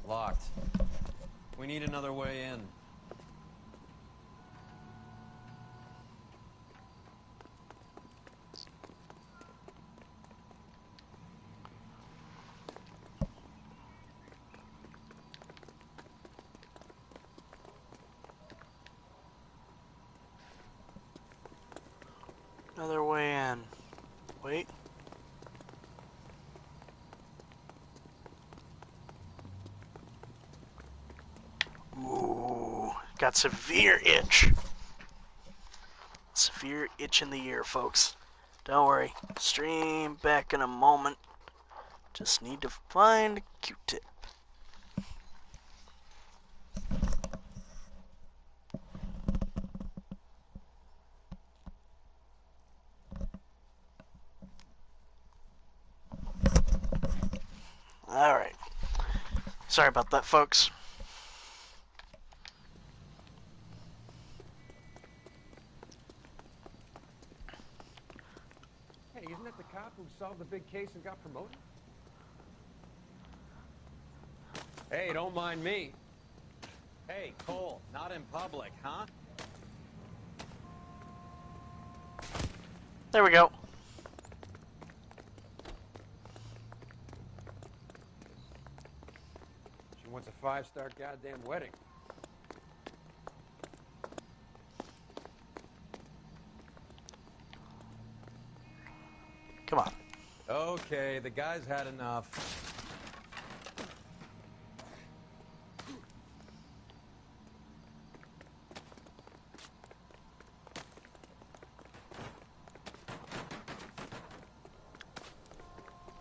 Locked. We need another way in. Another way in. Wait. Got severe itch. Severe itch in the ear, folks. Don't worry. Stream back in a moment. Just need to find a Q-tip. Alright. Sorry about that, folks. Hey, isn't that the cop who solved the big case and got promoted? Hey, don't mind me. Hey, Cole, not in public, huh? There we go. She wants a 5-star goddamn wedding. Come on. Okay, the guy's had enough.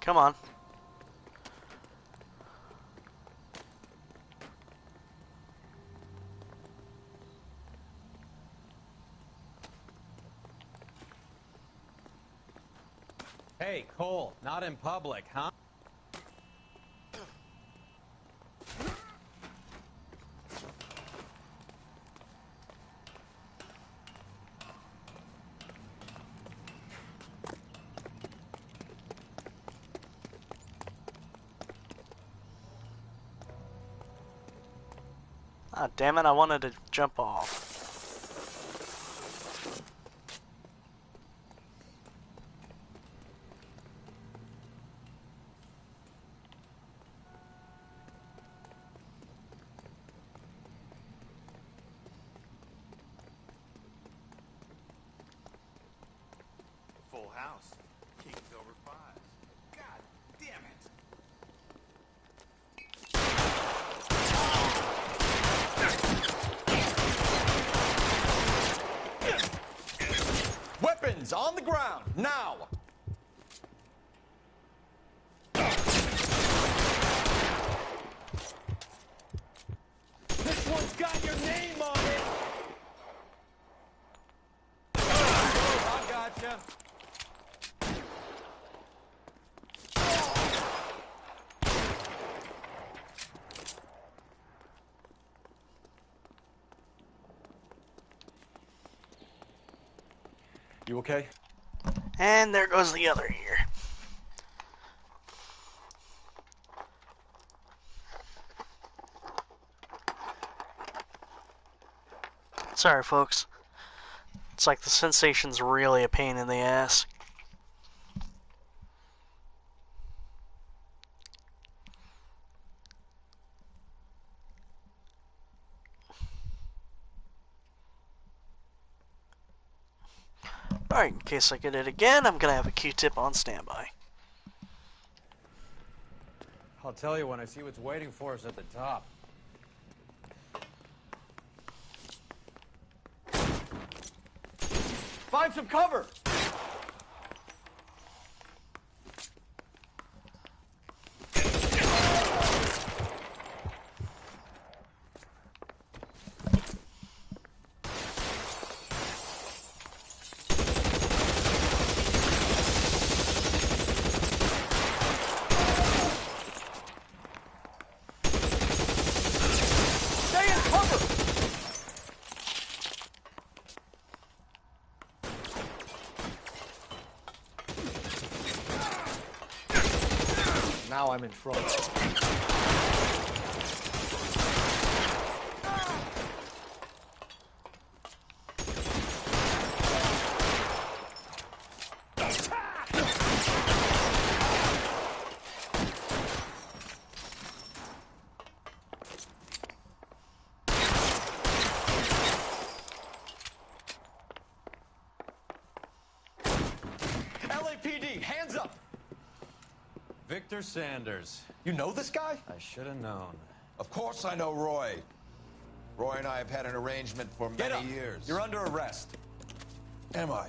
Come on. Hey, Cole, not in public, huh? Ah, damn it, I wanted to jump off. Full house. King's over 5. God damn it! Weapons on the ground, now! This one's got your name on it! I gotcha. You okay? And there goes the other ear. Sorry, folks. It's like the sensation's really a pain in the ass. Alright, in case I get it again, I'm gonna have a Q-tip on standby. I'll tell you when I see what's waiting for us at the top. Find some cover! Stay in cover! Now I'm in trouble. LAPD, hands up! Victor Sanders. You know this guy? I should have known. Of course I know Roy. Roy and I have had an arrangement for many years. You're under arrest. Am I?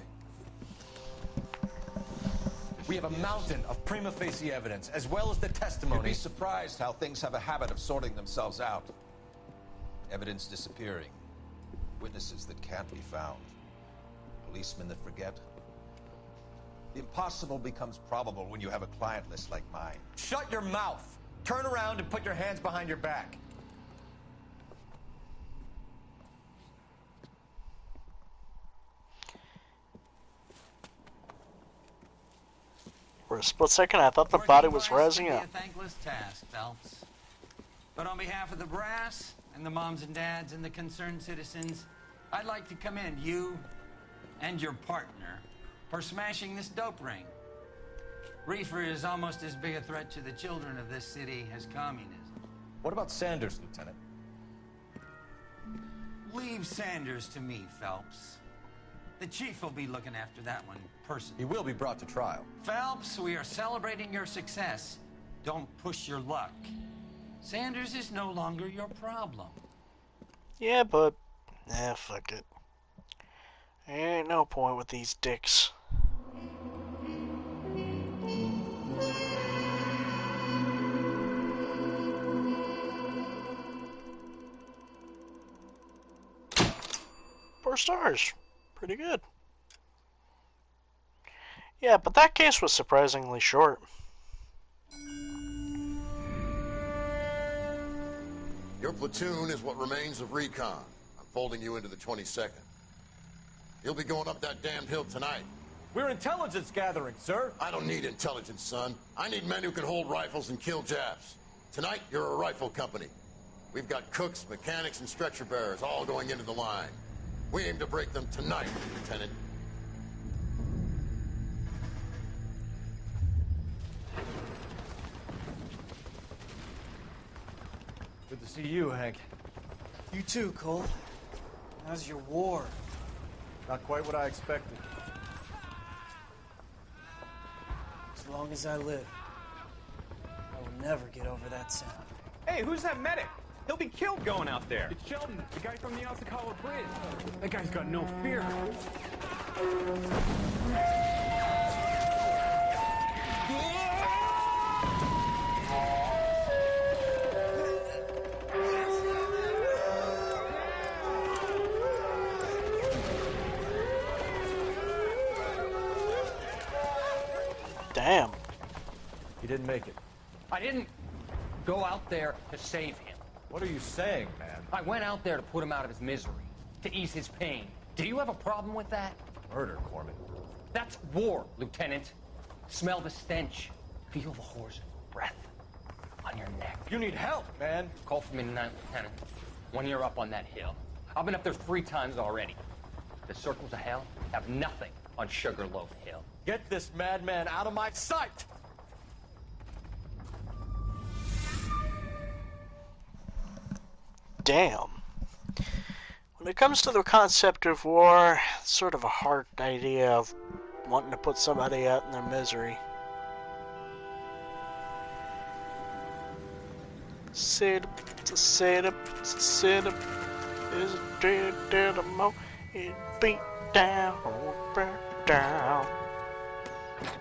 We have a mountain of prima facie evidence, as well as the testimony. You'd be surprised how things have a habit of sorting themselves out. Evidence disappearing. Witnesses that can't be found. Policemen that forget. The impossible becomes probable when you have a client list like mine. Shut your mouth! Turn around and put your hands behind your back. For a split second, I thought the body was rising up. A thankless task, Phelps. But on behalf of the brass and the moms and dads and the concerned citizens, I'd like to commend you and your partner for smashing this dope ring. Reefer is almost as big a threat to the children of this city as communism. What about Sanders, Lieutenant? Leave Sanders to me, Phelps. The chief will be looking after that one personally. He will be brought to trial. Phelps, we are celebrating your success. Don't push your luck. Sanders is no longer your problem. Yeah, but... fuck it. Ain't no point with these dicks. Four stars. Pretty good. Yeah, but that case was surprisingly short. Your platoon is what remains of recon. I'm folding you into the 22nd. You'll be going up that damned hill tonight. We're intelligence gathering, sir. I don't need intelligence, son. I need men who can hold rifles and kill Japs. Tonight, you're a rifle company. We've got cooks, mechanics, and stretcher bearers all going into the line. We aim to break them tonight, Lieutenant. Good to see you, Hank. You too, Cole. How's your war? Not quite what I expected. As long as I live, I will never get over that sound. Hey, who's that medic? He'll be killed going out there. It's Sheldon, the guy from the Osakawa Bridge. That guy's got no fear. Damn. He didn't make it. I didn't go out there to save him. What are you saying, man? I went out there to put him out of his misery, to ease his pain. Do you have a problem with that? Murder, Corman. That's war, Lieutenant. Smell the stench. Feel the whore's breath on your neck. You need help, man. Call for me tonight, Lieutenant. When you're up on that hill. I've been up there 3 times already. The circles of hell have nothing on Sugarloaf Hill. Get this madman out of my sight! Damn. When it comes to the concept of war, it's sort of a hard idea of wanting to put somebody out in their misery. Sit up, is a dead mo, it beat down, down.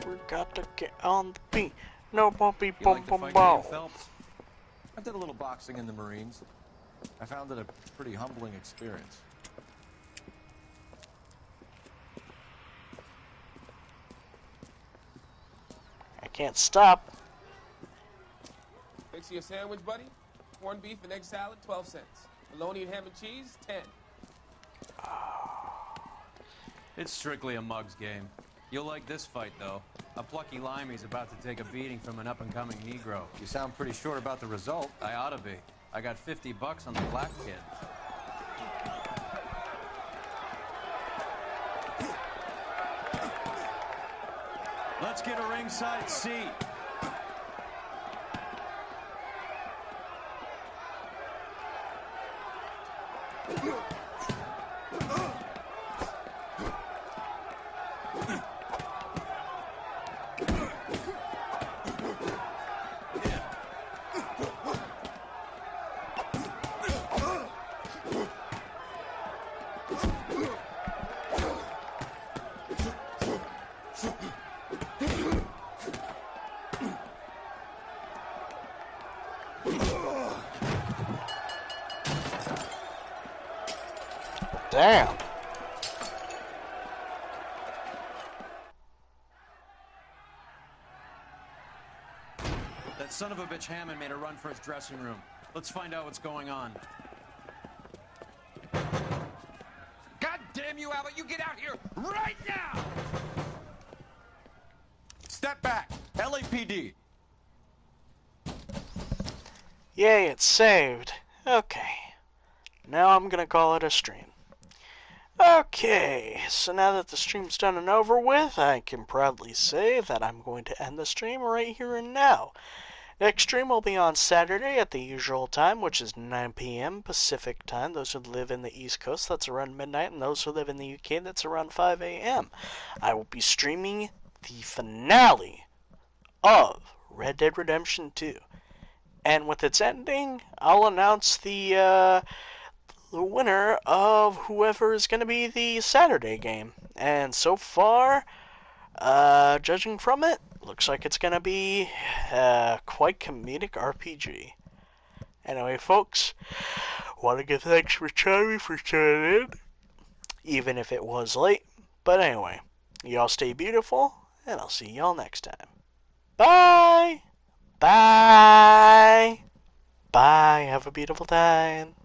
We got to get on the beat. No bumpy bum bum bum. I did a little boxing in the Marines. I found it a pretty humbling experience. I can't stop. Fix you a sandwich, buddy? Corned beef and egg salad, 12 cents. Bologna and ham and cheese, 10. It's strictly a mug's game. You'll like this fight, though. A plucky limey's about to take a beating from an up-and-coming Negro. You sound pretty sure about the result. I ought to be. I got $50 on the black kid. Let's get a ringside seat. Damn. That son of a bitch Hammond made a run for his dressing room. Let's find out what's going on. God damn you, Albert! You get out here right now! Step back! LAPD! Yay, it's saved. Okay. Now I'm gonna call it a stream. Okay, so now that the stream's done and over with, I can proudly say that I'm going to end the stream right here and now. Next stream will be on Saturday at the usual time, which is 9 p.m. Pacific time. Those who live in the East Coast, that's around midnight, and those who live in the UK, that's around 5 a.m. I will be streaming the finale of Red Dead Redemption 2. And with its ending, I'll announce the winner of whoever is going to be the Saturday game. And so far, judging from it, looks like it's going to be quite comedic RPG. Anyway, folks, want to give thanks for Charlie for tuning in, even if it was late. But anyway, y'all stay beautiful, and I'll see y'all next time. Bye! Bye! Bye! Have a beautiful time.